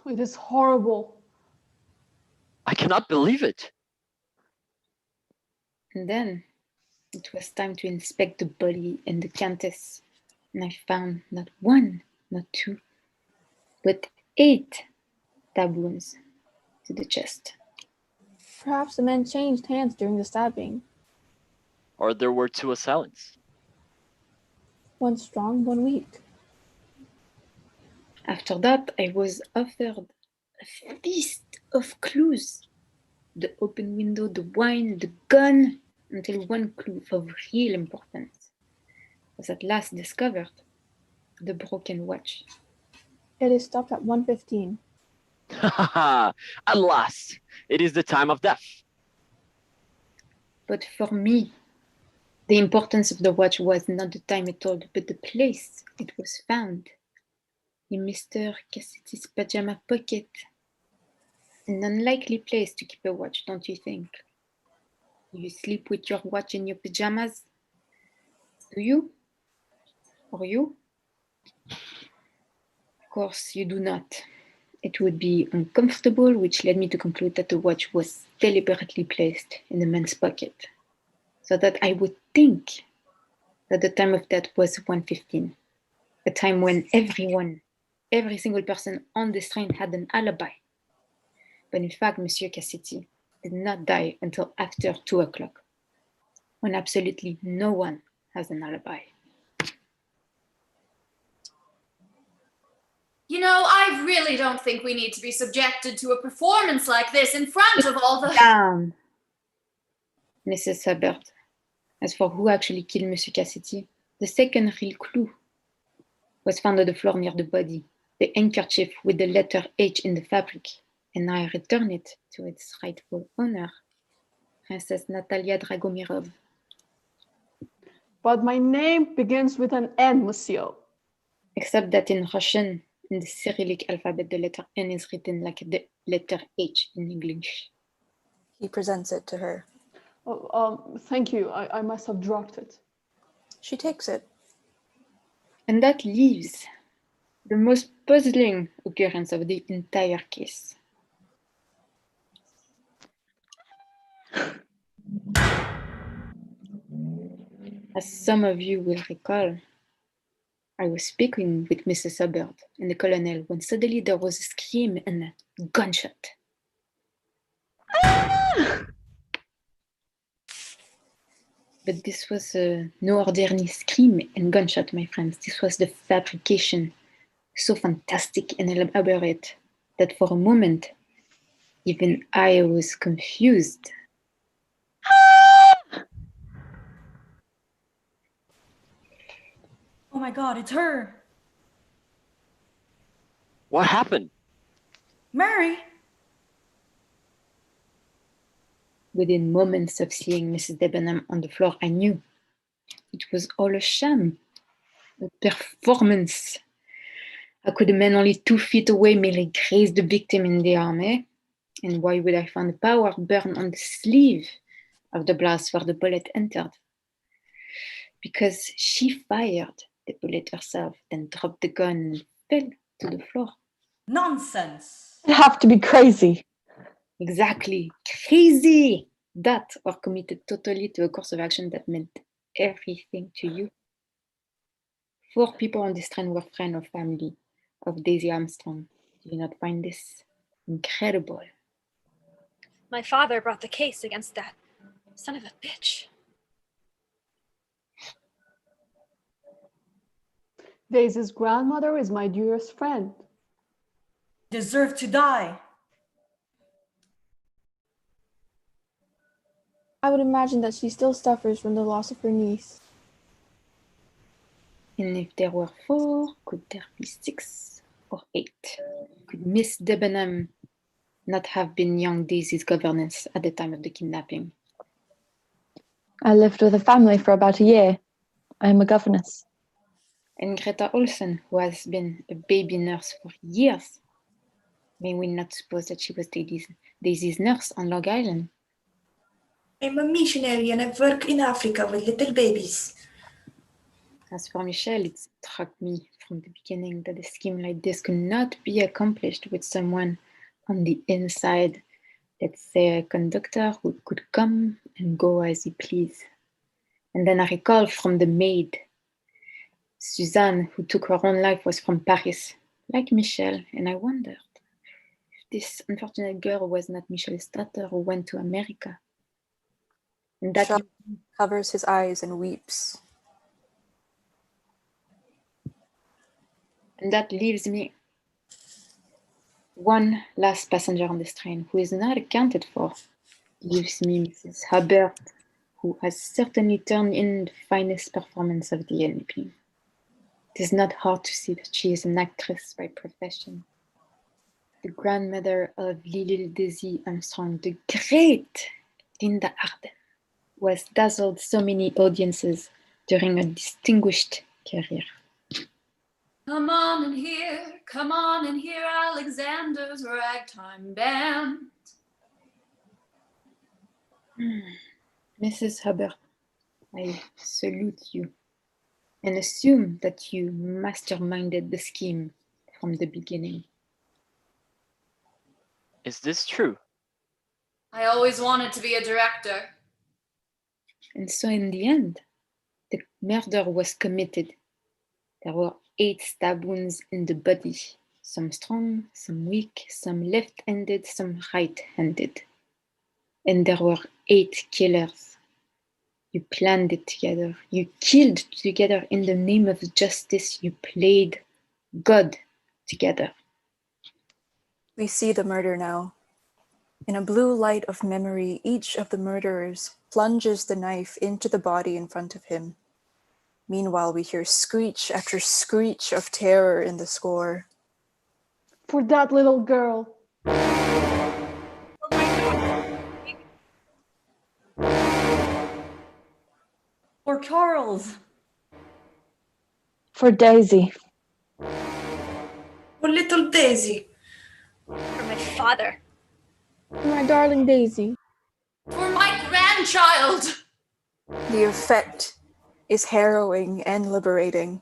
It is horrible. I cannot believe it. And then it was time to inspect the body and the countess. And I found not one, not two, but 8 stab wounds to the chest. Perhaps the men changed hands during the stabbing. Or there were 2 assailants. One strong, one weak. After that, I was offered a feast of clues. The open window, the wine, the gun, until one clue of real importance was at last discovered: the broken watch. It is stopped at 1:15. At last, it is the time of death. But for me, the importance of the watch was not the time at all, but the place it was found. In Mr. Cassitti's pajama pocket. An unlikely place to keep a watch, don't you think? Do you sleep with your watch in your pajamas? Do you? Or you? Of course, you do not. It would be uncomfortable, which led me to conclude that the watch was deliberately placed in the man's pocket, so that I would think that the time of death was 1:15, a time when every single person on this train had an alibi. But in fact, Monsieur Cassetti did not die until after 2 o'clock, when absolutely no one has an alibi. You know, I really don't think we need to be subjected to a performance like this in front of all the... Down, Mrs. Hubbard. As for who actually killed Monsieur Cassetti, the second real clue was found on the floor near the body, the handkerchief with the letter H in the fabric, and I return it to its rightful owner, Princess Natalia Dragomirov. But my name begins with an N, monsieur. Except that in Russian, in the Cyrillic alphabet, the letter N is written like the letter H in English. He presents it to her. Thank you. I must have dropped it. She takes it. And that leaves the most puzzling occurrence of the entire case. As some of you will recall, I was speaking with Mrs. Hubbard and the colonel when suddenly there was a scream and a gunshot. But this was no ordinary scream and gunshot, my friends. This was the fabrication, so fantastic and elaborate that for a moment, even I was confused. Oh my God, it's her. What happened? Mary. Within moments of seeing Mrs. Debenham on the floor, I knew it was all a sham, a performance. How could a man only 2 feet away merely graze the victim in the arm, eh? And why would I find the power burn on the sleeve of the blouse where the bullet entered? Because she fired the bullet herself, then dropped the gun and fell to the floor. Nonsense. You have to be crazy. Exactly. Crazy. That, or committed totally to a course of action that meant everything to you. 4 people on this train were friends or family of Daisy Armstrong. Do you not find this incredible? My father brought the case against that son of a bitch. Daisy's grandmother is my dearest friend. Deserve to die. I would imagine that she still suffers from the loss of her niece. And if there were 4, could there be 6 or 8? Could Miss Debenham not have been young Daisy's governess at the time of the kidnapping? I lived with a family for about a year. I am a governess. And Greta Olsen, who has been a baby nurse for years, may we not suppose that she was Daisy's nurse on Long Island? I'm a missionary and I work in Africa with little babies. As for Michelle, it struck me from the beginning that a scheme like this could not be accomplished with someone on the inside, let's say a conductor who could come and go as he pleased. And then I recall from the maid, Suzanne, who took her own life, was from Paris, like Michelle, and I wondered if this unfortunate girl was not Michelle's daughter who went to America. And that Chuck covers his eyes and weeps. And that leaves me one last passenger on this train who is not accounted for. Leaves me Mrs. Hubbard, who has certainly turned in the finest performance of the evening. It is not hard to see that she is an actress by profession. The grandmother of little Daisy Armstrong, the great Linda Arden, who has dazzled so many audiences during a distinguished career. Come on and hear Alexander's ragtime band. Mrs. Hubbard, I salute you and assume that you masterminded the scheme from the beginning. Is this true? I always wanted to be a director. And so in the end, the murder was committed. There were 8 stab wounds in the body, some strong, some weak, some left-handed, some right-handed. And there were 8 killers. You planned it together. You killed together in the name of justice. You played God together. We see the murder now. In a blue light of memory, each of the murderers plunges the knife into the body in front of him. Meanwhile, we hear screech after screech of terror in the score. For that little girl. For Charles. For Daisy. Oh, little Daisy. For my father. For my darling Daisy. For my grandchild. The effect is harrowing and liberating.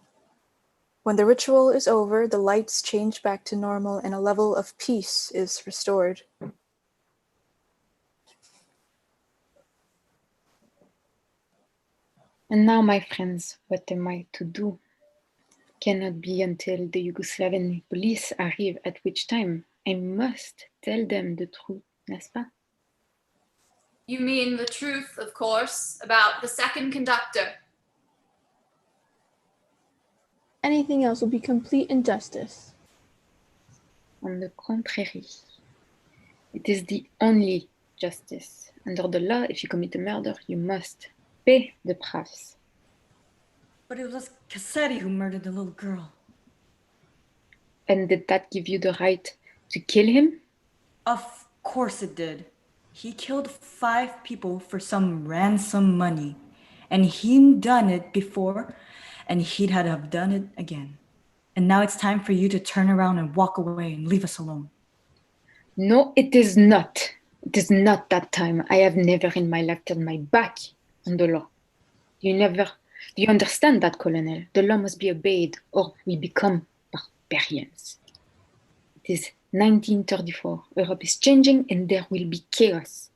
When the ritual is over, the lights change back to normal and a level of peace is restored. And now, my friends, what am I to do? Cannot be until the Yugoslavian police arrive, at which time I must tell them the truth, n'est-ce pas? You mean the truth, of course, about the second conductor. Anything else would be complete injustice. On the contrary, it is the only justice. Under the law, if you commit a murder, you must pay the price. But it was Cassetti who murdered the little girl. And did that give you the right to kill him? Of course it did. He killed 5 people for some ransom money. And he'd done it before, and he'd have done it again. And now it's time for you to turn around and walk away and leave us alone. No, it is not. It is not that time. I have never in my life turned my back on the law. Do you understand that, Colonel? The law must be obeyed or we become barbarians. It is 1934. Europe is changing and there will be chaos.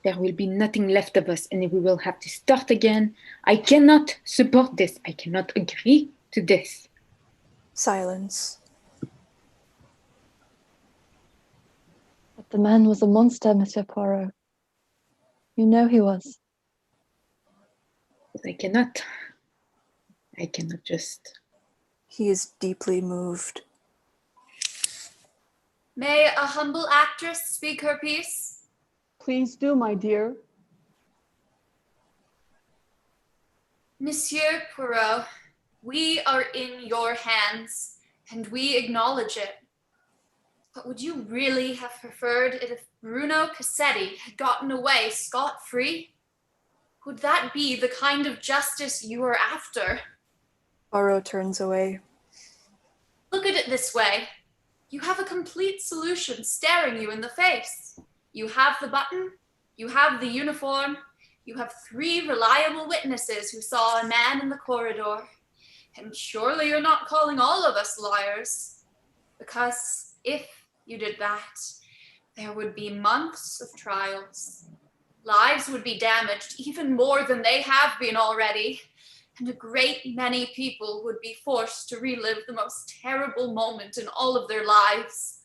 There will be nothing left of us and we will have to start again. I cannot support this. I cannot agree to this. Silence. But the man was a monster, Monsieur Poirot. You know he was. But I cannot just... He is deeply moved. May a humble actress speak her piece? Please do, my dear. Monsieur Poirot, we are in your hands, and we acknowledge it. But would you really have preferred it if Bruno Cassetti had gotten away scot-free? Would that be the kind of justice you are after? Poirot turns away. Look at it this way. You have a complete solution staring you in the face. You have the button, you have the uniform, you have 3 reliable witnesses who saw a man in the corridor. And surely you're not calling all of us liars. Because if you did that, there would be months of trials. Lives would be damaged even more than they have been already. And a great many people would be forced to relive the most terrible moment in all of their lives.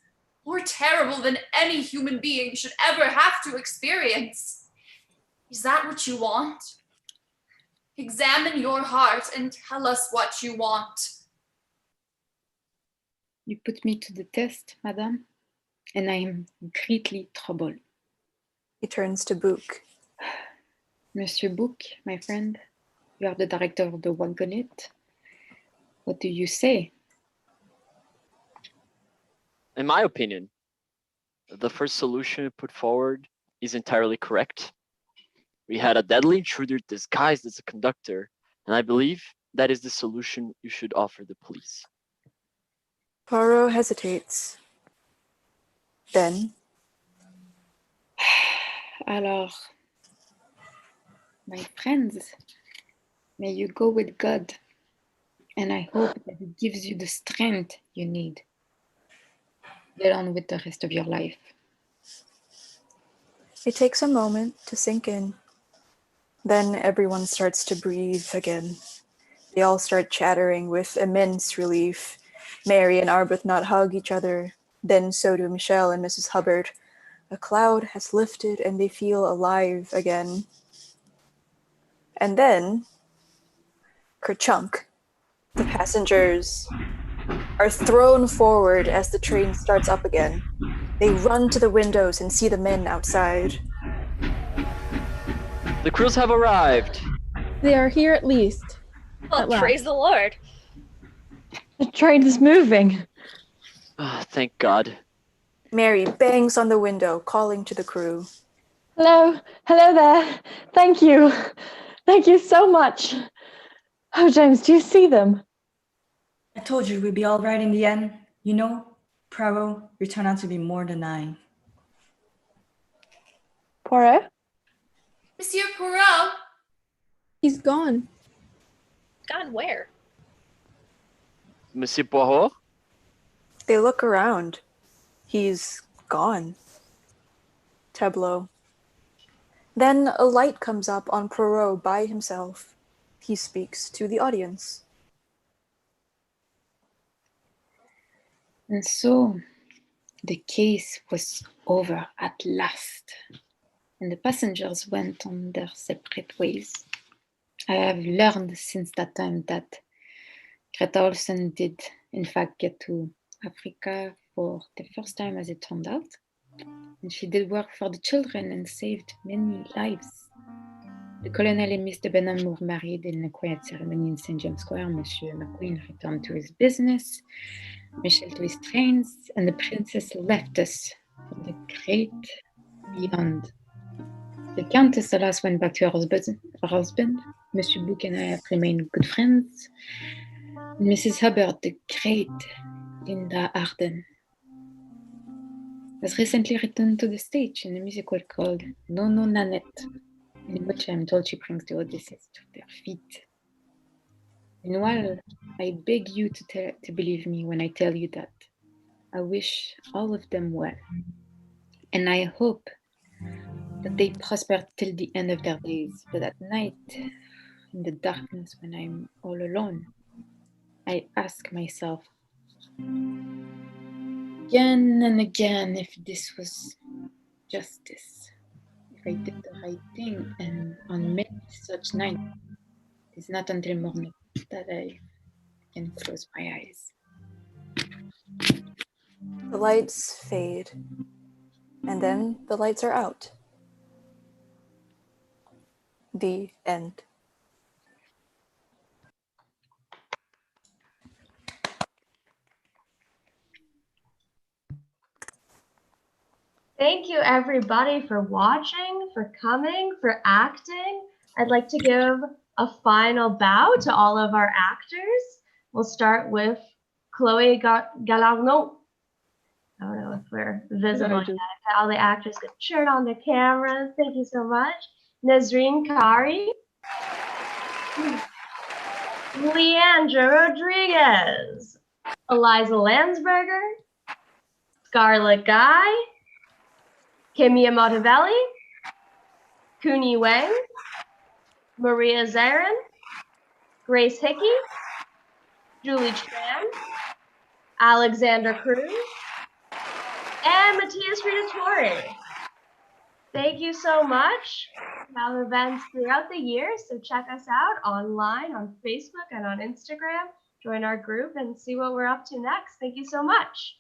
More terrible than any human being should ever have to experience. Is that what you want? Examine your heart and tell us what you want. You put me to the test, madame, and I am greatly troubled. He turns to Book. Monsieur Book, my friend, you are the director of the wagonette. What do you say? In my opinion, the first solution put forward is entirely correct. We had a deadly intruder disguised as a conductor, and I believe that is the solution you should offer the police. Poirot hesitates. Then, Alors, my friends, may you go with God, and I hope that He gives you the strength you need. Get on with the rest of your life. it takes a moment to sink in. Then everyone starts to breathe again. They all start chattering with immense relief. Mary and Arbuthnot hug each other. Then so do Michelle and Mrs. Hubbard. A cloud has lifted and they feel alive again. And then, kerchunk, the passengers are thrown forward as the train starts up again. They run to the windows and see the men outside. The crews have arrived. They are here at least. Well, At last. praise the Lord. The train is moving. Thank God. Mary bangs on the window, calling to the crew. Hello, hello there. Thank you. Thank you so much. Oh, James, do you see them? I told you we'd be all right in the end. You know, Poirot, you turned out to be more than I. Poirot? Monsieur Poirot? He's gone. Gone where? Monsieur Poirot? They look around. He's gone. Tableau. Then a light comes up on Poirot by himself. He speaks to the audience. And so the case was over at last, and the passengers went on their separate ways. I have learned since that time that Greta Olsen did in fact get to Africa for the first time, as it turned out, and she did work for the children and saved many lives. The Colonel and Mr. Benham were married in a quiet ceremony in St. James Square. Monsieur McQueen returned to his business, Michel to his trains, and the princess left us for the great beyond. The Countess Alas went back to her husband. Monsieur Book and I have remained good friends. Mrs. Hubbard, the great Linda Arden, has recently returned to the stage in a musical called Nono Nanette, in which I'm told she brings the Odysseys to their feet. Meanwhile, I beg you to believe me when I tell you that I wish all of them well, and I hope that they prosper till the end of their days. But at night, in the darkness when I'm all alone, I ask myself again and again if this was justice, if I did the right thing, and on many such nights, it's not until morning that I can close my eyes. The lights fade, and then the lights are out. The end. Thank you everybody for watching, for coming, for acting. I'd like to give a final bow to all of our actors. We'll start with Chloe Galarno. I don't know if we're visible yet. All the actors get cheered on the cameras. Thank you so much. Nazreen Kari. Leandra Rodriguez. Eliza Landsberger. Scarlett Guy. Kimia Motivelli. Kuni Wang. Maria Zarin. Grace Hickey. Julie Tran. Alexander Cruz. And Matthias Ridatori. Thank you so much. We have events throughout the year, so check us out online on Facebook and on Instagram. Join our group and see what we're up to next. Thank you so much.